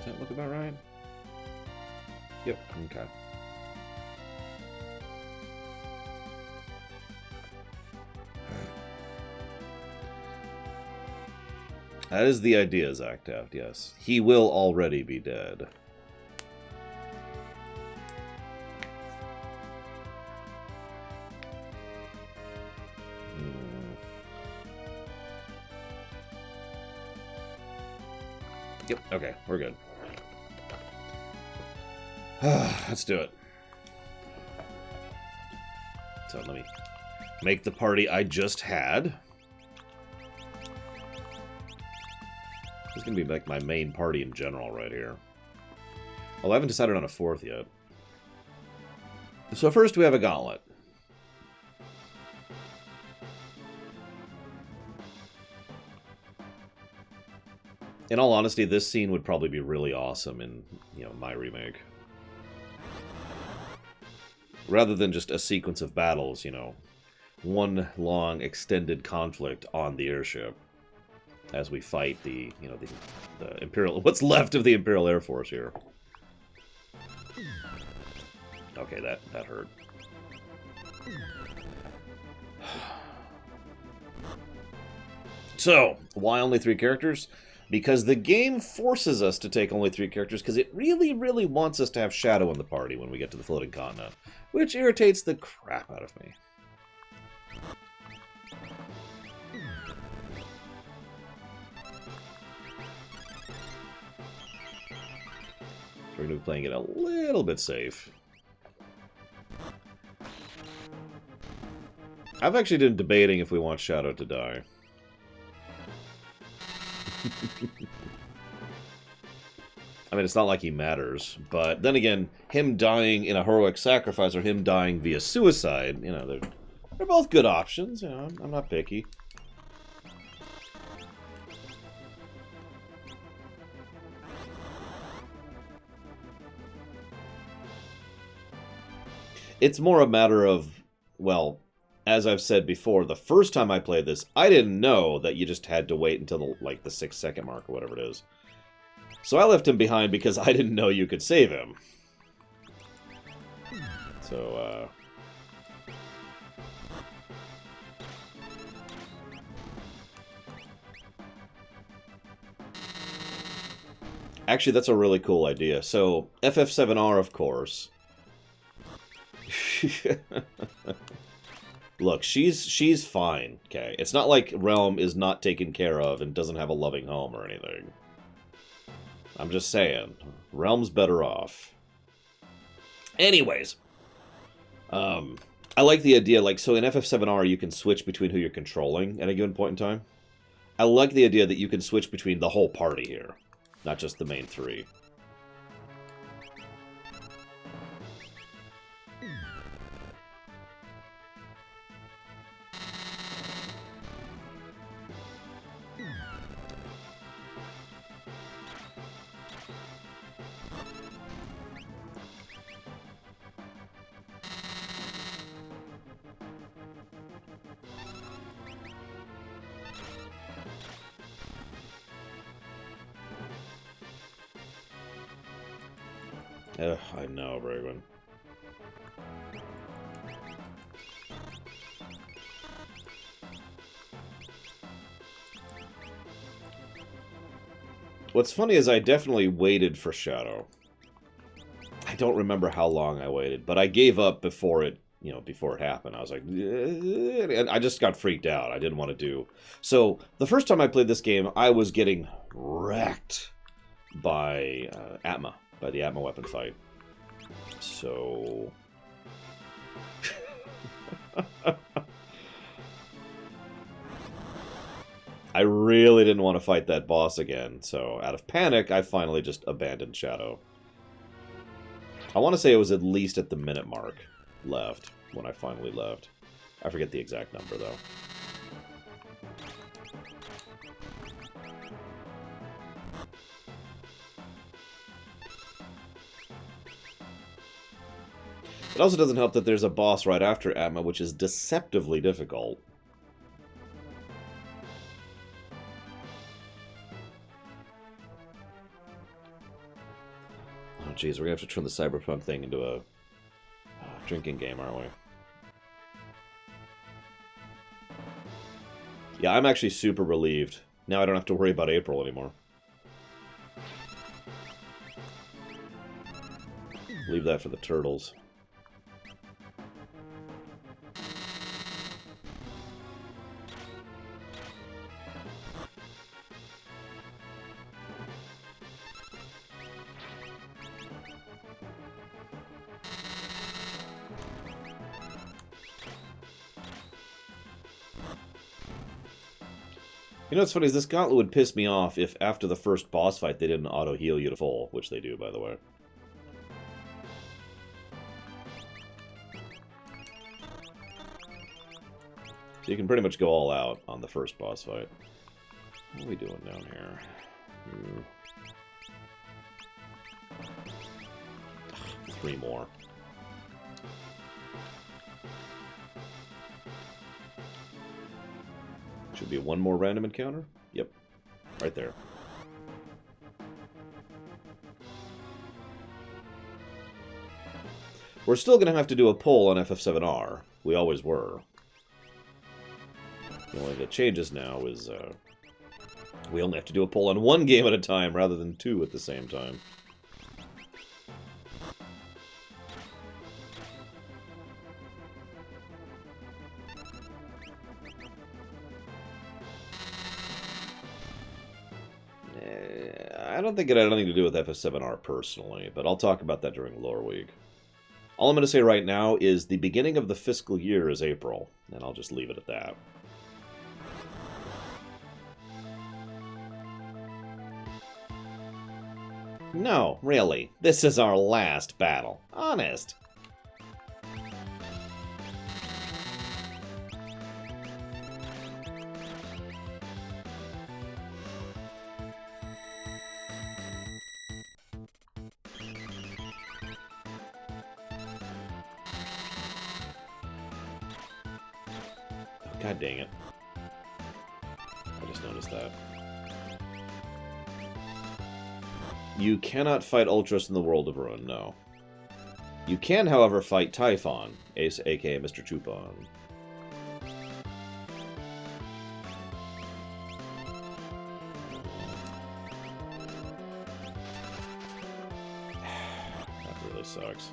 Does that look about right? Yep, okay. That is the idea, Zactaft, yes. He will already be dead. Yep, okay, we're good. Let's do it. So let me make the party I just had. This is going to be like my main party in general right here. Well, I haven't decided on a fourth yet. So first we have a gauntlet. In all honesty, this scene would probably be really awesome in, my remake. Rather than just a sequence of battles, one long extended conflict on the airship as we fight the Imperial, what's left of the Imperial Air Force here. Okay, that hurt. So, why only 3 characters? Because the game forces us to take only 3 characters because it really, really wants us to have Shadow in the party when we get to the floating continent, which irritates the crap out of me. We're going to be playing it a little bit safe. I've actually been debating if we want Shadow to die. I mean, it's not like he matters, but then again, him dying in a heroic sacrifice or him dying via suicide, you know, they're both good options. You know, I'm not picky. It's more a matter of, well, as I've said before, the first time I played this, I didn't know that you just had to wait until the 6-second mark or whatever it is. So I left him behind because I didn't know you could save him. So, actually, that's a really cool idea. So, FF7R, of course. Look, she's fine, okay? It's not like Realm is not taken care of and doesn't have a loving home or anything. I'm just saying, Realm's better off. Anyways, I like the idea, like, so in FF7R you can switch between who you're controlling at a given point in time. I like the idea that you can switch between the whole party here, not just the main 3. Ugh, I know, Braven. What's funny is I definitely waited for Shadow. I don't remember how long I waited, but I gave up before it, before it happened. I was like, and I just got freaked out. I didn't want to do. So the first time I played this game, I was getting wrecked by Atma, by the Atma weapon fight. So I really didn't want to fight that boss again. So out of panic, I finally just abandoned Shadow. I want to say it was at least at the minute mark left when I finally left. I forget the exact number, though. It also doesn't help that there's a boss right after Atma, which is deceptively difficult. Oh, jeez, we're gonna have to turn the Cyberpunk thing into a drinking game, aren't we? Yeah, I'm actually super relieved. Now I don't have to worry about April anymore. Leave that for the turtles. You know what's funny is this gauntlet would piss me off if after the first boss fight they didn't auto-heal you to full, which they do, by the way. So you can pretty much go all out on the first boss fight. What are we doing down here? Ugh, 3 more. Should be 1 more random encounter? Yep. Right there. We're still going to have to do a poll on FF7R. We always were. The only thing that changes now is we only have to do a pull on one game at a time rather than two at the same time. I don't think it had anything to do with FF7R personally, but I'll talk about that during Lore Week. All I'm going to say right now is the beginning of the fiscal year is April, and I'll just leave it at that. No, really. This is our last battle. Honest. God dang it. I just noticed that. You cannot fight Ultras in the World of Ruin, no. You can, however, fight Typhon, aka Mr. Chupon. That really sucks.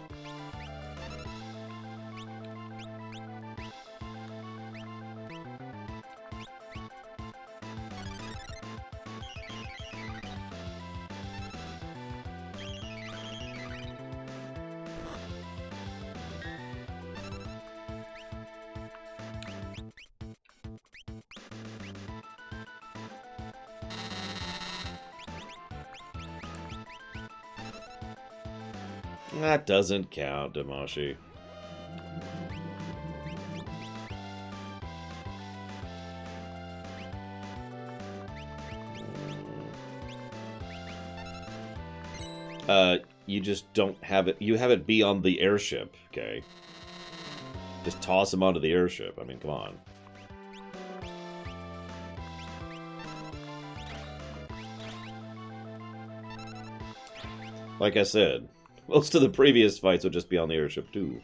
That doesn't count, Damashi. You just don't have it. You have it be on the airship, okay? Just toss him onto the airship. I mean, come on. Like I said, most of the previous fights would just be on the airship, too.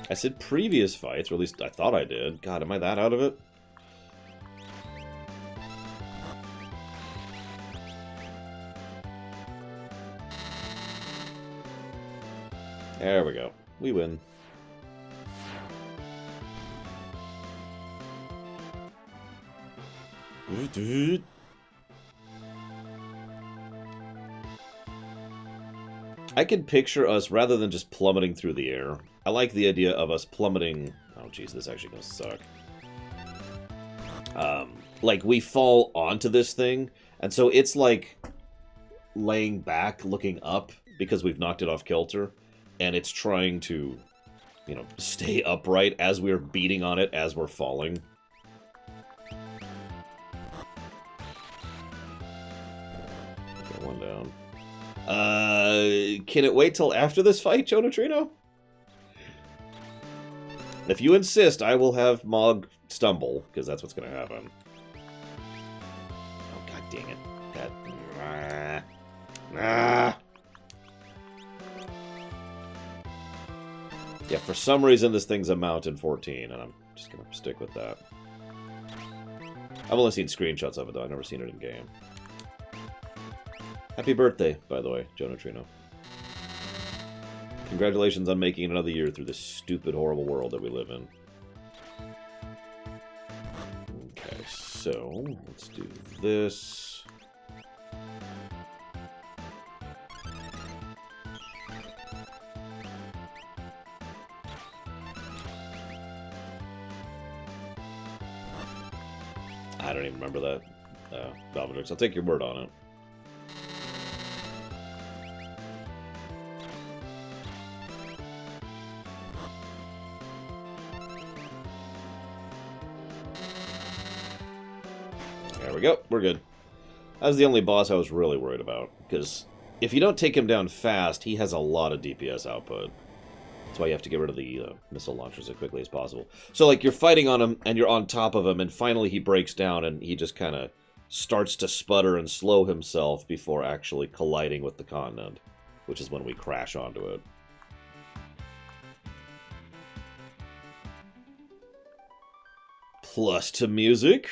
I said previous fights, or at least I thought I did. God, am I that out of it? There we go. We win. I could picture us, rather than just plummeting through the air, I like the idea of us plummeting... Oh, jeez, this is actually going to suck. Like, we fall onto this thing, and so it's like laying back, looking up, because we've knocked it off kilter, and it's trying to, you know, stay upright as we're beating on it as we're falling. Okay, one down. Can it wait till after this fight, Joe Neutrino? If you insist, I will have Mog stumble, because that's what's going to happen. Oh, god dang it. That... Yeah, for some reason this thing's a Mountain 14, and I'm just going to stick with that. I've only seen screenshots of it, though. I've never seen it in game. Happy birthday, by the way, Joe Neutrino. Congratulations on making it another year through this stupid, horrible world that we live in. Okay, so let's do this. I don't even remember that, Dominix. I'll take your word on it. There we go. We're good. That was the only boss I was really worried about, because if you don't take him down fast, he has a lot of DPS output. That's why you have to get rid of the missile launchers as quickly as possible. So, like, you're fighting on him, and you're on top of him, and finally he breaks down, and he just kind of starts to sputter and slow himself before actually colliding with the continent, which is when we crash onto it. Plus to music.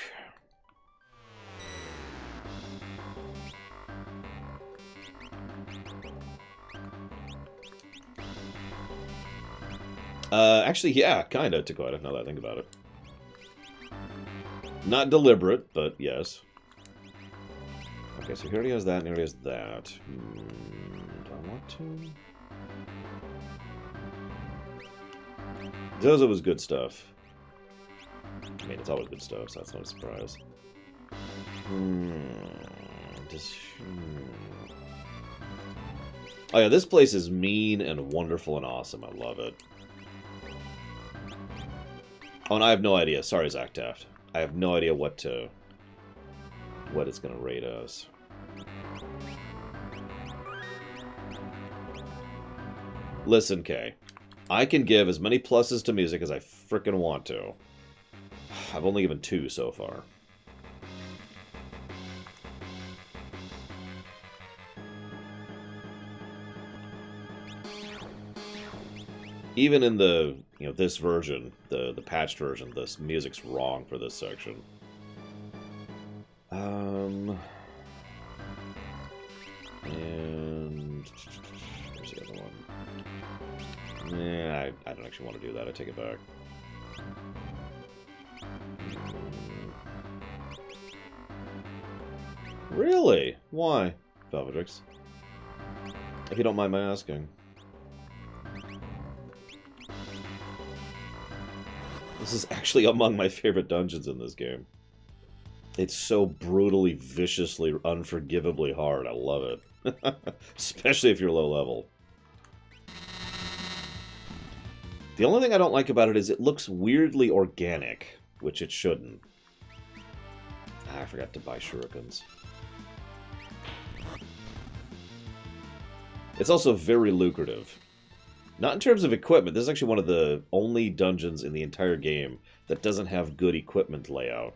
Actually, yeah, kinda, Dakota, now that I think about it. Not deliberate, but yes. Okay, so he already has that, and he already has that. Do I want to? Zozo was good stuff. I mean, it's always good stuff, so that's not a surprise. Oh yeah, this place is mean and wonderful and awesome. I love it. Oh, and I have no idea. Sorry, Zach Taft. I have no idea what it's gonna rate us. Listen, Kay. I can give as many pluses to music as I frickin' want to. I've only given 2 so far. Even in the, this version, the patched version, this music's wrong for this section. And where's the other one? Yeah, I don't actually want to do that. I take it back. Really? Why, Velvedrix? If you don't mind my asking. This is actually among my favorite dungeons in this game. It's so brutally, viciously, unforgivably hard. I love it. Especially if you're low level. The only thing I don't like about it is it looks weirdly organic, which it shouldn't. Ah, I forgot to buy shurikens. It's also very lucrative. Not in terms of equipment. This is actually one of the only dungeons in the entire game that doesn't have good equipment layout.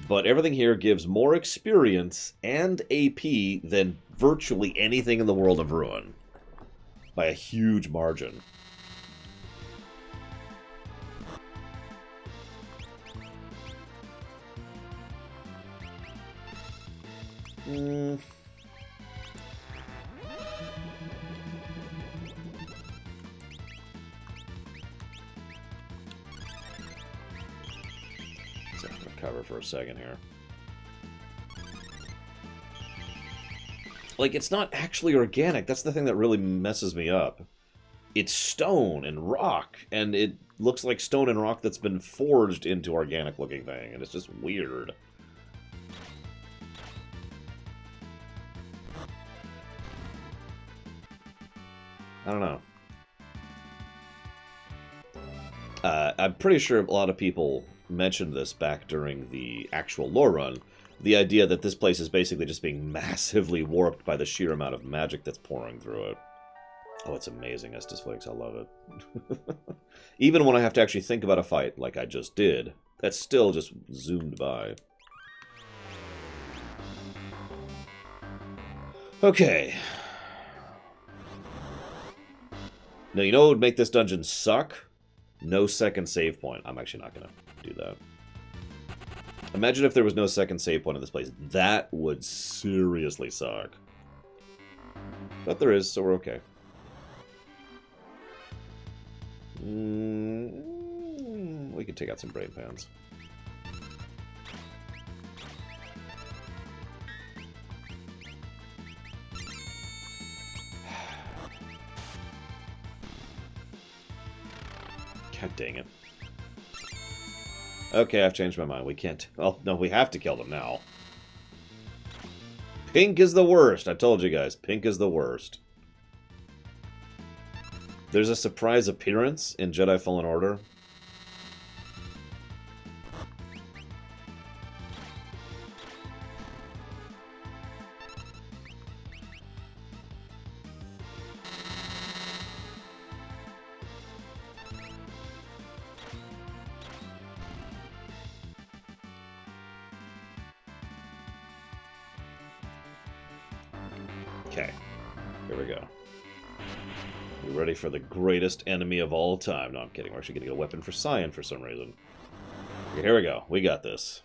But everything here gives more experience and AP than virtually anything in the world of Ruin. By a huge margin. So I'm going to cover for a second here. Like, it's not actually organic. That's the thing that really messes me up. It's stone and rock, and it looks like stone and rock that's been forged into organic-looking thing, and it's just weird. I don't know. I'm pretty sure a lot of people mentioned this back during the actual lore run. The idea that this place is basically just being massively warped by the sheer amount of magic that's pouring through it. Oh, it's amazing, Estus Flakes. I love it. Even when I have to actually think about a fight, like I just did, that's still just zoomed by. Okay. Now, you know what would make this dungeon suck? No second save point. I'm actually not going to do that. Imagine if there was no second save point in this place. That would seriously suck. But there is, so we're okay. We could take out some brain pans. God dang it. Okay, I've changed my mind. We can't... Well, no, we have to kill them now. Pink is the worst. I told you guys, pink is the worst. There's a surprise appearance in Jedi Fallen Order. Okay. Here we go. You ready for the greatest enemy of all time? No, I'm kidding. We're actually going to get a weapon for Cyan for some reason. Okay, here we go. We got this.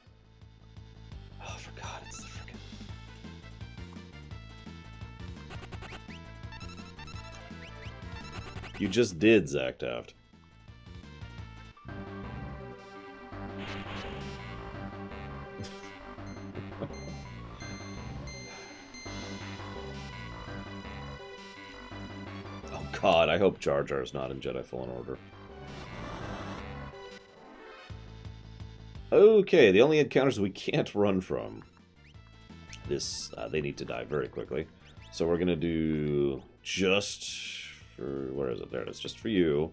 Oh, for God, it's the frickin'... You just did, Zach Taft. Oh God, I hope Jar Jar is not in Jedi Fallen Order. Okay, the only encounters we can't run from. They need to die very quickly. So we're gonna do just for, where is it? There it is, just for you,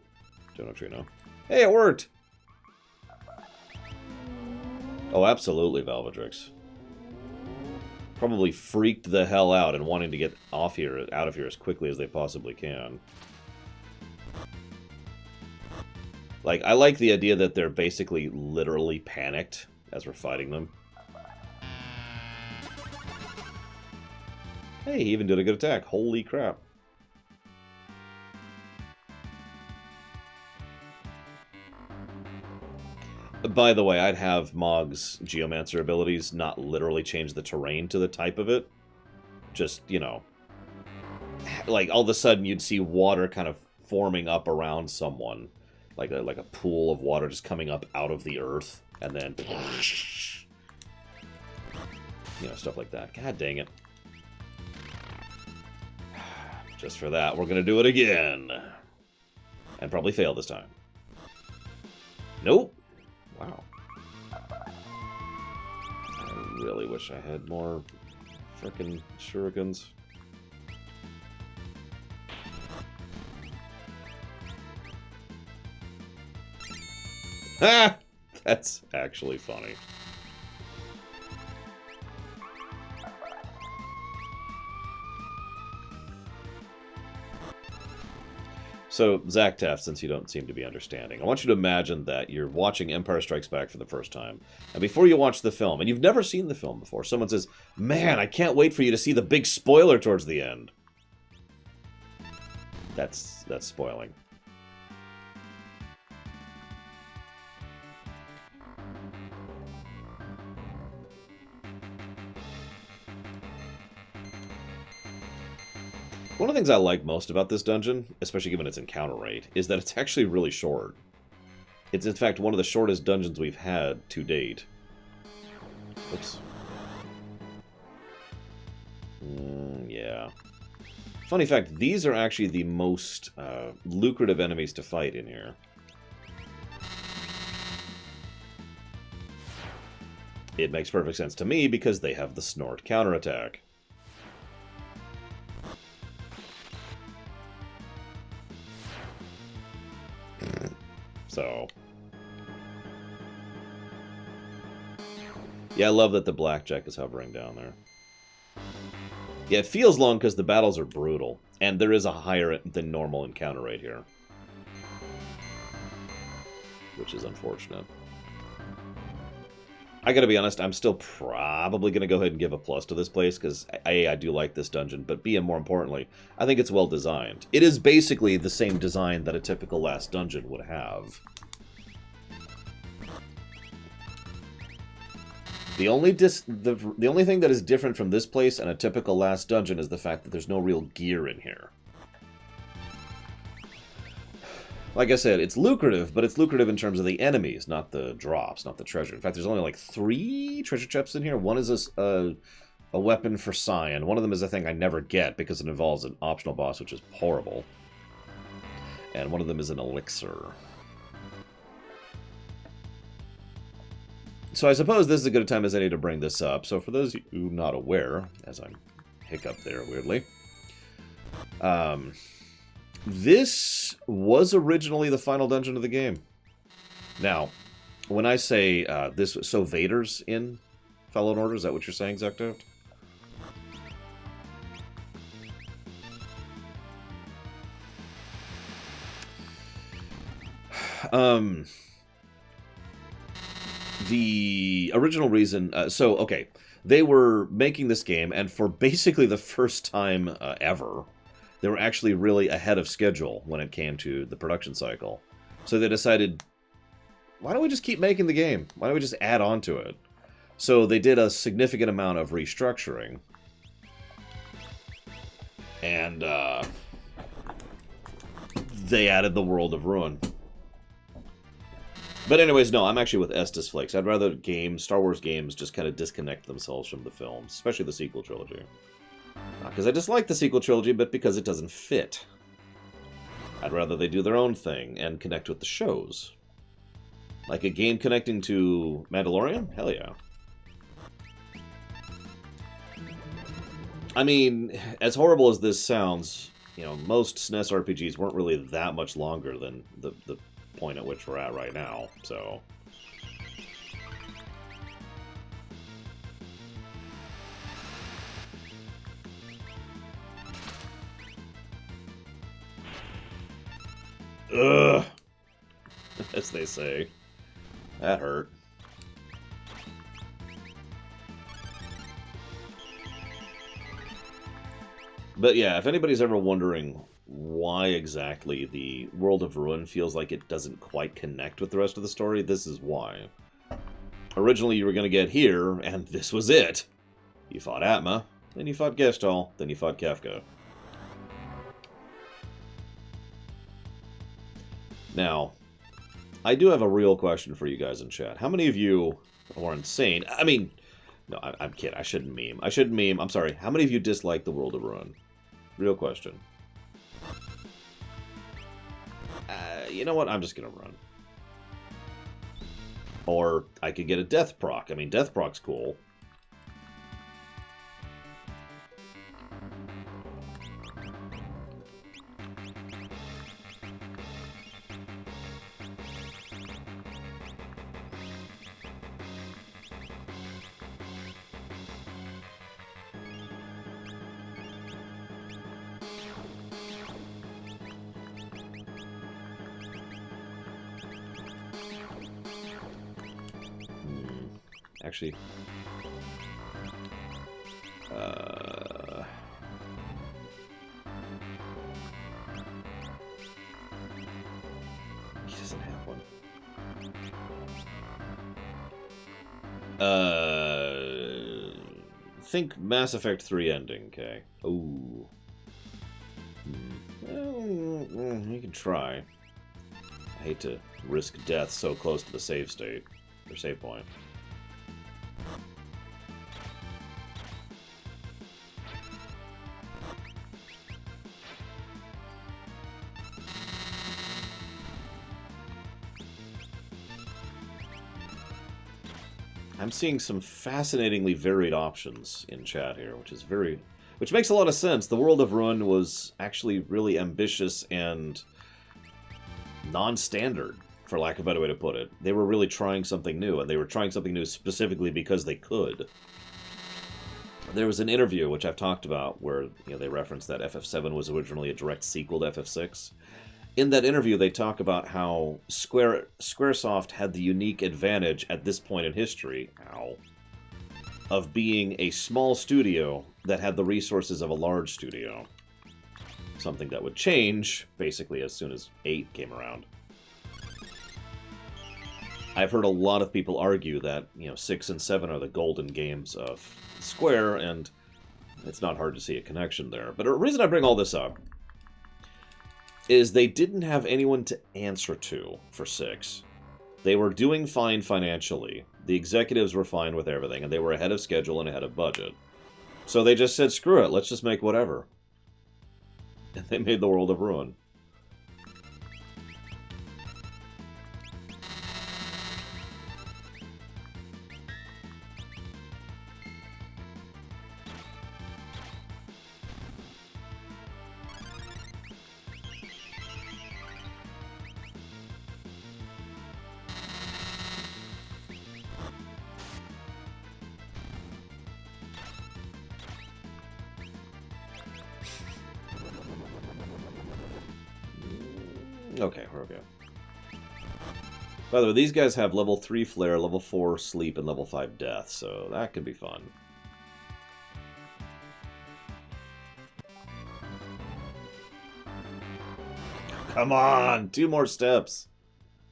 General Trino. Hey, it worked! Oh, absolutely, Valvedrix. Probably freaked the hell out and wanting to get out of here as quickly as they possibly can. Like, I like the idea that they're basically literally panicked as we're fighting them. Hey, he even did a good attack. Holy crap. By the way, I'd have Mog's Geomancer abilities not literally change the terrain to the type of it. Just, you know, like all of a sudden you'd see water kind of forming up around someone. Like a pool of water just coming up out of the earth, and then, you know, stuff like that. God dang it. Just for that, we're going to do it again. And probably fail this time. Nope. Wow. I really wish I had more frickin' shurikens. Ha! That's actually funny. So, Zach Taft, since you don't seem to be understanding, I want you to imagine that you're watching Empire Strikes Back for the first time, and before you watch the film, and you've never seen the film before, someone says, "Man, I can't wait for you to see the big spoiler towards the end." That's spoiling. One of the things I like most about this dungeon, especially given its encounter rate, is that it's actually really short. It's in fact one of the shortest dungeons we've had to date. Oops. Yeah. Funny fact, these are actually the most lucrative enemies to fight in here. It makes perfect sense to me because they have the snort counterattack. So, yeah, I love that the blackjack is hovering down there. Yeah, it feels long because the battles are brutal, and there is a higher than normal encounter rate here, which is unfortunate. I gotta be honest, I'm still probably gonna go ahead and give a plus to this place, because A, I do like this dungeon, but B, and more importantly, I think it's well designed. It is basically the same design that a typical last dungeon would have. The only thing that is different from this place and a typical last dungeon is the fact that there's no real gear in here. Like I said, it's lucrative, but it's lucrative in terms of the enemies, not the drops, not the treasure. In fact, there's only like 3 treasure chests in here. One is a weapon for Cyan. One of them is a thing I never get because it involves an optional boss, which is horrible. And one of them is an elixir. So I suppose this is as good a time as any to bring this up. So for those of you not aware, as I'm hiccup there weirdly, this was originally the final dungeon of the game. Now, when I say this, so Vader's in Fallen Order, is that what you're saying, Zektoft? The original reason, okay, They were making this game, and for basically the first time ever, they were actually really ahead of schedule when it came to the production cycle. So they decided, why don't we just keep making the game? Why don't we just add on to it? So they did a significant amount of restructuring. And they added the World of Ruin. But anyways, no, I'm actually with Estes Flakes. I'd rather Star Wars games, just kind of disconnect themselves from the films, especially the sequel trilogy. Not because I dislike the sequel trilogy, but because it doesn't fit. I'd rather they do their own thing and connect with the shows. Like a game connecting to Mandalorian? Hell yeah. I mean, as horrible as this sounds, you know, most SNES RPGs weren't really that much longer than the point at which we're at right now, so... Ugh! As they say. That hurt. But yeah, if anybody's ever wondering why exactly the World of Ruin feels like it doesn't quite connect with the rest of the story, this is why. Originally you were going to get here, and this was it. You fought Atma, then you fought Gestalt, then you fought Kefka. Now, I do have a real question for you guys in chat. How many of you are insane? I mean, no, I'm kidding. I shouldn't meme. I shouldn't meme. I'm sorry. How many of you dislike the World of Ruin? Real question. You know what? I'm just going to run. Or I could get a Death Proc. I mean, Death Proc's cool. Actually, he doesn't have one. Think Mass Effect 3 ending, okay? Ooh. You can try. I hate to risk death so close to the save state, or save point. I'm seeing some fascinatingly varied options in chat here, which makes a lot of sense. The World of Ruin was actually really ambitious and non-standard, for lack of a better way to put it. They were really trying something new, and they were trying something new specifically because they could. There was an interview, which I've talked about, where they referenced that FF7 was originally a direct sequel to FF6. In that interview, they talk about how Squaresoft had the unique advantage at this point in history, of being a small studio that had the resources of a large studio. Something that would change, basically, as soon as 8 came around. I've heard a lot of people argue that, 6 and 7 are the golden games of Square, and it's not hard to see a connection there. But the reason I bring all this up is they didn't have anyone to answer to for 6. They were doing fine financially. The executives were fine with everything, and they were ahead of schedule and ahead of budget. So they just said, screw it, let's just make whatever. And they made the World of Ruin. Okay, we're okay. By the way, these guys have level 3 Flare, level 4 Sleep, and level 5 Death, so that could be fun. come on! 2 more steps.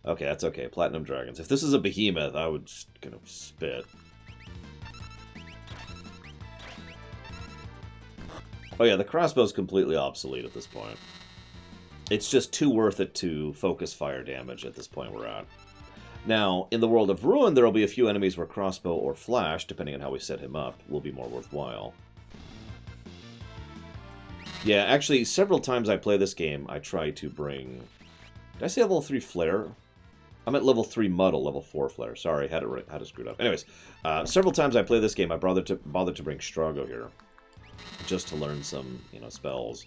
Okay, that's okay. Platinum Dragons. If this is a behemoth, I would just kind of spit. Oh yeah, the crossbow's completely obsolete at this point. It's just too worth it to focus fire damage at this point we're at. Now, in the World of Ruin, there will be a few enemies where crossbow or flash, depending on how we set him up, will be more worthwhile. Yeah, actually, several times I play this game, I try to bring... Did I say level 3 flare? I'm at level 3 muddle, level 4 flare. Sorry, had it screwed up. Anyways, several times I play this game, I bothered to bring Strago here. Just to learn some, you know, spells.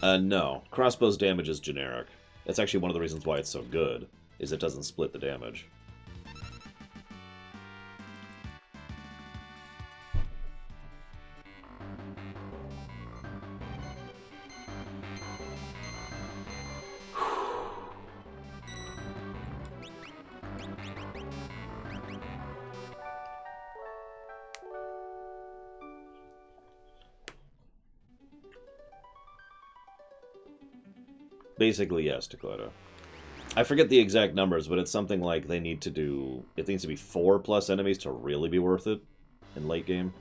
No. Crossbow's damage is generic. That's actually one of the reasons why it's so good, is it doesn't split the damage. Basically, yes, Dakota. I forget the exact numbers, but it's something like they need to do... It needs to be 4+ enemies to really be worth it in late game.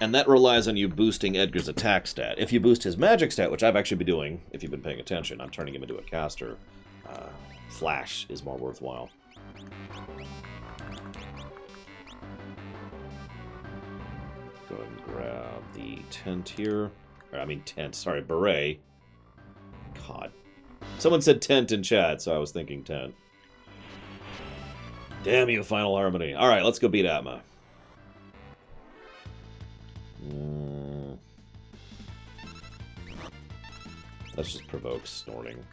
And that relies on you boosting Edgar's attack stat. If you boost his magic stat, which I've actually been doing, if you've been paying attention, I'm turning him into a caster, Flash is more worthwhile. Go ahead and grab the tent here. Or, I mean tent, sorry, beret. God. Someone said tent in chat, so I was thinking tent. Damn you, Final Harmony. Alright, let's go beat Atma. Let's just provoke snorting.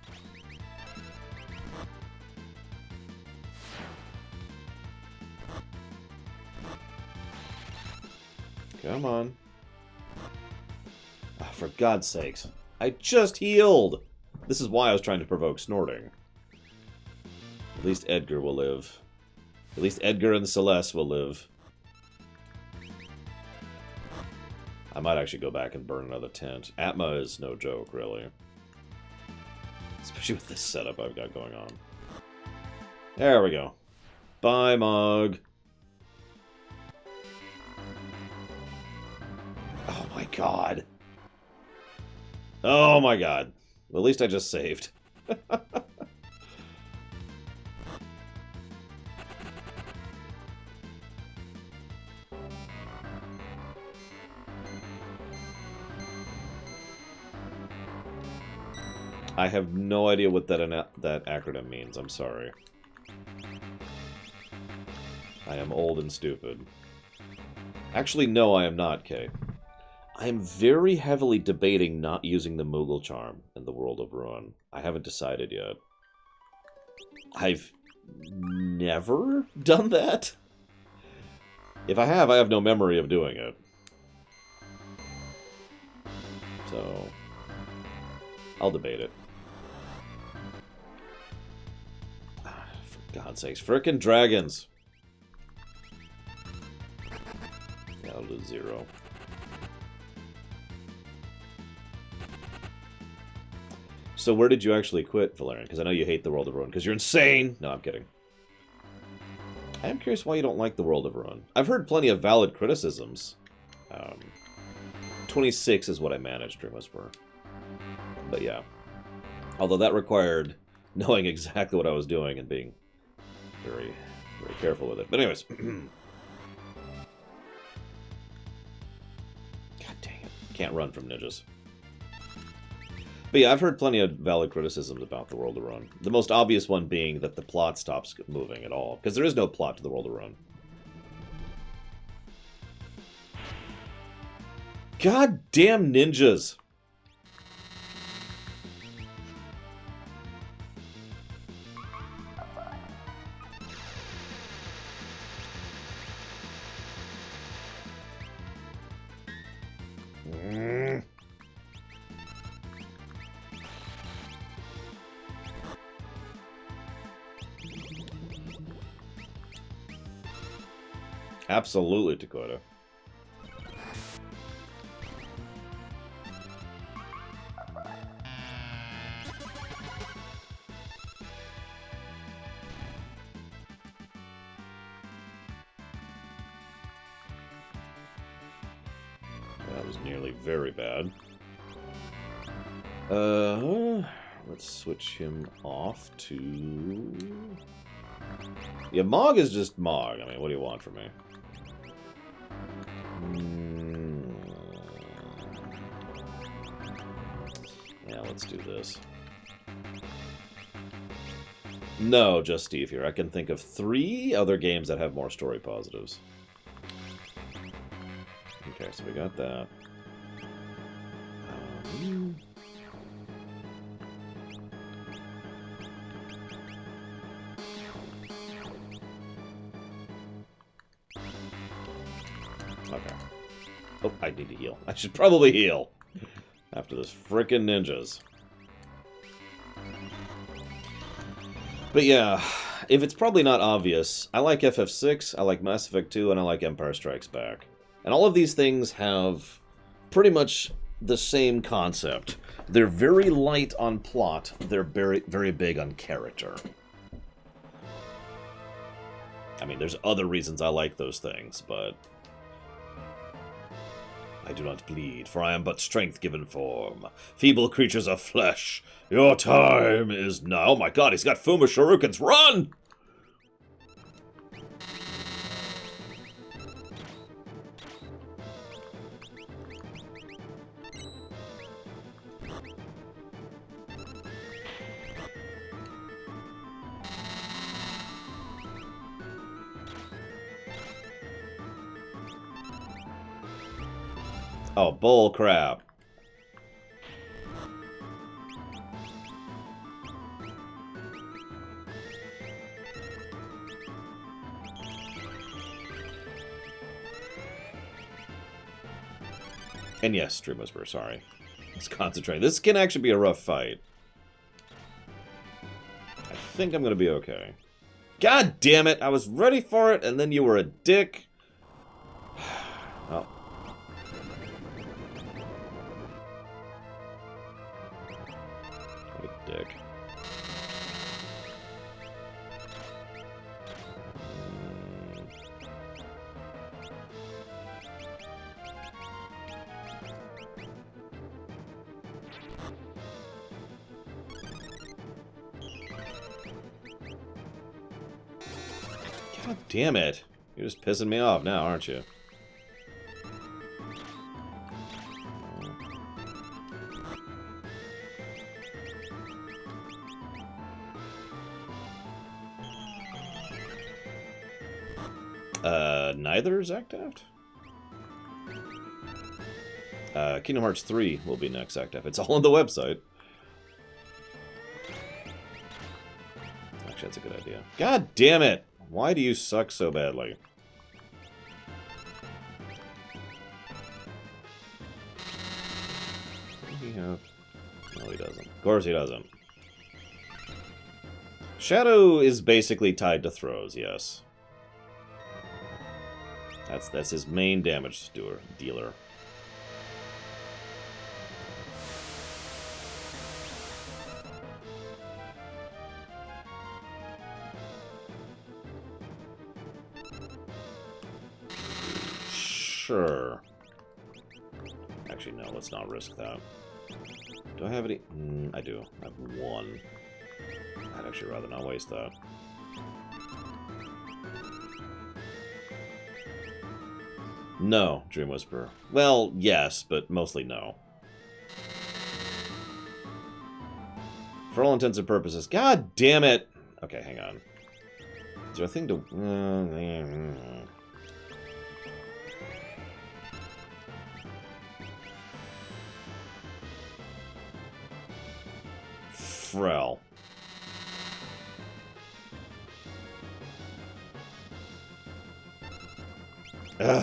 Come on. Oh, for God's sakes. I just healed! This is why I was trying to provoke snorting. At least Edgar will live. At least Edgar and Celeste will live. I might actually go back and burn another tent. Atma is no joke, really. Especially with this setup I've got going on. There we go. Bye, Mog. Oh my god. Oh my god. Well, at least I just saved. I have no idea what that acronym means. I'm sorry. I am old and stupid. Actually, no, I am not, Kay. I am very heavily debating not using the Moogle Charm in the World of Ruin. I haven't decided yet. I've never done that. If I have no memory of doing it. So, I'll debate it. For God's sakes, frickin' dragons! Yeah, I'll do 0. So where did you actually quit, Valerian? Because I know you hate the World of Ruin. Because you're insane! No, I'm kidding. I am curious why you don't like the World of Ruin. I've heard plenty of valid criticisms. 26 is what I managed, Dream Whisperer. But yeah. Although that required knowing exactly what I was doing and being very, very careful with it. But anyways. God dang it. Can't run from ninjas. But yeah, I've heard plenty of valid criticisms about the World of Ruin. The most obvious one being that the plot stops moving at all. Because there is no plot to the World of Ruin. God damn ninjas! Absolutely, Dakota. That was nearly very bad. Let's switch him off to... Yeah, Mog is just Mog. I mean, what do you want from me? Yeah, let's do this. No, just Steve here. I can think of 3 other games that have more story positives. Okay, so we got that. Okay. Oh, I need to heal. I should probably heal. After this frickin' ninjas. But yeah, if it's probably not obvious, I like FF6, I like Mass Effect 2, and I like Empire Strikes Back. And all of these things have pretty much the same concept. They're very light on plot, they're very, very big on character. I mean, there's other reasons I like those things, but... I do not bleed, for I am but strength given form. Feeble creatures of flesh, your time is now. Oh my god, he's got Fuma Shurikens. Run! Oh, bull crap. And yes, Dream Whisperer, sorry. Let's concentrate. This can actually be a rough fight. I think I'm gonna be okay. God damn it! I was ready for it, and then you were a dick. Oh. What a dick. God damn it. You're just pissing me off now, aren't you? Neither Zactaft? Kingdom Hearts 3 will be next Zactaft. It's all on the website. Actually, that's a good idea. God damn it! Why do you suck so badly? Does he have... No, he doesn't. Of course he doesn't. Shadow is basically tied to throws, yes. That's his main damage dealer. Sure. Actually, no, let's not risk that. Do I have any? I do. I have 1. I'd actually rather not waste that. No, Dream Whisperer. Well, yes, but mostly no. For all intents and purposes. God damn it! Okay, hang on. Is there a thing to... Frel.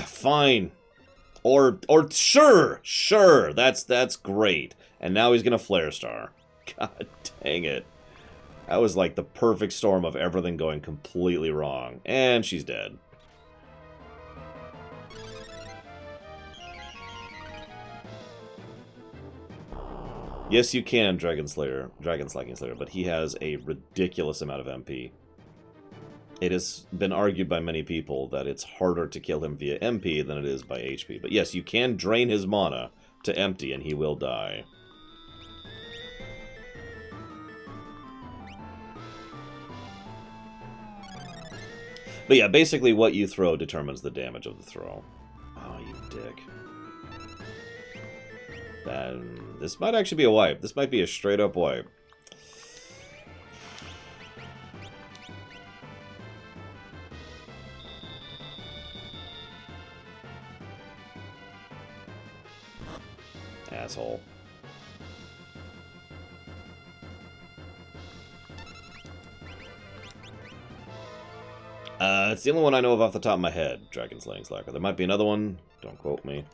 Fine. Or sure, that's great. And now he's gonna Flare Star. God dang it. That was like the perfect storm of everything going completely wrong. And she's dead. Yes, you can, Dragon Slacking Slayer, but he has a ridiculous amount of MP. It has been argued by many people that it's harder to kill him via MP than it is by HP. But yes, you can drain his mana to empty, and he will die. But yeah, basically what you throw determines the damage of the throw. Oh, you dick. Then this might actually be a wipe. This might be a straight-up wipe. Asshole. It's the only one I know of off the top of my head, Dragon Slaying Slacker. There might be another one. Don't quote me.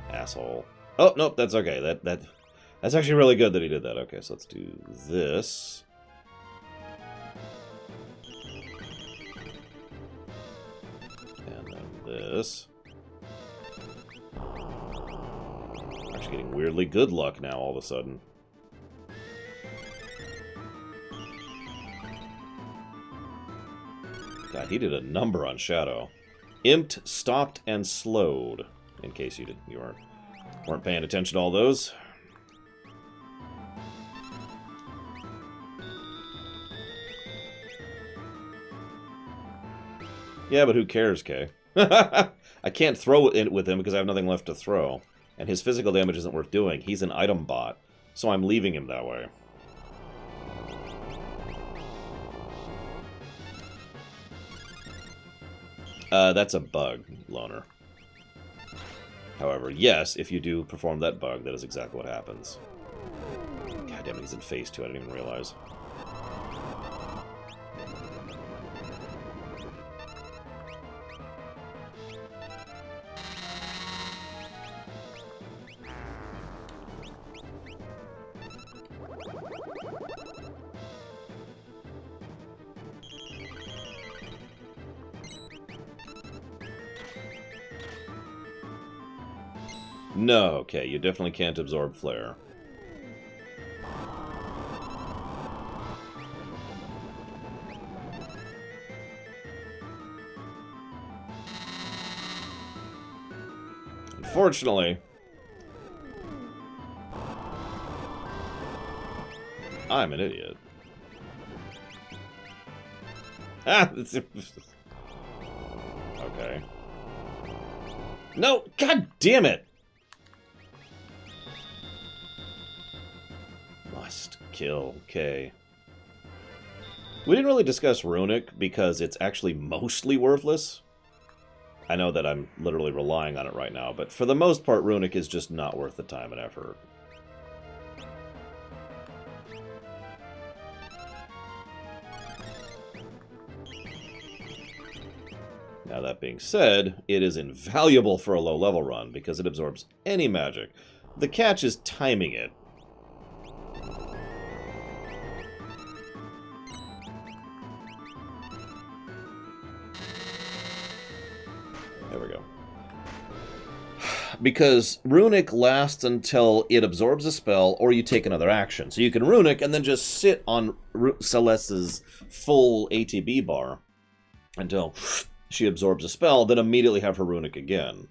Asshole. Oh, nope, that's okay. That's actually really good that he did that. Okay, so let's do this. And then this. Actually getting weirdly good luck now all of a sudden. God, he did a number on Shadow. Imped, stopped, and slowed. In case you weren't paying attention to all those. Yeah, but who cares, Kay? I can't throw it with him because I have nothing left to throw. And his physical damage isn't worth doing. He's an item bot. So I'm leaving him that way. That's a bug, Loner. However, yes, if you do perform that bug, that is exactly what happens. God damn it, he's in phase 2, I didn't even realize. No, okay, you definitely can't absorb Flare. Unfortunately, I'm an idiot. Ah! Okay. No! God damn it! Must kill K. We didn't really discuss Runic because it's actually mostly worthless. I know that I'm literally relying on it right now, but for the most part, Runic is just not worth the time and effort. Now that being said, it is invaluable for a low-level run because it absorbs any magic. The catch is timing it. There we go. Because Runic lasts until it absorbs a spell or you take another action. So you can Runic and then just sit on Celeste's full ATB bar until she absorbs a spell, then immediately have her Runic again.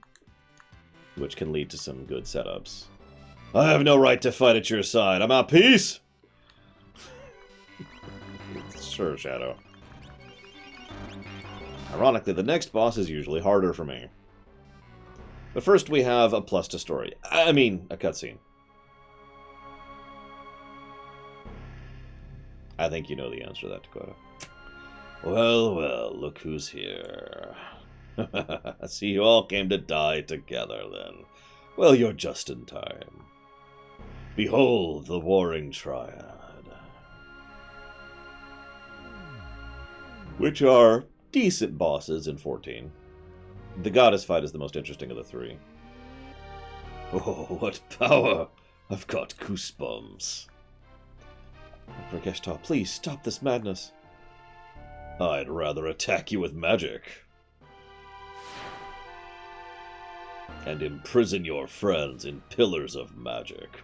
Which can lead to some good setups. I have no right to fight at your side. I'm at peace! Sure, Shadow. Ironically, the next boss is usually harder for me. But first we have a plus to story. I mean, a cutscene. I think you know the answer to that, Dakota. Well, well, look who's here. I see you all came to die together, then. Well, you're just in time. Behold the Warring Triad. Which are decent bosses in 14. The goddess fight is the most interesting of the three. Oh, what power! I've got goosebumps. Prakeshta, please stop this madness. I'd rather attack you with magic. and imprison your friends in pillars of magic.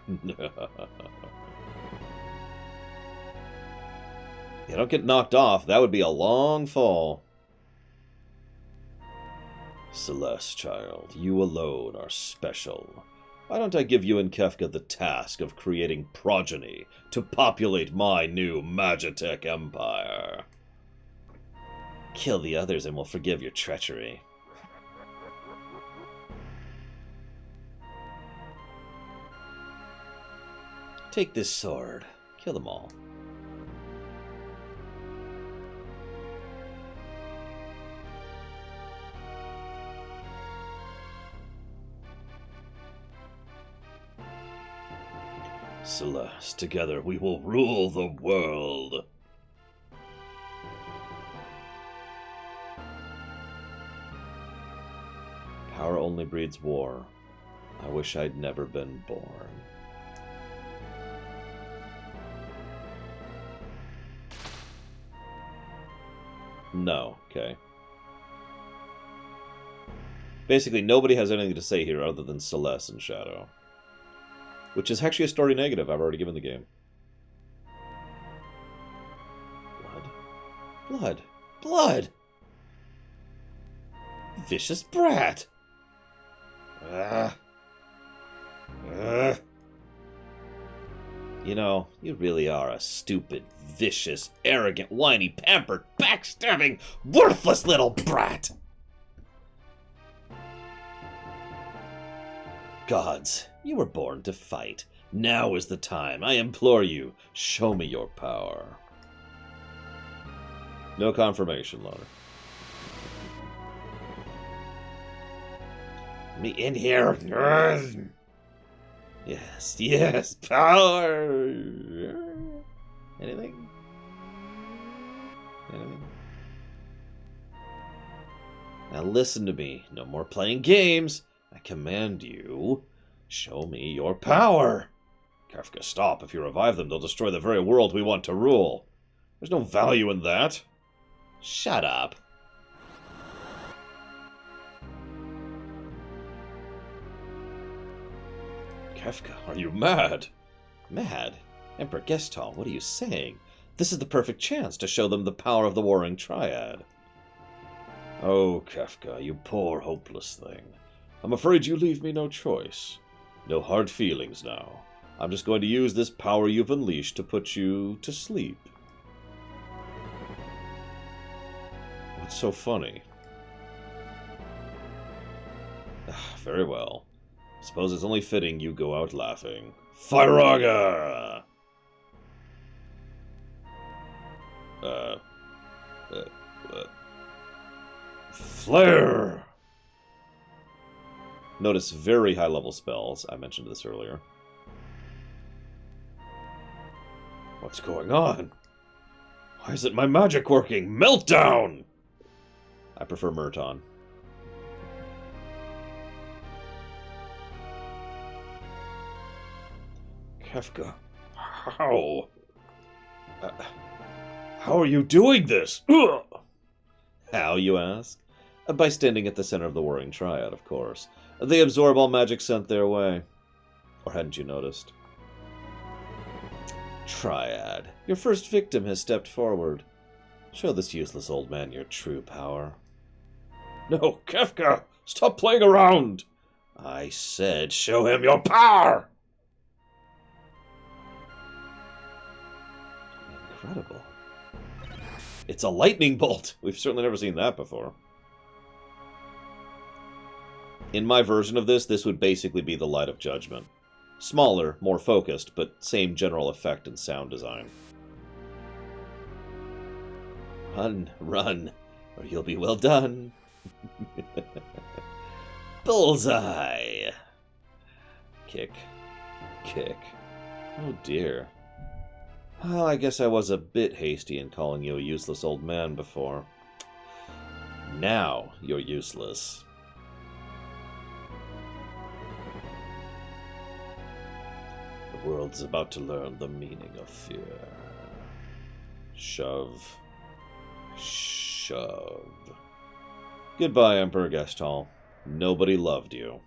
You don't get knocked off. That would be a long fall. Celeste, child, you alone are special. Why don't I give you and Kefka the task of creating progeny to populate my new Magitech empire? Kill the others and we'll forgive your treachery. Take this sword. Kill them all. Celeste, together we will rule the world. Power only breeds war. I wish I'd never been born. No, okay. Basically, nobody has anything to say here other than Celeste and Shadow. Which is actually a story negative I've already given the game. Blood. Blood. Blood! Vicious brat! You know, you really are a stupid, vicious, arrogant, whiny, pampered, backstabbing, worthless little brat! Gods, you were born to fight. Now is the time. I implore you, show me your power. No confirmation, Loner. Me in here. Yes, yes, power. Anything? Anything? Now listen to me. No more playing games. I command you, show me your power. Kefka, stop. If you revive them, they'll destroy the very world we want to rule. There's no value in that. Shut up. Kefka, are you mad? Mad? Emperor Gestalt, what are you saying? This is the perfect chance to show them the power of the Warring Triad. Oh, Kefka, you poor, hopeless thing. I'm afraid you leave me no choice. No hard feelings now. I'm just going to use this power you've unleashed to put you to sleep. What's so funny? Very well. Suppose it's only fitting you go out laughing. Firaga! Flare! Notice very high-level spells. I mentioned this earlier. What's going on? Why isn't my magic working? Meltdown! I prefer Murton. Kefka, how? How are you doing this? Ugh! How, you ask? By standing at the center of the Warring Triad, of course. They absorb all magic sent their way. Or hadn't you noticed? Triad, your first victim has stepped forward. Show this useless old man your true power. No, Kefka! Stop playing around! I said show him your power! Incredible. It's a lightning bolt! We've certainly never seen that before. In my version of this would basically be the Light of Judgment. Smaller, more focused, but same general effect and sound design. Run, run, or you'll be well done. Bullseye! Kick. Kick. Oh dear. Well, I guess I was a bit hasty in calling you a useless old man before. Now you're useless. The world's about to learn the meaning of fear. Shove. Shove. Goodbye, Emperor Gestalt. Nobody loved you.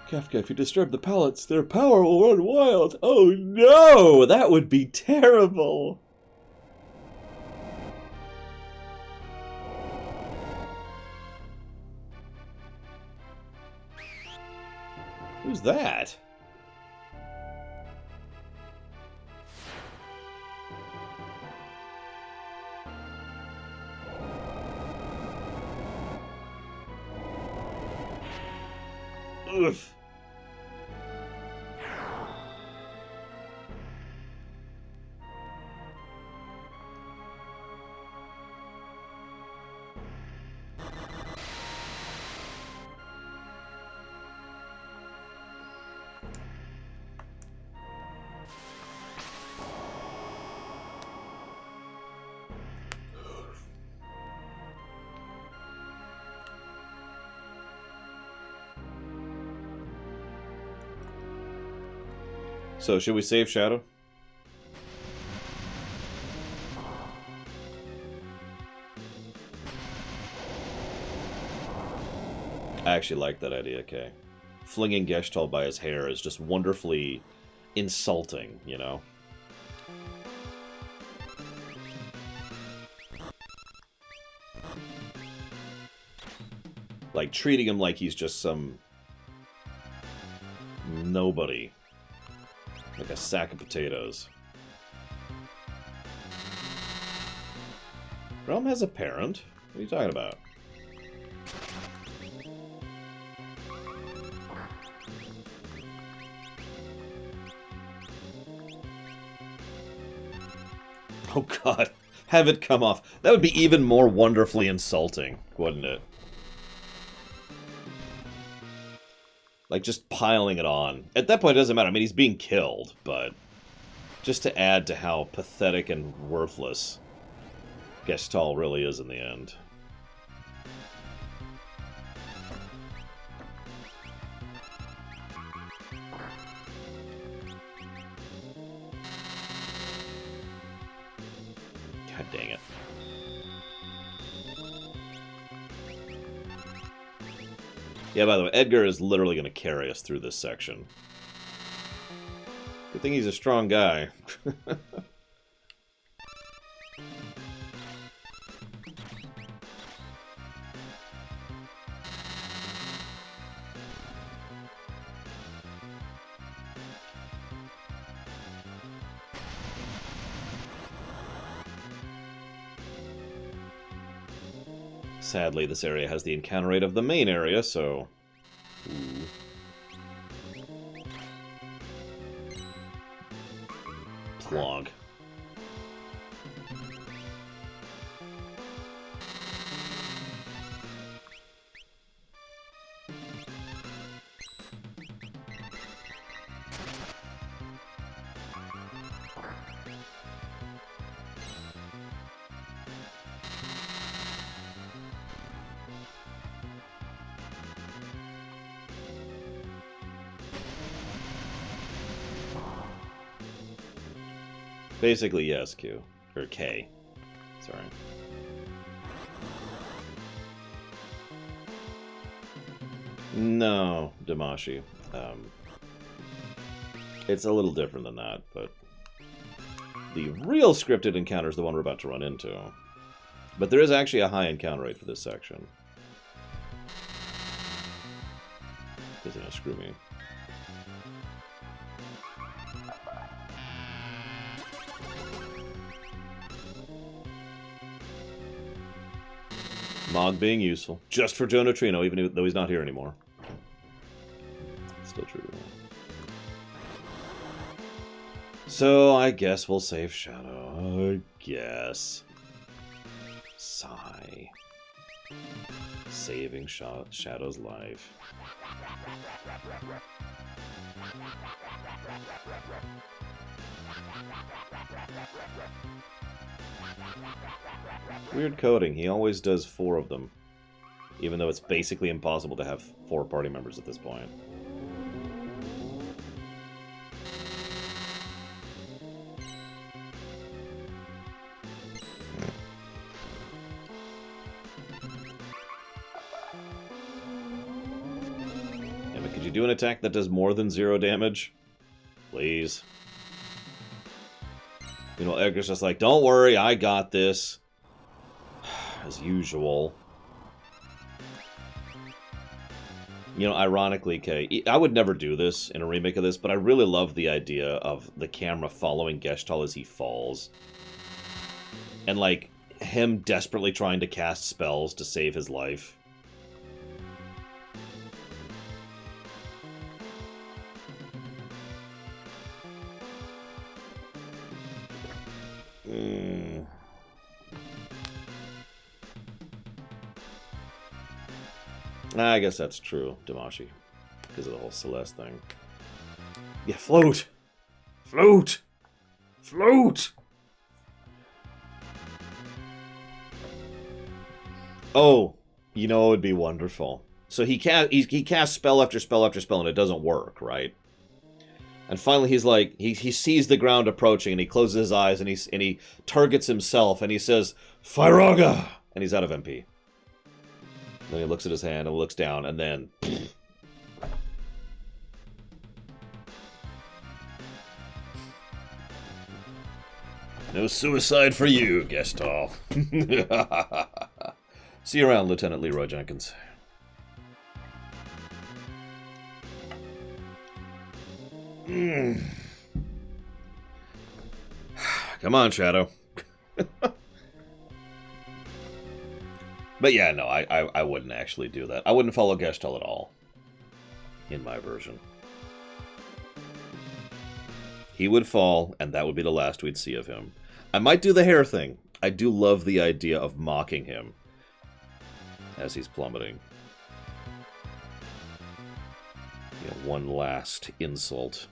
Kafka, if you disturb the pallets, their power will run wild. Oh no! That would be terrible! Who's that? Oof. So, should we save Shadow? I actually like that idea, okay. Flinging Gestalt by his hair is just wonderfully insulting, you know? Like, treating him like he's just some nobody. Like a sack of potatoes. Realm has a parent? What are you talking about? Oh god. Have it come off. That would be even more wonderfully insulting, wouldn't it? Like, just piling it on. At that point, it doesn't matter. I mean, he's being killed, but just to add to how pathetic and worthless Gestalt really is in the end. God dang it. Yeah, by the way, Edgar is literally going to carry us through this section. Good thing he's a strong guy. Sadly, this area has the encounter rate of the main area, so... Ooh. Plonk. Basically, yes, Q. Or K. Sorry. No, Damashi. It's a little different than that, but... The real scripted encounter is the one we're about to run into. But there is actually a high encounter rate for this section. Because, you know, screw me. Mog being useful. Just for Joe Neutrino, even though he's not here anymore. Still true. So, I guess we'll save Shadow. I guess. Sigh. Saving Shadow's life. Weird coding. He always does 4 of them. Even though it's basically impossible to have 4 party members at this point. do an attack that does more than 0 damage? Please. You know, Edgar's just like, don't worry, I got this. As usual. You know, ironically, Kay, I would never do this in a remake of this, but I really love the idea of the camera following Gestalt as he falls. And, like, him desperately trying to cast spells to save his life. I guess that's true, Damashi. Because of the whole Celeste thing. Yeah, float! Float! Float! Oh, you know it would be wonderful. So he casts spell after spell after spell and it doesn't work, right? And finally he's like, he sees the ground approaching and he closes his eyes and he targets himself and he says, Firaga! And he's out of MP. Then he looks at his hand and looks down and then... No suicide for you, Gestalt. See you around, Lieutenant Leroy Jenkins. Come on, Shadow. But yeah, no, I wouldn't actually do that. I wouldn't follow Gestalt at all. In my version. He would fall, and that would be the last we'd see of him. I might do the hair thing. I do love the idea of mocking him as he's plummeting. You know, one last insult.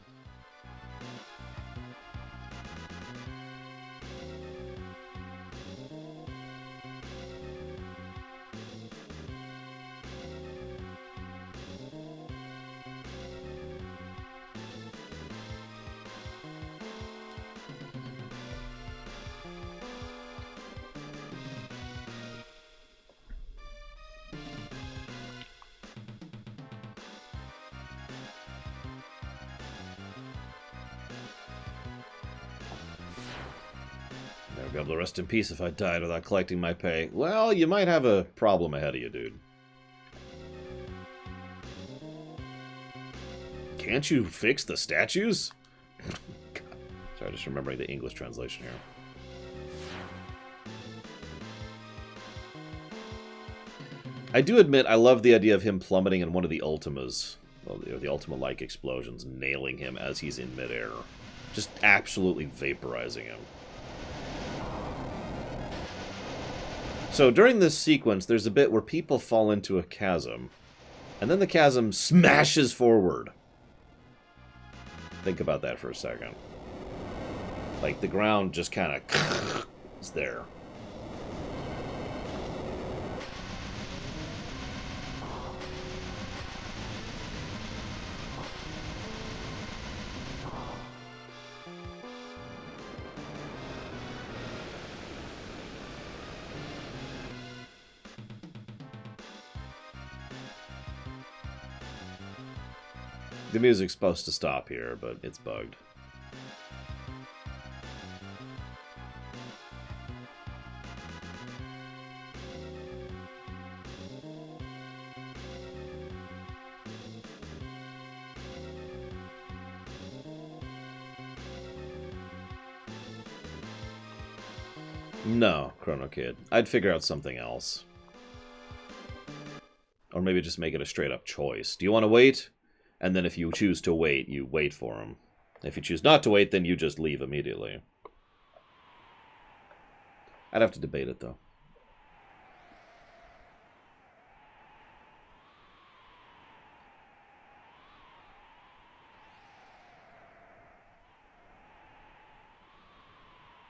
Never be able to rest in peace if I died without collecting my pay. Well, you might have a problem ahead of you, dude. Can't you fix the statues? God. Sorry, just remembering the English translation here. I do admit I love the idea of him plummeting in one of the Ultimas. Well, the Ultima-like explosions, nailing him as he's in midair. Just absolutely vaporizing him. So during this sequence, there's a bit where people fall into a chasm, and then the chasm smashes forward. Think about that for a second. Like, the ground just kind of is there. The music's supposed to stop here, but it's bugged. No, Chrono Kid. I'd figure out something else. Or maybe just make it a straight-up choice. Do you want to wait? And then if you choose to wait, you wait for him. If you choose not to wait, then you just leave immediately. I'd have to debate it, though.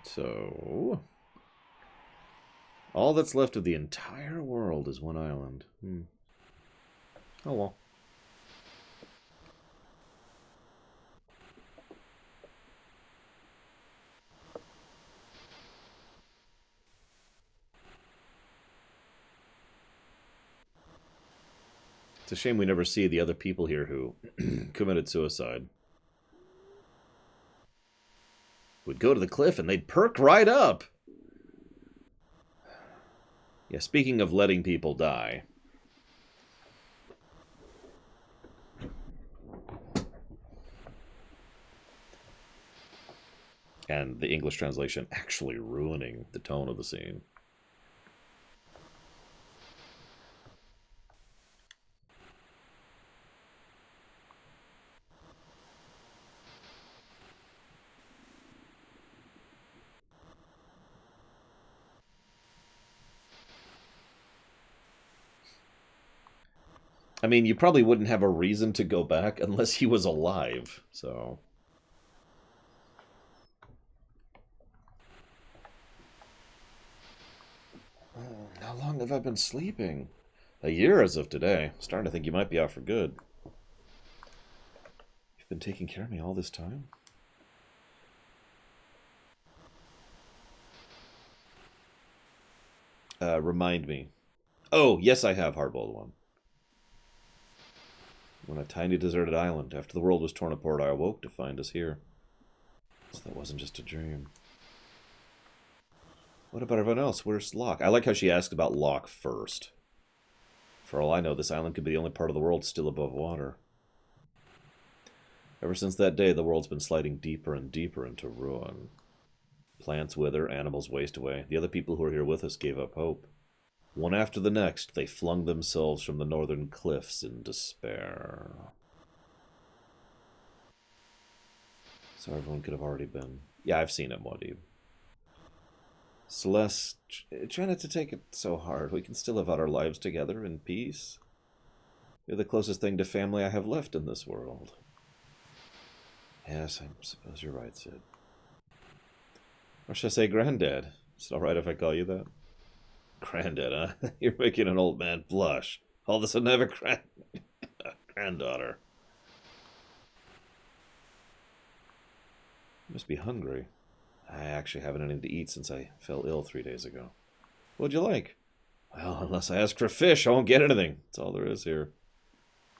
So... all that's left of the entire world is one island. Oh well. It's a shame we never see the other people here who committed suicide. We'd go to the cliff and they'd perk right up. Yeah, speaking of letting people die. And the English translation actually ruining the tone of the scene. I mean, you probably wouldn't have a reason to go back unless he was alive, so... How long have I been sleeping? A year as of today. Starting to think you might be out for good. You've been taking care of me all this time? Remind me. Oh, yes I have, Hardboiled One. On a tiny deserted island. After the world was torn apart, I awoke to find us here. So that wasn't just a dream. What about everyone else? Where's Locke? I like how she asked about Locke first. For all I know, this island could be the only part of the world still above water. Ever since that day, the world's been sliding deeper and deeper into ruin. Plants wither, animals waste away. The other people who are here with us gave up hope. One after the next, they flung themselves from the northern cliffs in despair. So everyone could have already been... Yeah, I've seen it, Muad'Dib. Celeste, try not to take it so hard. We can still live out our lives together in peace. You're the closest thing to family I have left in this world. Yes, I suppose you're right, Sid. Or should I say Granddad? Is it alright if I call you that? Granddad, huh? You're making an old man blush. All of a sudden I have a granddaughter. You must be hungry. I actually haven't anything to eat since I fell ill 3 days ago. What'd you like? Well, unless I ask for fish, I won't get anything. That's all there is here.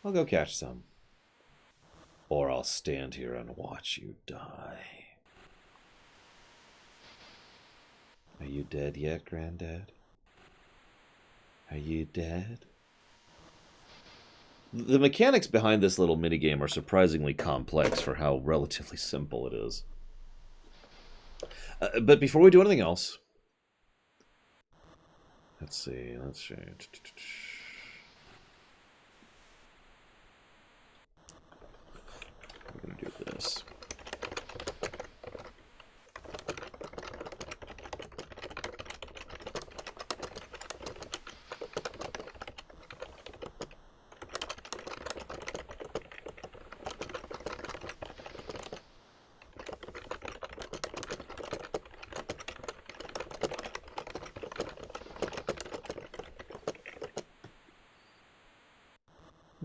I'll go catch some. Or I'll stand here and watch you die. Are you dead yet, Granddad? Are you dead? The mechanics behind this little minigame are surprisingly complex for how relatively simple it is. But before we do anything else... Let's see. We're going to do this.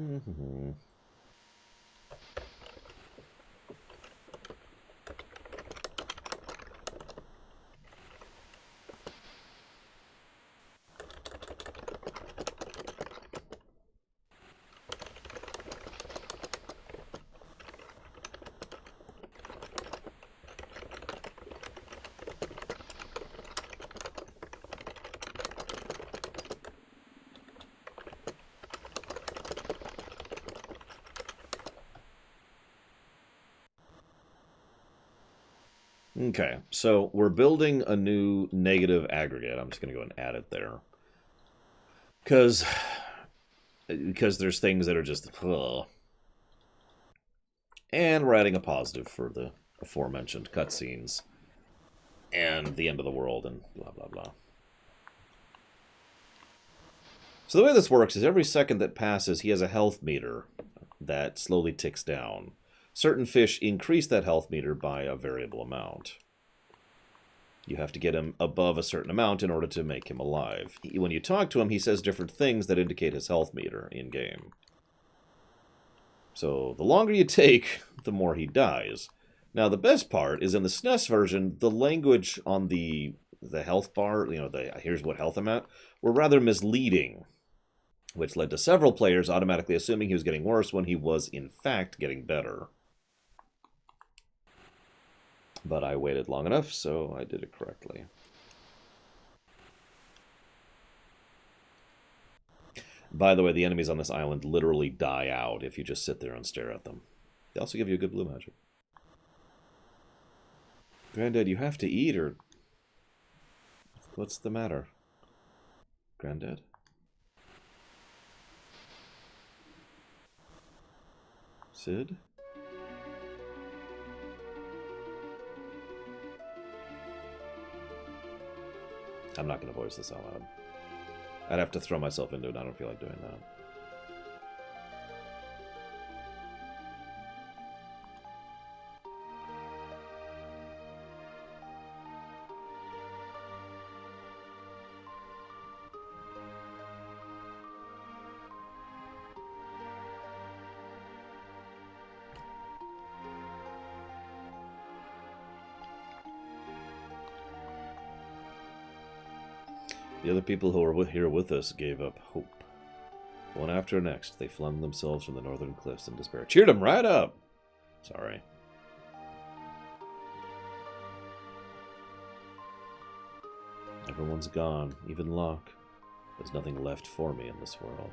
Mm-hmm. Okay, so we're building a new negative aggregate. I'm just going to go and add it there. Because there's things that are just... Ugh. And we're adding a positive for the aforementioned cutscenes. And the end of the world and blah, blah, blah. So the way this works is every second that passes, he has a health meter that slowly ticks down. Certain fish increase that health meter by a variable amount. You have to get him above a certain amount in order to make him alive. When you talk to him, he says different things that indicate his health meter in-game. So the longer you take, the more he dies. Now the best part is in the SNES version, the language on the health bar, you know, here's what health I'm at, were rather misleading. which led to several players automatically assuming he was getting worse when he was, in fact, getting better. But I waited long enough, so I did it correctly. By the way, the enemies on this island literally die out if you just sit there and stare at them. They also give you a good blue magic. Granddad, you have to eat, or... What's the matter? Granddad? Sid? I'm not going to voice this out loud. I'd have to throw myself into it. I don't feel like doing that. The other people who were here with us gave up hope. One after next, they flung themselves from the northern cliffs in despair. Cheered them right up! Sorry. Everyone's gone, even Locke. There's nothing left for me in this world.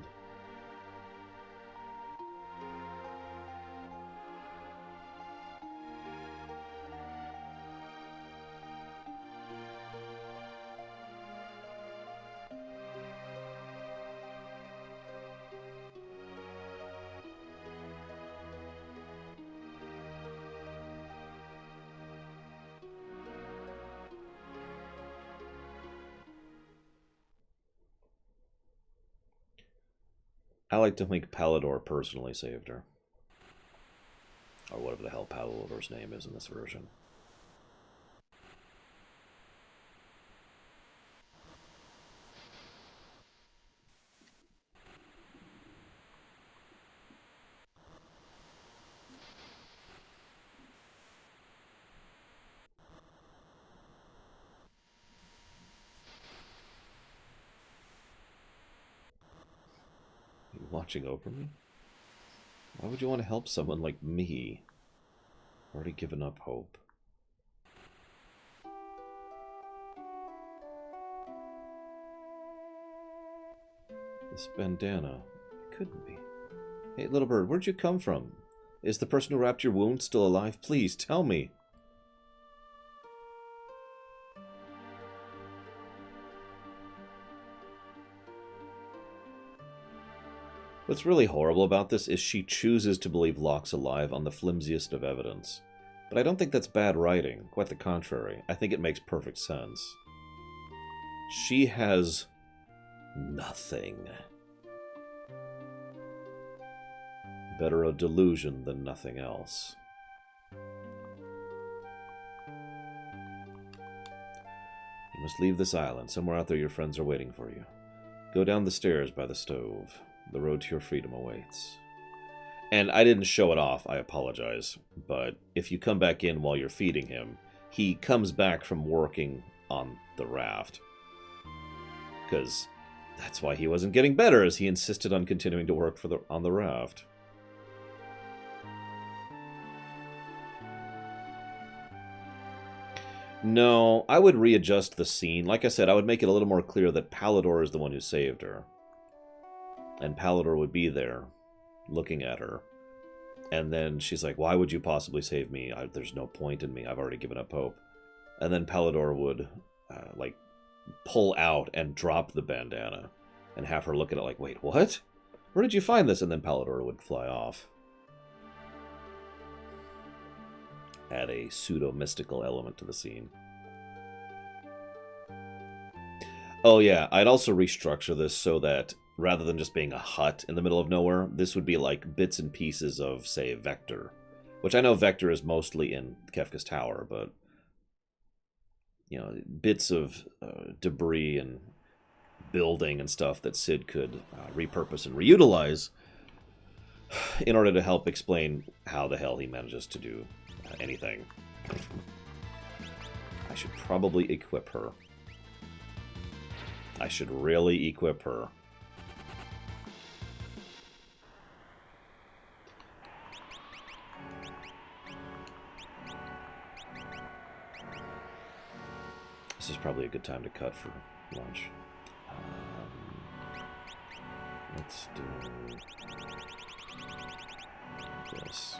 I like to think Palador personally saved her. Or whatever the hell Palador's name is in this version. Watching over me? Why would you want to help someone like me? Already given up hope. This bandana. It couldn't be. Hey, little bird, where'd you come from? Is the person who wrapped your wound still alive? Please, tell me. What's really horrible about this is she chooses to believe Locke's alive on the flimsiest of evidence. But I don't think that's bad writing. Quite the contrary. I think it makes perfect sense. She has nothing. Better a delusion than nothing else. You must leave this island. Somewhere out there your friends are waiting for you. Go down the stairs by the stove. The road to your freedom awaits. And I didn't show it off, I apologize. But if you come back in while you're feeding him, he comes back from working on the raft. Because that's why he wasn't getting better, as he insisted on continuing to work on the raft. No, I would readjust the scene. Like I said, I would make it a little more clear that Palador is the one who saved her. And Palador would be there, looking at her. And then she's like, why would you possibly save me? There's no point in me. I've already given up hope. And then Palador would, pull out and drop the bandana. And have her look at it like, wait, what? Where did you find this? And then Palador would fly off. Add a pseudo-mystical element to the scene. Oh yeah, I'd also restructure this so that rather than just being a hut in the middle of nowhere, this would be like bits and pieces of, say, Vector. Which I know Vector is mostly in Kefka's Tower, but... you know, bits of debris and building and stuff that Sid could repurpose and reutilize in order to help explain how the hell he manages to do anything. I should probably equip her. I should really equip her. This is probably a good time to cut for lunch. Let's do this.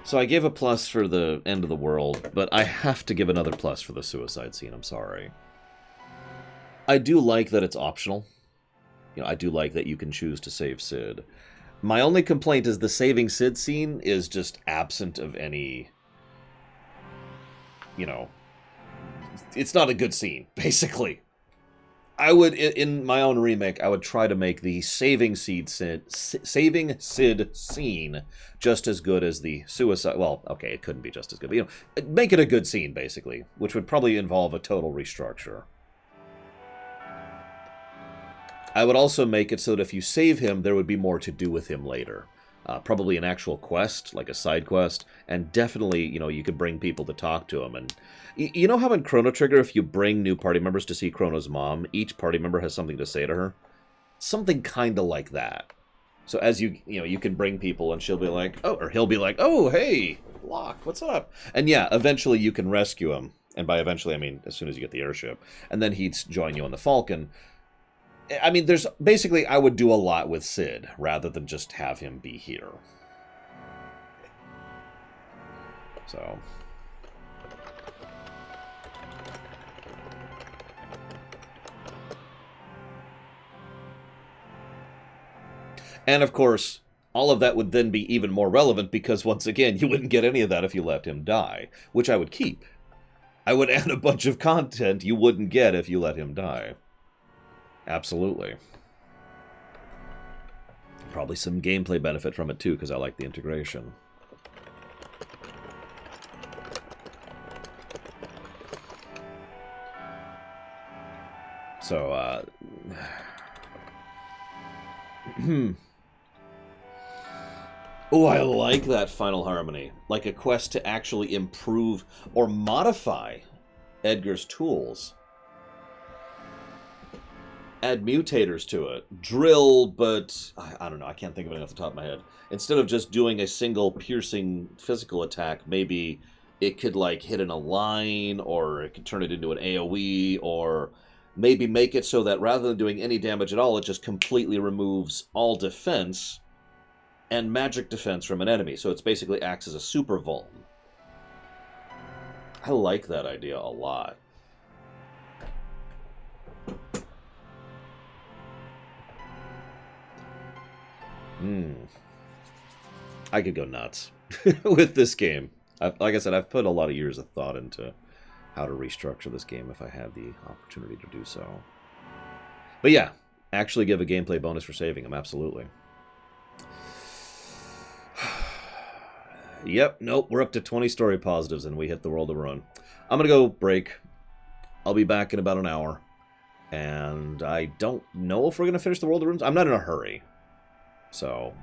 So I gave a plus for the end of the world, but I have to give another plus for the suicide scene, I'm sorry. I do like that it's optional. You know, I do like that you can choose to save Sid. My only complaint is the saving Sid scene is just absent of any, you know, it's not a good scene, basically. I would, in my own remake, I would try to make the saving Sid scene just as good as the suicide. Well, okay, it couldn't be just as good, but, you know, make it a good scene, basically, which would probably involve a total restructure. I would also make it so that if you save him, there would be more to do with him later. Probably an actual quest, like a side quest, and definitely, you know, you could bring people to talk to him. And you know how in Chrono Trigger, if you bring new party members to see Chrono's mom, each party member has something to say to her? Something kind of like that. So as you know, you can bring people and she'll be like, oh, or he'll be like, oh, hey, Locke, what's up? And yeah, eventually you can rescue him. And by eventually, I mean as soon as you get the airship. And then he'd join you on the Falcon. I mean, there's basically, I would do a lot with Sid rather than just have him be here. So. And of course, all of that would then be even more relevant because once again, you wouldn't get any of that if you let him die, which I would keep. I would add a bunch of content you wouldn't get if you let him die. Absolutely. Probably some gameplay benefit from it too, because I like the integration. So, oh, I like that final harmony. Like a quest to actually improve or modify Edgar's tools. Add mutators to it. Drill, but I don't know. I can't think of it off the top of my head. Instead of just doing a single piercing physical attack, maybe it could like hit in a line, or it could turn it into an AoE, or maybe make it so that rather than doing any damage at all, it just completely removes all defense and magic defense from an enemy. So it's basically acts as a super vuln. I like that idea a lot. I could go nuts with this game. Like I said, I've put a lot of years of thought into how to restructure this game if I had the opportunity to do so. But yeah, actually give a gameplay bonus for saving him, absolutely. Yep, nope, we're up to 20 story positives and we hit the World of Ruin. I'm gonna go break. I'll be back in about an hour. And I don't know if we're gonna finish the World of Ruins. I'm not in a hurry. So,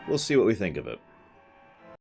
we'll see what we think of it.